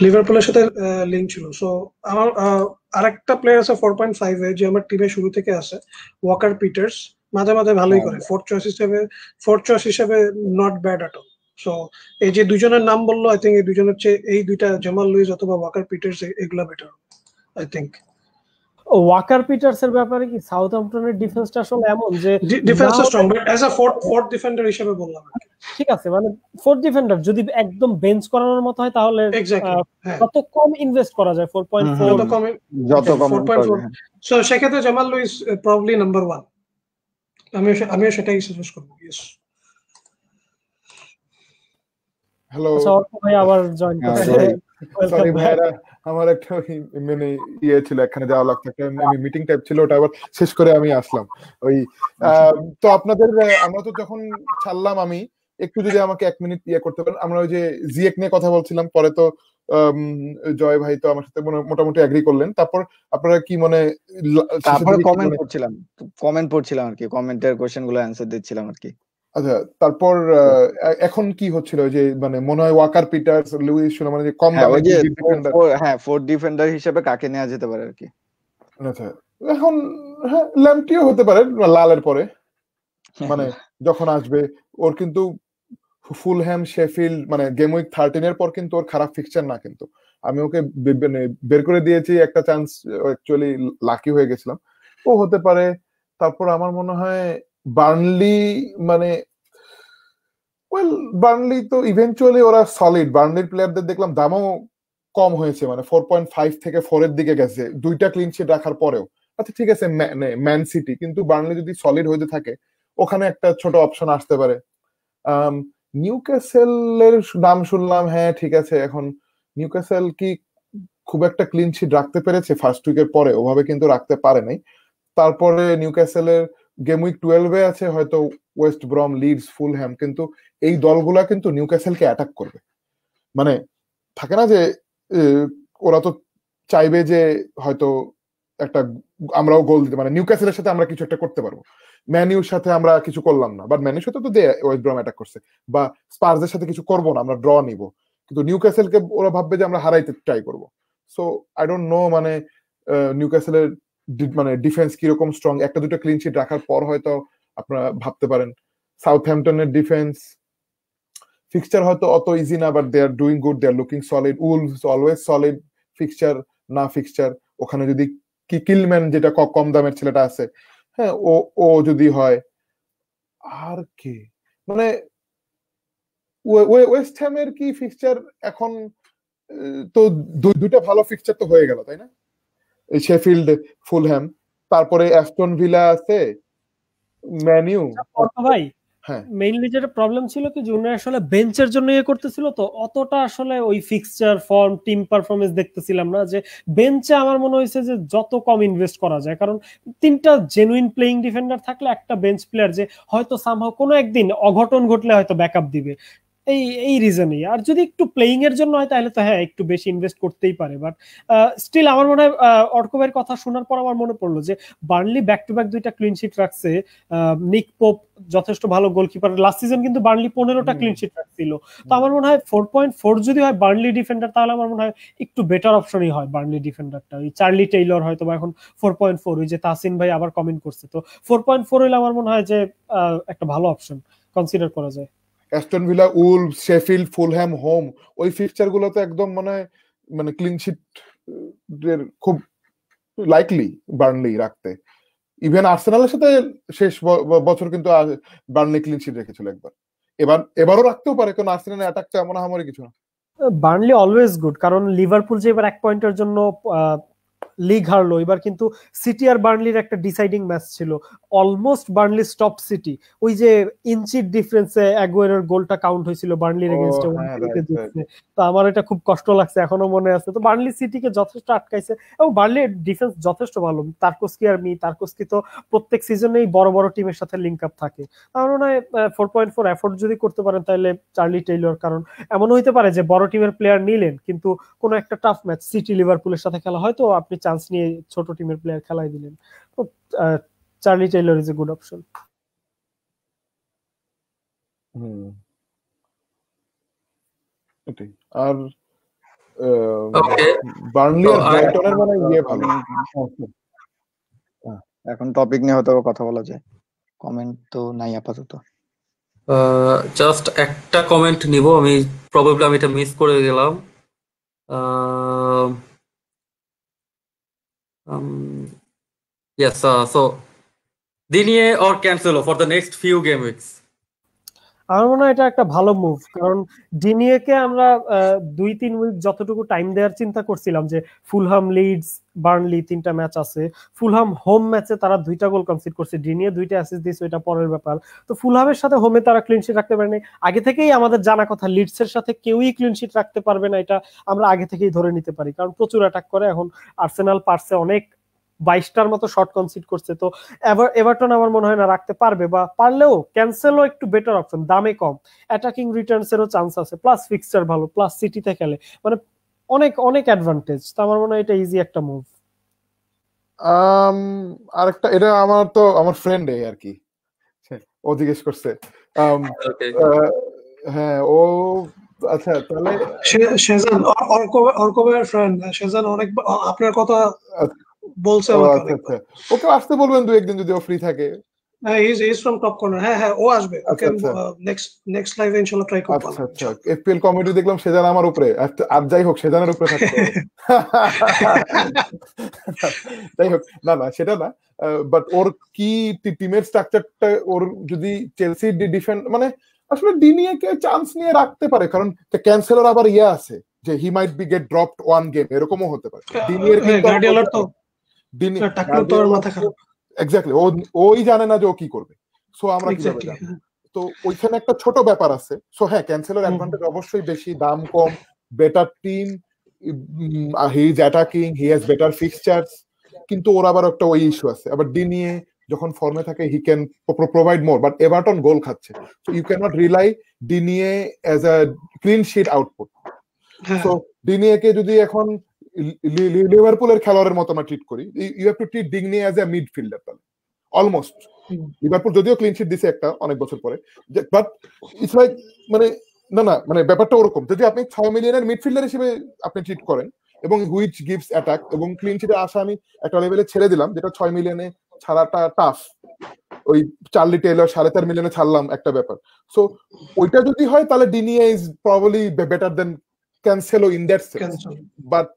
লিভারপুলের সাথে লিঙ্ক ছিল। সো আমার আরেকটা প্লেয়ার আছে 4.5 এ, যে আমার টিমে শুরু থেকে আছে, ওয়াকার পিটার্স। মাঝে মাঝে ভালোই করে, ফোর্থ চয়েস হিসেবে not bad at all. So এই যে দুজনের নাম বললো, আই থিঙ্ক এই দুজনের চেয়ে এই দুইটা জামাল লুইস অথবা ওয়াকার পিটার্স এগুলা better I think. Walker Peters এর ব্যাপারে কি সাউথহ্যাম্পটনের ডিফেন্সটা আসলে এমন যে ডিফেন্সটা strong, but as a fourth defender হিসেবে বললাম। ঠিক আছে, মানে ফোর্থ ডিফেন্ডার যদি একদম বেঞ্চ করানোর মতো হয় তাহলে কত কম ইনভেস্ট করা যায়, 4.4 যত কম 4.4। সো সেক্ষেত্রে জামাল লুইস প্রবাবলি নাম্বার 1, আমিও সেটাই সাজেস্ট করব। ইয়েস। হ্যালো ভাই আবার জয়েন করছে। সরি ভাইরা, আমার একটা মানে ছিল, এখানে যাওয়া লাগতো, একটা মিটিং টাইপ ছিল, ওটা আবার শেষ করে আমি আসলাম। ওই তো আপনাদের আমরা তো যখন ছাড়লাম, আমি একটু যদি আমাকে 1 মিনিট করতে পারেন। আমরা ওই যে জিএক নিয়ে কথা বলছিলাম, পরে তো জয় ভাই তো আমার সাথে মোটামুটি এগ্রি করলেন। তারপর আপনারা কি মনে, তারপরে কমেন্ট পড়ছিলাম আর কি, কমেন্টের কোশ্চেন গুলো অ্যানসার দিচ্ছিলাম আর কি। আচ্ছা, তারপর এখন কি হচ্ছিল যে মানে মনে হয় ওয়াকার পিটার্স, লুইস মানে যে কম দামে ডিফেন্ডার, হ্যাঁ ফোর্থ ডিফেন্ডার হিসেবে কাকে নেওয়া যেতে পারে আর কি। আচ্ছা, এখন হ্যাঁ ল্যাম্পটিও হতে পারে লালের পরে, মানে যখন আসবে ওর কিন্তু ফুলহ্যাম, শেফিল্ড, মানে গেম উইক 13 এর পর কিন্তু ওর খারাপ ফিক্সচার না, কিন্তু আমি ওকে বের করে দিয়েছি একটা চান্স, অ্যাকচুয়ালি লাকি হয়ে গেছিলাম, ও হতে পারে। তারপর আমার মনে হয় বার্নলি, মানে ওয়েল বার্নলি তো ইভেন্চুয়ালি ওরা সলিড, বার্নলির প্লেয়ারদের দেখলাম দামও কম হয়েছে, মানে 4.5 থেকে 4 এর দিকে গেছে দুইটা ক্লিন শিট রাখার পরেও। আচ্ছা ঠিক আছে, ম্যান সিটি, কিন্তু বার্নলি যদি সলিড হইতে থাকে ওখানে একটা ছোট অপশন আসতে পারে। নিউক্যাসেলের নাম শুনলাম, হ্যাঁ ঠিক আছে, এখন নিউক্যাসেল কি খুব একটা ক্লিন শিট রাখতে পেরেছে ফার্স্ট উইকের পরে? ওভাবে কিন্তু রাখতে পারে নাই। তারপরে নিউক্যাসেলের গেম উইক 12 আছে হয়তো ওয়েস্ট ব্রম, লিডস, ফুলহ্যাম, কিন্তু এই দলগুলা কিন্তু নিউক্যাসেলকে অ্যাটাক করবে। মানে থাকে না যে ওরা তো চাইবে যে হয়তো একটা আমরাও গোল দিতে, মানে নিউক্যাসেলের সাথে আমরা কিছু একটা করতে পারবো, ম্যানিউর সাথে আমরা কিছু করলাম না, বাট ম্যানিউর সাথে তো ওয়েস্ট ব্রম অ্যাটাক করছে, বা স্পার্সের সাথে কিছু করবো না, আমরা ড্র নিব, কিন্তু নিউক্যাসেলকে ওরা ভাববে যে আমরা হারাইতে ট্রাই করবো। সো আই ডোন্ট নো, মানে নিউক্যাসেলের মানে ডিফেন্স কিরকম স্ট্রং, একটা দুটো ক্লিন শিট রাখার পর হয়তো আপনারা ভাবতে পারেন। সাউথহ্যাম্পটনের ডিফেন্স ফিক্সচার হয়তো অত ইজি না, but they are doing good, they are looking solid. Wolves always solid, fixture না ফিক্সচার, ওখানে যদি কিলম্যান যেটা কম দামের ছেলেটা আছে, হ্যাঁ ও ও যদি হয়, আর কি মানে ওয়েস্ট হ্যামের কি ফিক্সচার এখন? তো দুইটা ভালো ফিক্সচার তো হয়ে গেল, তাই না? শেফিল্ড, ফুলহ্যাম, তারপরে অ্যাস্টন ভিলা আছে, ম্যানিউ। ভাই হ্যাঁ, মেইনলি যেটা প্রবলেম ছিল কি, যে উনি আসলে বেঞ্চের জন্য ইয়ে করতেছিল, তো অতটা আসলে ওই ফিক্সচার ফর্ম টিম পারফরমেন্স দেখতেছিলাম না। যে বেঞ্চে আমার মনে হয়েছে যে যত কম ইনভেস্ট করা যায়, কারণ তিনটা জেনুইন প্লেইং ডিফেন্ডার থাকলে একটা বেঞ্চ প্লেয়ার যে হয়তো সামহাও কোনো একদিন অঘটন ঘটলে হয়তো ব্যাকআপ দিবে, এই এই রিজনই। আর যদি একটু প্লেইং এর জন্য হয় তাহলে তো হ্যাঁ একটু বেশি ইনভেস্ট করতেই পারে, বাট স্টিল আমার মনে হয় অর্কবের কথা শোনার পর আমার মনে পড়লো যে বার্নলি ব্যাক টু ব্যাক দুইটা ক্লিন শিট রাখছে। নিক পোপ যথেষ্ট ভালো গোলকিপার, লাস্ট সিজন কিন্তু বার্নলি 15টা ক্লিন শিট রাখছিল। তো আমার মনে হয় 4.4 যদি হয় বার্নলি ডিফেন্ডার, তাহলে আমার মনে হয় একটু বেটার অপশনই হয় বার্নলি ডিফেন্ডারটা। ওই চার্লি টেইলর হয়তো বা এখন 4.4, ওই যে তাসিন ভাই আবার কমেন্ট করছে, তো 4.4 হইলে আমার মনে হয় যে একটা ভালো অপশন কনসিডার করা যায়। Aston villa, Wolves, Sheffield, Fulham home, ওই ফিক্সচার গুলো তো একদম মানে ক্লিন শিট এর খুব লাইকলি বার্নলি রাখতে। ইভেন আর্সেনালের সাথে শেষ বছর কিন্তু বার্নলি ক্লিন শিট রেখেছিল একবার, এবারও রাখতেও পারে, কারণ আর্সেনালের অ্যাটাকটা এমন হামারি কিছু না। বার্নলি অলওয়েজ গুড, কারণ লিভারপুল যে এবার 1 পয়েন্টের জন্য লিগ হারলো, এবার কিন্তু সিটি আর বার্নলির একটা ডিসাইডিং ম্যাচ ছিল, অলমোস্ট বার্নলি স্টপ সিটি। ওই যে ইঞ্চির ডিফারেন্সে অ্যাগুয়েরোর গোলটা কাউন্ট হয়েছিল বার্নলির এগেইনস্টে, তো আমার এটা খুব কষ্ট লাগছে, এখনো মনে আছে। তো বার্নলি সিটিকে যথেষ্ট আটকাইছে, এবং বার্নলির ডিফেন্স যথেষ্ট ভালো। তারকোস্কি তো প্রত্যেক সিজনেই বড় বড় টিমের সাথে লিংক আপ থাকে। আমার মনে হয় 4.4 এফোর্ট যদি করতে পারেন তাহলে চার্লি টেইলর, কারণ এমন হইতে পারে যে বড় টিমের প্লেয়ার নিলেন কিন্তু কোনো একটা টাফ ম্যাচ সিটি লিভারপুলের সাথে খেলা, হয়তো আপনি চান্স নিয়ে ছোট টিমের প্লেয়ার খেলাই দিলেন, তো Charlie Taylor is a good option. এটাই। আর বার্নলি আর ব্রাইটনের মানে ইয়ে ভালো। এখন টপিক নিয়ে হয়তো কথা বলা যায়, কমেন্ট তো নাই আপাতত। জাস্ট একটা কমেন্ট নিব, আমি প্রবাবলি আমি এটা মিস করে গেলাম। Yes, so Digne or Cancelo for the next few game weeks? আমার মনে হয় এটা একটা ভালো মুভ, কারণ ডিনিয়েকে আমরা 2-3 উইক যতটুকু টাইম দেওয়ার চিন্তা করছিলাম, যে ফুলহাম, লিডস, বার্নলি 3টা ম্যাচ আছে, ফুলহাম হোম ম্যাচে তারা 2টা গোল কনসিড করছে, ডিনিয়ে 2টা অ্যাসিস্ট দিয়েছে, এটা পরের ব্যাপার। তো ফুলহামের সাথে হোমে তারা ক্লিন শিট রাখতে পারেনি, আগে থেকেই আমাদের জানা কথা লিডসের সাথে কেউই ক্লিন শিট রাখতে পারবে না, এটা আমরা আগে থেকেই ধরে নিতে পারি, কারণ প্রচুর অ্যাটাক করে। এখন আর্সেনাল পারছে অনেক, 22টার মতো শট কনসিড করছে, তো এভারটন আমার মনে হয় না রাখতে পারবে, বা পারলেও ক্যান্সেলও একটু বেটার অপশন, দামে কম, অ্যাটাকিং রিটার্নস এরও চান্স আছে, প্লাস ফিক্সচার ভালো, প্লাস সিটিতে খেলে, মানে অনেক অনেক অ্যাডভান্টেজ। তো আমার মনে হয় এটা ইজি একটা মুভ। আরেকটা, এটা আমার ফ্রেন্ড আর কি, ও জিজ্ঞেস করছে। হ্যাঁ ও আচ্ছা, তাহলে শেজান অর্কবের ফ্রেন্ড শেজান অনেক আপনার কথা বলছে। আচ্ছা, ওকে আসতে বলবেন 2-1 দিন যদি ও ফ্রি থাকে, he's from top corner. হ্যাঁ ও আসবে, ওকে আচ্ছা নেক্সট লাইভে ইনশাআল্লাহ ট্রাই করব। আচ্ছা এফপিএল কমেডি দেখলাম সেজান আমার উপরে, আর যাই হোক সেজানের উপরে থাকতে হবে। যাই হোক, না সেটা না, বাট ওর কি টিমের স্ট্রাকচারটা, ওর যদি চেলসি ডিফেন্ড মানে আসলে ডিনিয়েকে চান্স নিয়ে রাখতে পারে, কারণ ক্যান্সেলর আবার আছে যে he might be get dropped one game, এরকমও হতে পারে। ডিনিয়ের গার্ডিওলার তো টাকলু তো আর মাথা খারাপ, এক্স্যাক্টলি ওই জানে না যে ও কি করবে। সো আমরা কিভাবে জানবো? তো ওইখানে একটা ছোট ব্যাপার আছে। সো হ্যাঁ, ক্যান্সেলর অ্যাডভান্টেজ অবশ্যই বেশি, দাম কম, better team, he is attacking, he has better fixtures, কিন্তু ওর আবার একটা ওই ইস্যু আছে। আবার ডিনিয়ে যখন ফর্মে থাকে he can provide more, but Everton goal খাচ্ছে, so you can not rely Digne as a clean sheet output. So ডিনিয়েকে যদি এখন লিভারপুলের খেলোয়াড়ের মতো আমরা ট্রিট করি, you have to treat Digne as a midfielder. তাহলে অলমোস্ট লিভারপুল যদিও ক্লিন শিট দিছে একটা অনেক বছর পরে, বাট ইটস লাইক মানে ব্যাপারটা ওরকম। যদি আপনি 6 মিলিয়নের মিডফিল্ডার হিসেবে আপনি ট্রিট করেন এবং হুইচ গিভস অ্যাটাক এবং ক্লিন শিটে আসা আমি একটা লেভেলে ছেড়ে দিলাম, যেটা 6 মিলিয়নে ছাড়াটা টাফ। ওই চার্লি টেইলর 4.5 মিলিয়নে ছাড়লাম, একটা ব্যাপার। সো ওইটা যদি হয় তাহলে Digne is probably better than Cancelo in that sense, but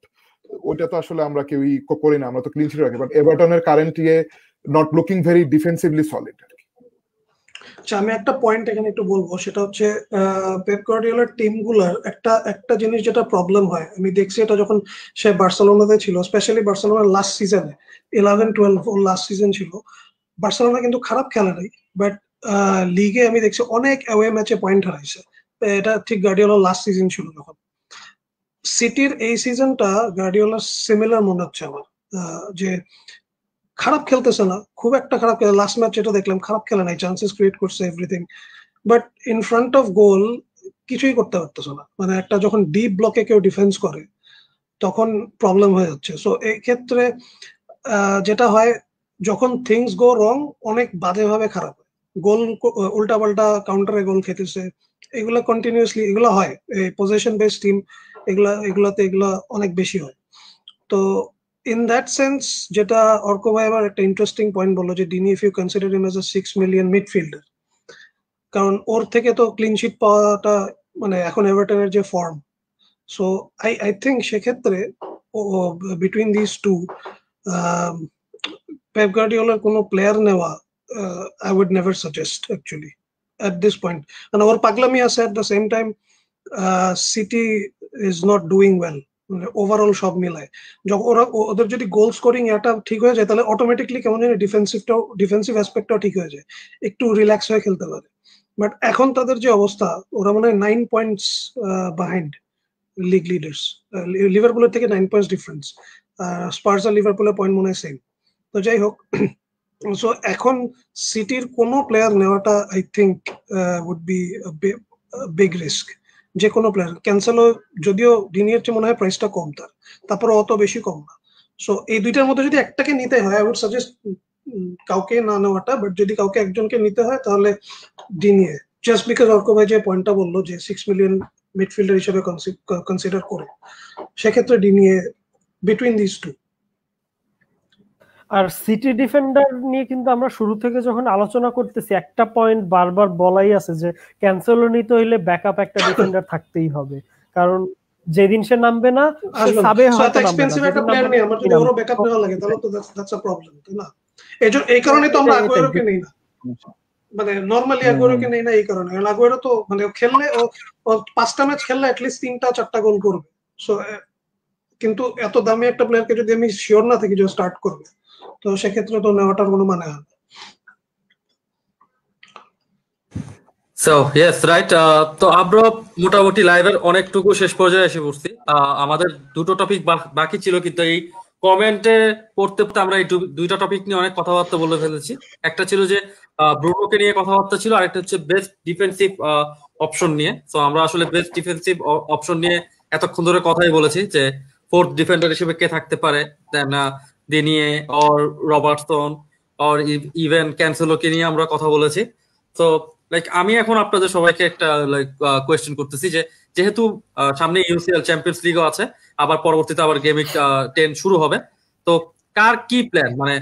ওইটা তো আসলে আমরা কেউই করি না, আমরা তো ক্লিন শিট রাখি। বাট এভারটনের current not looking very defensively solid. আচ্ছা, আমি একটা পয়েন্ট এখানে একটু বলবো, সেটা হচ্ছে পেপ গার্ডিওলার টিমগুলোর একটা জিনিস যেটা প্রবলেম হয়, আমি দেখছি এটা যখন সে বার্সেলোনাতে ছিল, স্পেশালি বার্সেলোনার লাস্ট সিজনে 11-12 ওর লাস্ট সিজন ছিল, বার্সেলোনা কিন্তু খারাপ খেলে নাই, বাট লিগে আমি দেখছি অনেক অ্যাওয়ে ম্যাচে পয়েন্ট হারাইছে। এটা ঠিক গার্ডিওলার লাস্ট সিজন ছিল যখন। সিটির এই সিজনটা গার্ডিওলার সিমিলার মনে হচ্ছে আমার, যে খারাপ খেলতেছে না, খুব একটা খারাপ খেলে, লাস্ট ম্যাচ যেটা দেখলাম খারাপ খেলে নাই, চান্সেস ক্রিয়েট করছে everything, but in front of goal কিছুই করতে পারতেছে না। মানে একটা যখন ডিপ ব্লকে কেউ ডিফেন্স করে তখন প্রবলেম হয়ে যাচ্ছে। সো এই ক্ষেত্রে যেটা হয়, যখন থিংস গো রং অনেক বাজেভাবে খারাপ হয়, গোল উল্টাপাল্টা কাউন্টারে গোল খেতেছে, এগুলা কন্টিনিউয়াসলি এগুলো হয়। এই পজিশন বেসড টিম এগুলাতে অনেক বেশি হয়। তো ইন দ্যাট সেন্স, যেটা অর্ক ভাই আবার একটা ইন্টারেস্টিং পয়েন্ট বললো যে Digne, if you consider him as a 6 million midfielder, কারণ ওর থেকে তো ক্লিন শিট পাওয়াটা মানে এখন এভারটনের যে ফর্ম, সো আই থিঙ্ক সেক্ষেত্রে বিটুইন দিস টু পেপ গার্ডিওলার কোনো প্লেয়ার নেওয়া I would never suggest actually at this point. And ওর পাগলামি আছে, at the same time City is not doing well overall সব মিলায়। যখন ওদের যদি গোল স্কোরিং এটা ঠিক হয়ে যায়, তাহলে অটোমেটিকলি কেমন জানি ডিফেন্সিভ অ্যাসপেক্টটাও ঠিক হয়ে যায়, একটু রিল্যাক্স হয়ে খেলতে পারে। বাট এখন তাদের যে অবস্থা, ওরা মনে হয় 9 পয়েন্টস বিহাইন্ড লিগ লিডার্স, লিভারপুলের থেকে 9 পয়েন্টস ডিফারেন্স। স্পার্স আর লিভারপুলের পয়েন্ট মনে হয় সেম। তো যাই হোক, সো এখন সিটির কোনো প্লেয়ার নেওয়াটা I think would be big risk. যে কোনো প্লেয়ার, ক্যান্সেলো যদিও ডিনিয়ের চেয়ে মনে হয় প্রাইসটা কম, তারপরে অত বেশি কম না। সো এই দুইটার মধ্যে যদি একটাকে নিতে হয়, আই উড সাজেস্ট কাউকে না নেওয়াটা, বাট যদি কাউকে একজনকে নিতে হয় তাহলে ডিনিয়ে, জাস্ট বিকজ অর্ক ভাই যে পয়েন্টটা বললো যে 6 মিলিয়ন মিডফিল্ডার হিসেবে কনসিডার করে, সেক্ষেত্রে ডিনিয়ে বিটুইন দিস টু। আর সিটি ডিফেন্ডার নিয়ে কিন্তু আমরা শুরু থেকে যখন আলোচনা করতেছি, একটা পয়েন্ট বারবার বলাই আছে যে ক্যান্সেলো নিতে হইলে ব্যাকআপ একটা ডিফেন্ডার থাকতেই হবে, কারণ যেদিন সে নামবে না সাবে হয়তো এক্সপেন্সিভ একটা প্লেয়ার নেই, আমার যদি ওরও ব্যাকআপ নেওয়া লাগে তাহলে তো দ্যাটস আ প্রবলেম, তাই না? এই কারণে তো আমরা আগুয়েরোকে নেই না, মানে নরমালি আগুয়েরোকে নেই না এই কারণে, কারণ আগুয়েরো তো মানে খেললে ও 5টা ম্যাচ খেললে অ্যাটলিস্ট 3-4টা গোল করবে। সো কিন্তু এত দামি একটা প্লেয়ারকে যদি আমি শিওর না থাকি যে স্টার্ট করবে, তো সেক্ষেত্রে তো নেওয়াটার কোনো মানে হয় না। So yes right. তো আমরা মোটামুটি লাইভের অনেকটুকু শেষ পর্যায়ে এসে পড়ছি। আমাদের দুটো টপিক বাকি ছিল, কিন্তু এই কমেন্টে পড়তে পড়তে আমরা এই দুইটা টপিক নিয়ে অনেক কথাবার্তা বলে ফেলেছি। একটা ছিল যে ব্রুনোকে নিয়ে কথাবার্তা ছিল, আরেকটা হচ্ছে বেস্ট ডিফেন্সিভ অপশন নিয়ে। তো আমরা আসলে বেস্ট ডিফেন্সিভ অপশন নিয়ে এতক্ষণ ধরে কথাই বলেছি যে ফোর্থ ডিফেন্ডার হিসেবে কে থাকতে পারে, দেন ডিনিয়ে অর রবার্টসন অর ইভেন ক্যান্সেলোকে নিয়ে আমরা কথা বলেছি। তো লাইক আমি এখন আপনাদের সবাইকে একটা লাইক কোয়েশ্চেন করতেছি যে যেহেতু সামনে ইউসিএল চ্যাম্পিয়ন্স লিগও আছে, আবার পরবর্তীতে আবার গেমিং 10 শুরু হবে, তো কার কি প্ল্যান, মানে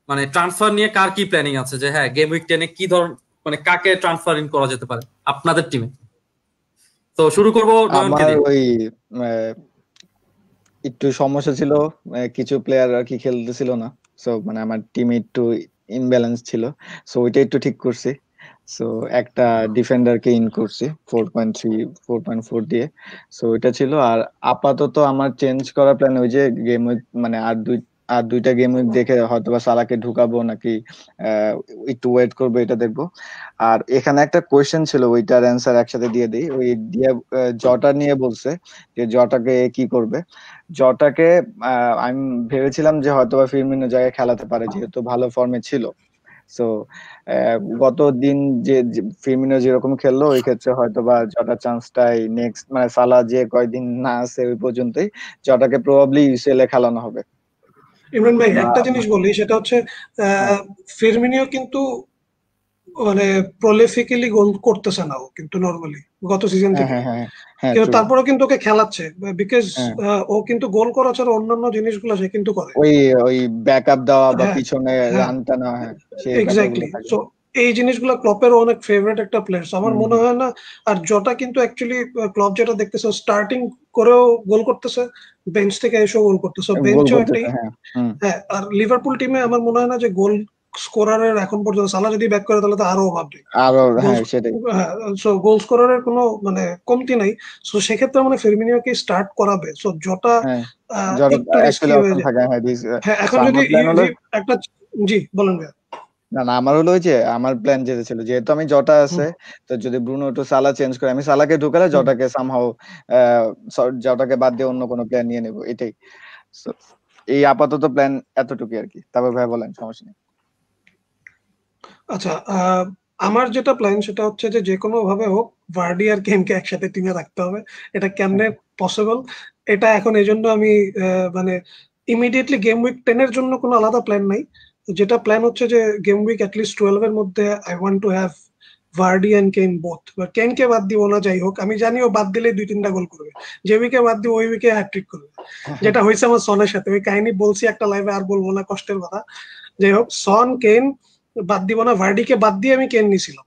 মানে ট্রান্সফার নিয়ে কার কি প্ল্যানিং আছে, যে হ্যাঁ গেম উইক 10-এ কি ধর মানে কাকে ট্রান্সফার ইন করা যেতে পারে আপনাদের টিমে? তো শুরু করব নয়নকে আমার দিয়ে। ওই আহ, একটু সমস্যা ছিল, কিছু প্লেয়ার আর কি খেলতেছিল না। সো মানে আমার টিমে একটু ইনব্যালেন্স ছিল, সো ওইটা একটু ঠিক করছি। সো একটা ডিফেন্ডারকে ইন করছি 4.3 4.4 দিয়ে। সো ওইটা ছিল। আর আপাতত আমার চেঞ্জ করার প্ল্যান ওই যে গেম উইক মানে আর দুইটা গেম উইক দেখে হয়তোবা সালাকে ঢুকাবো নাকি একটু ওয়েট করবো, এটা দেখবো। আর এখানে একটা কোয়েশ্চেন ছিল, ওইটার অ্যান্সার একসাথে দিয়ে দিই। ওই দিয়ে জটা নিয়ে বলছে যে জটাকে কি করবে। জটাকে আমি ভেবেছিলাম যে হয়তোবা ফিরমিনো জায়গায় খেলাতে পারে, যেহেতু ভালো ফর্মে ছিল। সো গত দিন যে ফিরমিনো যেরকম খেললো, ওই ক্ষেত্রে হয়তোবা জটার চান্সটাই নেক্সট মানে সালা যে কয়দিন না আছে ওই পর্যন্তই জটাকে প্রবাবলি ইউসিএল এ খেলানো হবে। ইমরান ভাই বা একটা জিনিস বলি, সেটা হচ্ছে হ্যাঁ ফিরমিনিও কিন্তু মানে প্রলিফিক্যালি গোল করতেছে না ও কিন্তু নরমালি গত সিজন হ্যাঁ থেকে, হ্যাঁ হ্যাঁ হ্যাঁ কিন্তু ট্রু। তারপরেও কিন্তু ওকে খেলাচ্ছে বিকজ হ্যাঁ ও কিন্তু গোল করা ছাড়া অন্যান্য জিনিসগুলো সে কিন্তু করে। ওই ওই ব্যাকআপ দেওয়া বা হ্যাঁ পিছনে হ্যাঁ রান টানা, হ্যাঁ সেই ব্যাপারগুলো এক্স্যাক্টলি। থাকে। সো এই জিনিসগুলো ক্লপের অনেক ফেভারিট একটা প্লেয়ার, আমার হুম মনে হুম হয় না। আর জটা কিন্তু অ্যাকচুয়ালি ক্লব যেটা দেখতেছে, স্টার্টিং করেও গোল করতেছে, বেঞ্চ থেকে এসেও গোল করতেছে, গোল বেঞ্চেও একটা। করতেছে, হ্যাঁ। হুম। হ্যাঁ, আর লিভারপুল টিমে আমার মনে হয় না যে গোল স্কোরারের এখন পর্যন্ত, সালা যদি ব্যাক করে তাহলে তো আরো অভাব নেই আরো গোল। হ্যাঁ সেটাই। হ্যাঁ, সো গোল স্কোরারের কোনো মানে কমতি নাই। সো সেক্ষেত্রে মানে ফেরমিনিওকে স্টার্ট করাবে। সো জটা হ্যাঁ যারা একটু রিস্কি অ্যাকচুয়ালি হয়ে অপশন যায়। থাকে, হ্যাঁ হ্যাঁ, সো এখন যদি আমার প্ল্যান হলো, একটা, জি বলেন ভাইয়া। না না আমার হলো ওই যে আমার প্ল্যান যেটা ছিল, যেহেতু আমি জটা হুম, আছে, তো যদি ব্রুনো একটু সালা চেঞ্জ করে আমি সালাকে ঢুকালে হুম। জটাকে সামহাও জটাকে বাদ দিয়ে অন্য কোনো প্ল্যান নিয়ে নেবো, এটাই। So, এই আপাতত প্ল্যান এতটুকুই আর কি। তারপর ভাই বলেন, সমস্যা নেই। আচ্ছা, আমার যেটা প্ল্যান সেটা হচ্ছে যে যে কোনো ভাবে হোক ভার্ডি আর কেনকে একসাথে টিমে রাখতে হবে। এটা কেমনে পসিবল, এটা এখন এই জন্য আমি মানে ইমিডিয়েটলি গেম উইক 10 এর জন্য কোনো আলাদা প্ল্যান নাই। যেটা প্ল্যান হচ্ছে যে গেম উইক অ্যাটলিস্ট 12 এর মধ্যে I want to have Vardy and কেন বোথ। কেনকে বাদ দিব না, যাই হোক আমি জানি ও বাদ দিলে 2-3টা গোল করবে, যে উইকে বাদ দিব ওই উইকে হ্যাট্রিক করবে, যেটা হয়েছে আমার সনের সাথে। ওই কাহিনী বলছি একটা লাইভে, আর বলবো না, কষ্টের কথা। যাই হোক, সন কেন বাদ দিব না, ভার্ডিকে বাদ দিয়ে আমি কেন নিছিলাম।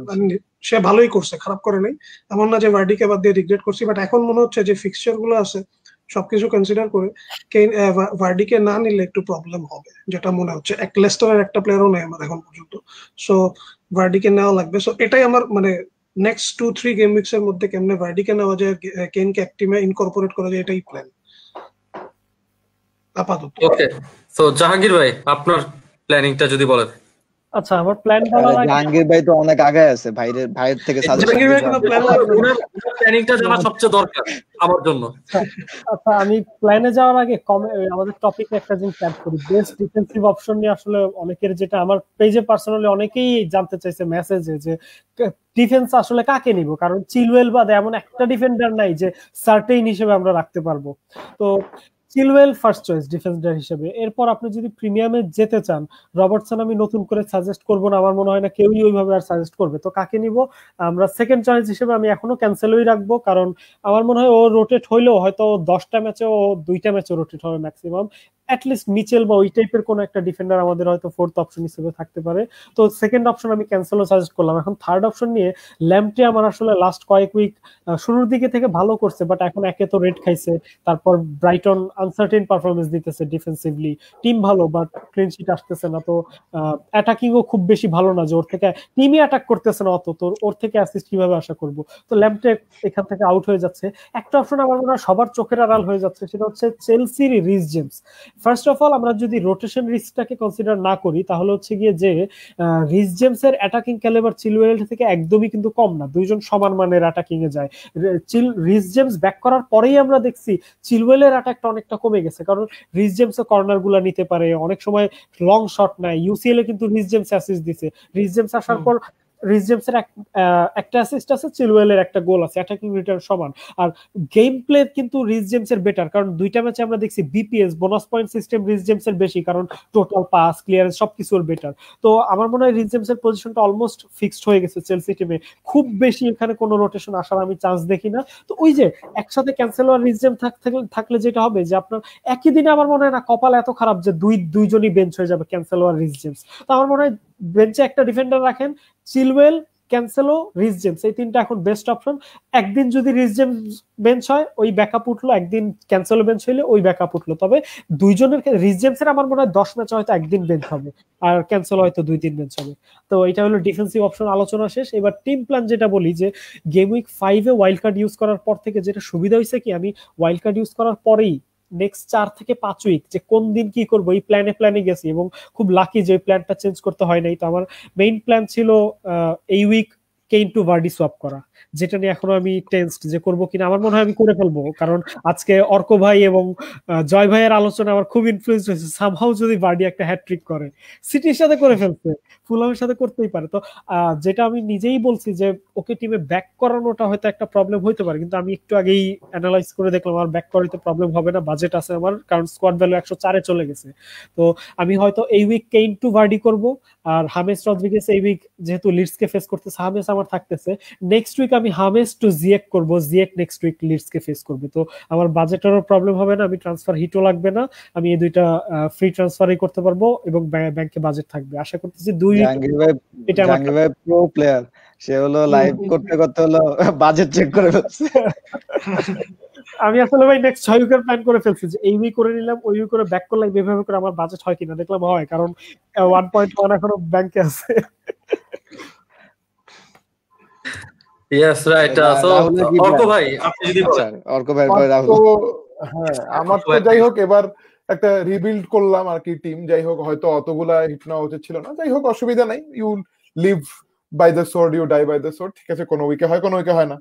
মানে সে ভালোই করছে, খারাপ করে নাই, এমন না যে ভার্ডিকে বাদ দিয়ে রিগ্রেট করছি। বাট এখন মনে হচ্ছে যে ফিক্সচার গুলো আছে সবকিছু কনসিডার করে ভার্ডিকে না নিলে একটু প্রবলেম হবে, যেটা মনে হচ্ছে। এক লেস্টারের একটা প্লেয়ারও নেই আমার এখন পর্যন্ত, সো ভার্ডিকে নেওয়া লাগবে। সো এটাই আমার মানে নেক্সট 2-3 গেম উইকস এর মধ্যে কেমনে ভার্ডিকে নেওয়া যায়, কেনকে এক টিমে ইনকর্পোরেট করা যায়, এটাই প্ল্যান আপাতত। ওকে, তো জাহাঙ্গীর ভাই আপনার প্ল্যানিংটা যদি বলেন। আচ্ছা, আমার প্ল্যান বলার আগে জাহাঙ্গীর ভাই তো অনেক আগে আছে, ভাইয়ের থেকে সাজেশন জাহাঙ্গীর ভাই কোনো প্ল্যান লাগবে না। ওনার প্ল্যানিংটা জানা সবচেয়ে দরকার আমার জন্য। আচ্ছা, আমি প্ল্যানে যাওয়ার আগে আমাদের টপিকে একটা জিনিস অ্যাড করি। বেস্ট ডিফেন্সিভ অপশন নিয়ে আসলে অনেকের, যেটা আমার পেজে পার্সোনালি অনেকেই জানতে চাইছে মেসেজে, যে ডিফেন্স আসলে কাকে নিব, কারণ চিলওয়েল বাদে এমন একটা ডিফেন্ডার নাই যে সার্টেইন হিসেবে আমরা রাখতে পারবো। তো চিলওয়েল ফার্স্ট চয়েস ডিফেন্ডার হিসেবে। এরপর আপনি যদি প্রিমিয়ামে যেতে চান, রবার্টসন আমি নতুন করে সাজেস্ট করবো না, আমার মনে হয় না কেউই ওইভাবে আর সাজেস্ট করবে। তো কাকে নিব আমরা সেকেন্ড চয়েস হিসেবে, আমি এখনো ক্যান্সেলই রাখবো, কারণ আমার মনে হয় ও রোটেট হইলেও হয়তো 10টা ম্যাচে ও 2টা ম্যাচে রোটেট হবে ম্যাক্সিমাম। অ্যাটলিস্ট মিচেল বা ওই টাইপের কোন একটা ডিফেন্ডার আমাদের হয়তো ফোর্থ অপশন হিসেবে থাকতে পারে। তো সেকেন্ড অপশন আমি ক্যান্সেলও সাজেস্ট করলাম। এখন থার্ড অপশন নিয়ে ল্যাম্পটে আমার আসলে লাস্ট কয়েক উইক শুরুর দিকে থেকে ভালো করছে, বাট এখন একে তো রেড খাইছে, তারপর ব্রাইটন আনসার্টেন পারফরমেন্স দিতেছে ডিফেন্সিভলি, টিম ভালো বাট ক্লিন শিট আসতেছে না। তো অ্যাটাকিংও খুব বেশি ভালো না, যে ওর থেকে টিমই অ্যাটাক করতেছে না অত, তো ওর থেকে অ্যাসিস্ট কিভাবে আশা করব। তো ল্যাম্পটে এখান থেকে আউট হয়ে যাচ্ছে। একটা অপশন আমার মনে হয় সবার চোখের আড়াল হয়ে যাচ্ছে, সেটা হচ্ছে চেলসির Reece James. First of all, আমরা যদি রোটেশন রিস্কটাকে কনসিডার না করি, তাহলে হচ্ছে গিয়ে যে রিস জেমস এর অ্যাটাকিং ক্যালিবার চিলওয়েল থেকে একদমই কিন্তু কম না, দুইজন সমান মানের অ্যাটাকিং এ যায়। রিস জেমস ব্যাক করার পরেই আমরা দেখছি চিলওয়েলের অ্যাটাকটা অনেকটা কমে গেছে, কারণ রিস জেমস কর্নার গুলা নিতে পারে, অনেক সময় লং শট নেয়। ইউসিএল এ কিন্তু রিস জেমস অ্যাসিস্ট দিছে। রিস জেমস আসার পর রিস জেমসের একটা অ্যাসিস্ট আছে, চিলওয়েলের একটা গোল আছে, অ্যাটাকিং রিটার্ন সমান। আর গেম প্লে কিন্তু রিস জেমসের বেটার, কারণ দুইটা ম্যাচে আমরা দেখছি বিপিএস বোনাস পয়েন্ট সিস্টেম রিস জেমসের বেশি, কারণ টোটাল পাস ক্লিয়ারেন্স সবকিছুর বেটার। তো আমার মনে হয় রিস জেমসের পজিশনটা অলমোস্ট ফিক্সড হয়ে গেছে চেলসি টিমে, খুব বেশি এখানে কোনো রোটেশন আসার আমি চান্স দেখি না। তো ওই যে একসাথে ক্যান্সেলো আর রিস জেমস থাকলে যেটা হবে যে আপনার একই দিনে আমার মনে হয় না কপাল এত খারাপ যে দুইজনই বেঞ্চ হয়ে যাবে, ক্যান্সেলো আর রিস জেমস। তো আমার মনে হয় বেঞ্চে একটা ডিফেন্ডার রাখেন, চিলওয়েল, ক্যান্সেলো, রিস জেমস, এই তিনটা এখন বেস্ট অপশন। একদিন যদি রিস জেমস বেঞ্চ হয় ওই ব্যাকআপ উঠলো, একদিন ক্যান্সেলো বেঞ্চ হইলে ওই ব্যাকআপ উঠলো। তবে দুইজনের রিস জেমসের আমার মনে হয় 10 ম্যাচে হয়তো একদিন বেঞ্চ হবে, আর ক্যান্সেলো হয়তো 2-3 বেঞ্চ হবে। তো এটা হলো ডিফেন্সিভ অপশন আলোচনা শেষ। এবার টিম প্ল্যান যেটা বলি, যে গেম উইক 5-এ ওয়াইল্ড কার্ড ইউজ করার পর থেকে যেটা সুবিধা হয়েছে কি, আমি ওয়াইল্ড কার্ড ইউজ করার পরেই নেক্সট 4 থেকে 5 উইক যে কোন দিন কি করবো এই প্ল্যানে গেছি, এবং খুব লাকি যে প্ল্যানটা চেঞ্জ করতে হয় নাই। তো আমার মেইন প্ল্যান ছিল এই week Kane to Vardy swap করা, যেটা নিয়ে এখনো আমি টেন্সড যে করবো কিনা। আমার মনে হয় আমি করে ফেলবো, কারণ আজকে অর্ক ভাই এবং জয় ভাইয়ের আলোচনা আমার খুব ইনফ্লুয়েন্স হয়েছে। সামহাউ যদি ভার্ডি একটা হ্যাটট্রিক করে, সিটির সাথে করে ফেলছে, ফুলহামের সাথে করতেই পারে। তো যেটা আমি নিজেই বলছি যে ওকে টিমে ব্যাক করানোটা হয়তো একটা প্রবলেম হইতে পারে, কিন্তু আমি একটু আগেই অ্যানালাইজ করে দেখলাম আমার ব্যাক করাইতে প্রবলেম হবে না, বাজেট আছে আমার, কারণ স্কোয়াড ভ্যালু 104-এ চলে গেছে। তো আমি হয়তো এই উইক কেইন টু ভার্ডি করব, আর হামেস রদ্রিগেজ এই উইক যেহেতু লিডসকে ফেস করতেছে, হামেস আমার থাকতেছে। নেক্সট উইক আমি হামেস টু জিয়েক করব, জিয়েক নেক্সট উইক লিডসকে ফেস করবে। তো আমার বাজেটেরও প্রবলেম হবে না, আমি ট্রান্সফার হিটও লাগবে না, আমি এই দুইটা ফ্রি ট্রান্সফারই করতে পারবো, এবং ব্যাংকে বাজেট থাকবে। আশা করতেছি জাহাঙ্গীর ভাই, এটা আমার জাহাঙ্গীর ভাই প্রো প্লেয়ার, সে হলো লাইভ করতে করতে হলো বাজেট চেক করে ফেলছে। আমি আসলে ভাই নেক্সট 6 উইকের প্ল্যান করে ফেলছি, যে এই উইক করে নিলাম, ওই উইক করে ব্যাক করলাম, এভাবে করে আমার বাজেট হয় কিনা দেখলাম হয়, কারণ 1.1 এখনো ব্যাংকে আছে। Yes right. সো রাহুলের কি অর্ক plan? ভাই আপনি যদি আচ্ছা, বলেন। অর্ক ভাই, রাহুল। তো হ্যাঁ, আমার তো যাই হোক এবার একটা রিবিল্ড করলাম আর কি টিম, যাই হোক হয়তো অতগুলা হিট নেওয়া উচিত ছিল না, যাই হোক অসুবিধা নাই। You live by the sword, you die by the sword. ঠিক আছে, কোনো উইকে হয় কোনো উইকে হয় না।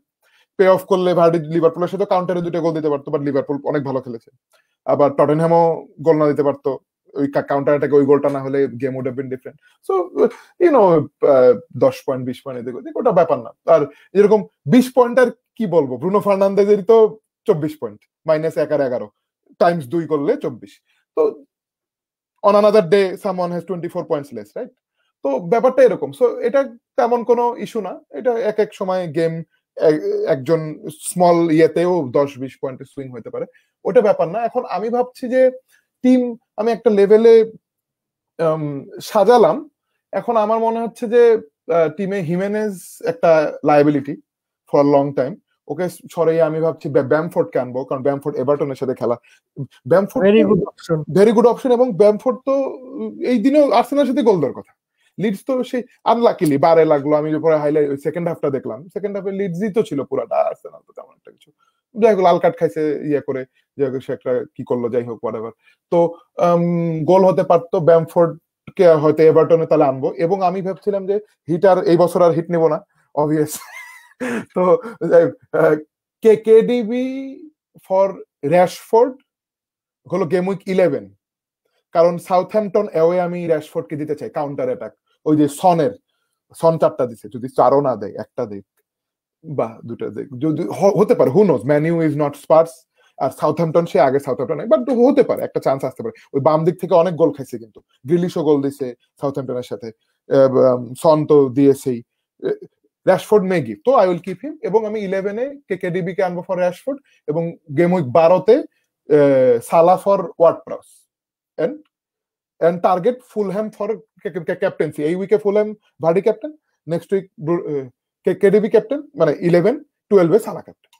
পে অফ করলে ভার্ডি লিভারপুলের সাথে কাউন্টারে 2টা গোল দিতে পারতো, বাট লিভারপুল অনেক ভালো খেলেছে। আবার টটেনহ্যামও গোল না দিতে পারতো, ওই কাউন্টার অ্যাটাকে ওই গোলটা না হলে game would have been different. So you know 10 point 20 point এদিকে ওদিক ওটা ব্যাপার না। আর এরকম 20 পয়েন্ট আর কি বলবো, ব্রুনো ফার্নান্দেজেরই তো 24 পয়েন্ট, -1 আর 11 টাইমস 2 করলে 24। তো on another day someone has 24 points less, right? তো ব্যাপারটা এরকম। সো এটা তেমন কোনো ইস্যু না, এটা এক এক সময় গেম একজন স্মল ইয়েতেও 10-20 পয়েন্টের সুইং হতে পারে, ওটা ব্যাপার না। এখন আমি ভাবছি যে টিম আমি একটা লেভেলে সাজালাম। এখন আমার মনে হচ্ছে যে টিমে হিমেনেজ একটা liability for long time, okay সরাইয়ে আমি ভাবছি ব্যামফোর্ডকে আনবো, কারণ ব্যামফোর্ড এভারটনের সাথে খেলা, Bamford very good option. Very good option. এবং ব্যামফোর্ড তো এই দিনেও আর্সেনালের সাথে গোল দেওয়ার কথা, লিডস তো সেই আনলাকিলি বারে লাগলো। আমি পরে হাইলাইট সেকেন্ড হাফটা দেখলাম, সেকেন্ড হাফে লিডসই তো ছিল পুরাটা, আর্সেনাল তো তেমন একটা কিছু, যাই হোক লাল কার্ড খাইছে ইয়ে করে, যাই হোক সে একটা কি করলো, যাই হোক হোয়াটএভার। তো গোল হতে পারতো, ব্যামফোর্ড কে হয়তো এভারটনে তাহলে আনবো। এবং আমি ভাবছিলাম যে হিট আর এই বছর আর হিট নেবো না অবভিয়াস। তো কেডিবি ফর র্যাশফোর্ড হলো গেম উইক 11, কারণ সাউথহ্যাম্পটন অ্যাওয়ে আমি র্যাশফোর্ডকে দিতে চাই কাউন্টার অ্যাটাক। ওই যে সন 4টা দিছে, যদি 4ও না দেয় 1টা দেয় বা 2টা দেয়, যদি হতে পারে, who knows, Man U is not Spurs, আর সাউথহ্যাম্পটন সে আগে সাউথহ্যাম্পটন, বাট হতে পারে একটা চান্স আসতে পারে। ওই বাম দিক থেকে অনেক গোল খাইছে, কিন্তু গ্রিলিশও গোল দিছে সাউথহ্যাম্পটনের সাথে, সন তো দিয়েছেই, র্যাশফোর্ড মে গিভ, তো আই উইল কিপ হিম। এবং আমি 11-এ কেডিবি কে আনবো ফর র্যাশফোর্ড, এবং গেম উইক 12-তে Salah for Ward Prowse and target Fulham for captaincy. এই উইকে Fulham Vardy captain, next week KDB captain, মানে 11-12-এ সালা ক্যাপ্টেন।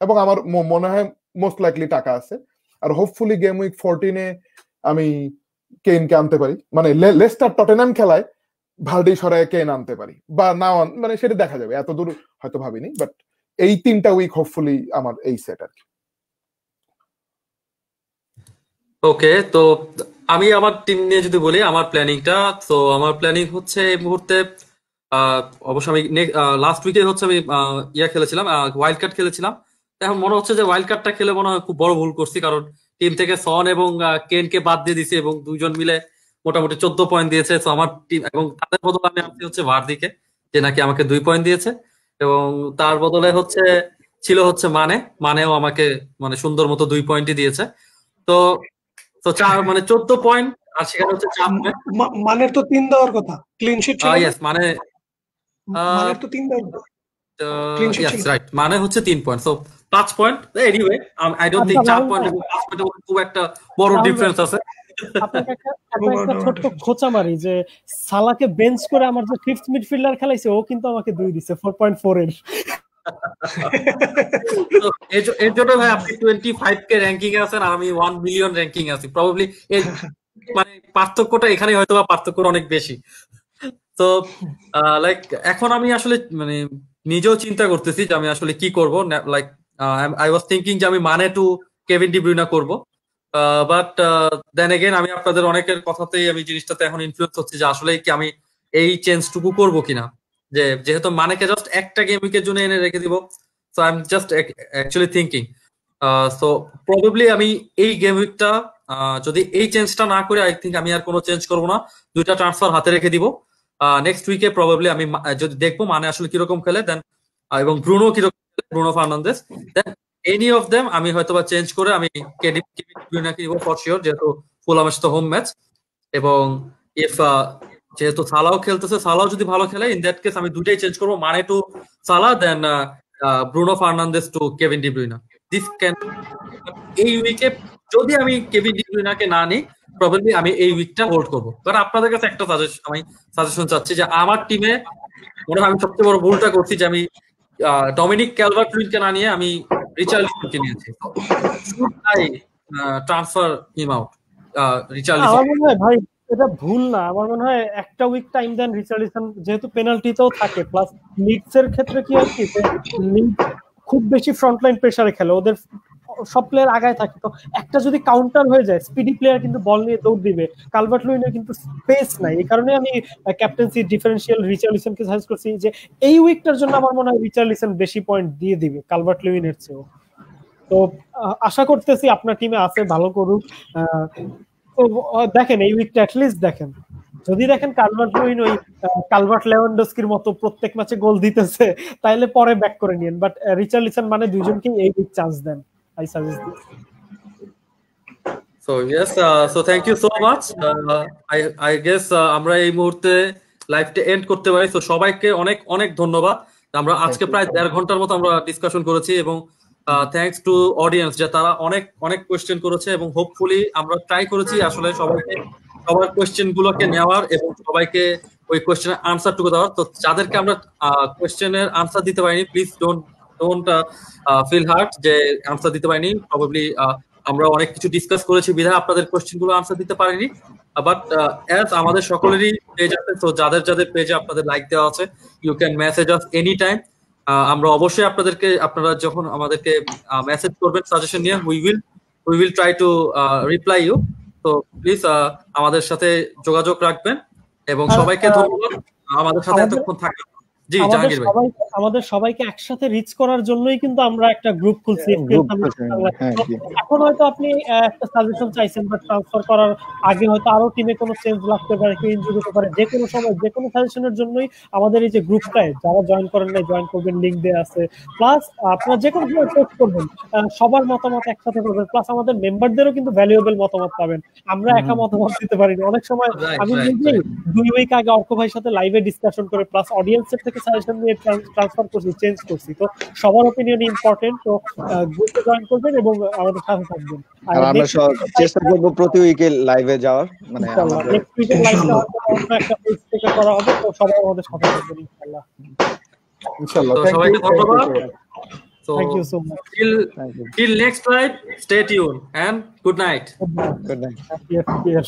এবং আমার মনে হয় মোস্ট লাইকলি টাকা আছে, আর হোপফুলি গেম উইক 14-এ আমি কেইনকে আনতে পারি, মানে লেস্টার টটেনহ্যাম খেলায় ভার্ডি সরায় কেইন আনতে পারি বা না, মানে সেটা দেখা যাবে, এত দূর হয়তো ভাবিনি, বাট এই 3টা উইক হোপফুলি আমার এই সেট আর কি। ওকে, তো আমি আমার টিম নিয়ে যদি বলি আমার প্ল্যানিংটা, তো আমার প্ল্যানিং হচ্ছে এই মুহূর্তে অবশ্য আমি লাস্ট উইকে হচ্ছে আমি ইয়া খেলেছিলাম, ওয়াইল্ড কার্ড খেলেছিলাম। এখন মনে হচ্ছে যে ওয়াইল্ড কার্ডটা খেলে মনে হয় খুব বড় ভুল করছি, কারণ টিম থেকে সন এবং কেনকে বাদ দিয়ে দিছি, এবং দুইজন মিলে মোটামুটি 14 পয়েন্ট দিয়েছে। তো আমার টিম এবং তাদের বদলে আমি আনছি হচ্ছে ভার্দিকে, যে নাকি আমাকে 2 পয়েন্ট দিয়েছে, এবং তার বদলে ছিল মানেও আমাকে মানে সুন্দর মতো 2 পয়েন্টই দিয়েছে। তো তো 14 পয়েন্ট, আর সেখানে হচ্ছে 4 পয়েন্ট। মানের তো 3 দেওয়ার কথা, ক্লিন শিট ছিল না? ইয়েস, মানের তো 3 দেওয়ার কথা, ক্লিন শিট ইয়েস ছিল। রাইট, মানে হচ্ছে 3 point, so 5 point. Anyway, I don't think 4 point এবং 5 পয়েন্টের মধ্যে খুব একটা বড় ডিফারেন্স আছে। আপনাকে একটা ছোট্ট খোঁচা মারি যে সালাকে বেঞ্চ করে আমার যে ফিফথ মিডফিল্ডার খেলাইছে ও কিন্তু আমাকে 2 দিছে 4.4 এর। তো এর জন্য ভাই আপনি 25 কে র‍্যাঙ্কিং এ আছেন আর আমি 1 মিলিয়ন র‍্যাঙ্কিং এ আছি। প্রবাবলি মানে পার্থক্যটা এখানে হয়তো বা পার্থক্য অনেক বেশি। তো লাইক এখন আমি আসলে মানে নিজেও চিন্তা করতেছি যে আমি আসলে কি করব। লাইক আই ওয়াজ থিংকিং যে আমি মানে টু কেভিন ডি ব্রুইনা করব, বাট দেন এগেইন আমি আপনাদের অনেকের কথাতেই আমি জিনিসটাতে এখন ইনফ্লুয়েন্স হচ্ছে যে আসলে কি আমি এই চেঞ্জটুকু করব কিনা, যেহেতু মানেকে জাস্ট একটা গেম উইকের জন্য এনে রেখে দিব। So I am just actually thinking, so probably আমি এই গেম উইকটা যদি এই চেঞ্জটা না করে, আই থিঙ্ক আমি আর কোনো চেঞ্জ করবো না, 2টা ট্রান্সফার হাতে রেখে দিব। নেক্সট উইকে প্রবাবলি আমি যদি দেখবো মানে আসলে কিরকম খেলে, দেন এবং ব্রুনো কিরকম খেলে, Bruno Fernandes, than any of them আমি হয়তোবা চেঞ্জ করে আমি কেভিন ডি ব্রুইনাকে দিব ফর শিওর, যেহেতু ফুলহামের সাথে হোম ম্যাচ। এবং যেহেতু সালাও খেলতেছে, সালাও যদি ভালো খেলে, ইন দ্যাট কেস আমি দুটাই চেঞ্জ করবো, মানে to Salah, then Bruno Fernandes to Kevin De Bruyne. This can এই উইকে যদি আমি কেভিন ডি ব্রুইনাকে না নিই, প্রবাবলি আমি এই উইকটা হোল্ড করবো। কারণ আপনাদের কাছে একটা সাজেশন চাচ্ছি যে আমার টিমে মনে হয় আমি সবচেয়ে বড় ভুলটা করছি যে আমি ডমিনিক ক্যালভার্ট-লুইনকে না নিয়ে আমি রিচার্লিসনকে নিয়েছি। Transfer him out Richarlison. আমার মনে হয় ভাই এটা ভুল না, আমার মনে হয় একটা উইক টাইম দেন রিচার্লিসন, যেহেতু পেনাল্টিতেও থাকে, প্লাস লিডস এর ক্ষেত্রে কি হয় কি লিড খুব বেশি ফ্রন্টলাইন প্রেসারে খেলে, ওদের সব প্লেয়ার আগায় থাকে, তো একটা যদি কাউন্টার হয়ে যায় স্পিডি প্লেয়ার কিন্তু বল নিয়ে দৌড় দিবে, কালভার্ট-লুইনের কিন্তু স্পেস নাই। এই কারণে আমি ক্যাপ্টেন্সি ডিফারেন্সিয়াল রিচার্লিসনকে সাজেস্ট করছি যে এই উইকটার জন্য আমার মনে হয় রিচার্লিসন বেশি পয়েন্ট দিয়ে দিবে কালভার্ট-লুইনের চেয়েও। তো আশা করতেছি আপনার টিমে আছে, ভালো করুক। তো দেখেন এই উইকটা অ্যাটলিস্ট দেখেন, যদি দেখেন কালভার্ট-লুইন ওই কালভার্ট-লেভানডস্কির মতো প্রত্যেক ম্যাচে গোল দিতেছে, তাইলে পরে ব্যাক করে নিন, বাট রিচার্লিসন মানে দুইজনকেই এই উইক চান্স দেন, I suggest this. So yes, so thank you so much. I guess আমরা এই মুহূর্তে লাইভটা এন্ড করতে পারি। তো সবাইকে অনেক অনেক ধন্যবাদ। আমরা আজকে প্রায় 1.5 ঘন্টার মতো আমরা ডিসকাশন করেছি, এবং থ্যাঙ্কস টু অডিয়েন্স যে তারা অনেক অনেক কোয়েশ্চেন করেছে, এবং হোপফুলি আমরা ট্রাই করেছি আসলে সবার কোয়েশ্চেন গুলোকে নেওয়ার এবং সবাইকে ওই কোয়েশ্চেনের আনসারটুকু দেওয়ার। তো যাদেরকে আমরা কোয়েশ্চেনের আনসার দিতে পারিনি, প্লিজ ডোন্ট ফিল হার্ট যে আনসার দিতে পারিনি। প্রবাবলি আমরা অনেক কিছু ডিসকাস করেছি বিধায় আপনাদের কোয়েশ্চেন গুলো আনসার দিতে পারিনি, বাট অ্যাজ আমাদের সকলেরই পেজ আছে, তো যাদের পেজে আপনাদের লাইক দেওয়া আছে, you can message us any time. আমরা অবশ্যই আপনারা যখন আমাদেরকে মেসেজ করবেন সাজেশন নিয়ে, we will try to reply you. তো প্লিজ আমাদের সাথে যোগাযোগ রাখবেন, এবং সবাইকে ধন্যবাদ আমাদের সাথে এতক্ষণ থাকার। জি জাহাঙ্গীর ভাই, আমাদের সবাইকে একসাথে রিচ করার জন্যই কিন্তু আমরা একটা গ্রুপ খুলছি। এখন হয়তো আপনি একটা সাজেশন চাইছেন, বাট ট্রান্সফার করার আগে হয়তো আরো টিমে কোনো চেঞ্জ লাগতে পারে, কেউ ইনজুরি হতে পারে, যে কোনো সময় যে কোনো সাজেশনের জন্যই আমাদের এই যে গ্রুপটায় যারা জয়েন করেন নাই জয়েন করবেন, লিংক দেওয়া আছে। প্লাস আপনারা যে কোনো সময় পোস্ট করবেন, সবার মতামত একসাথে করবেন, প্লাস আমাদের মেম্বারদেরও কিন্তু ভ্যালুয়েবল মতামত পাবেন। আমরা একা মতামত দিতে পারিনি, অনেক সময় আমি নিজেই 2 উইক আগে অর্ক ভাইয়ের সাথে লাইভে ডিসকাশন করে প্লাস অডিয়েন্সের থেকে সাজেশন নিয়ে ট্রান্সফার করছি, চেঞ্জ করছি। তো সবার অপিনিয়ন ইম্পর্টেন্ট, তো গ্রুপে জয়েন করবেন এবং আমাদের সাথে থাকবেন। আর আমরা চেষ্টা করব প্রতি উইকে লাইভে যাওয়ার, মানে নেক্সট উইকের লাইভটা অন্য একটা পেজ থেকে করা হবে, তো সবাই আমাদের সাথে থাকবেন ইনশাআল্লাহ। ইনশাআল্লাহ, সবাইকে ধন্যবাদ। So Thank you so much. Till next time, stay tuned and good night. Good night. Yes.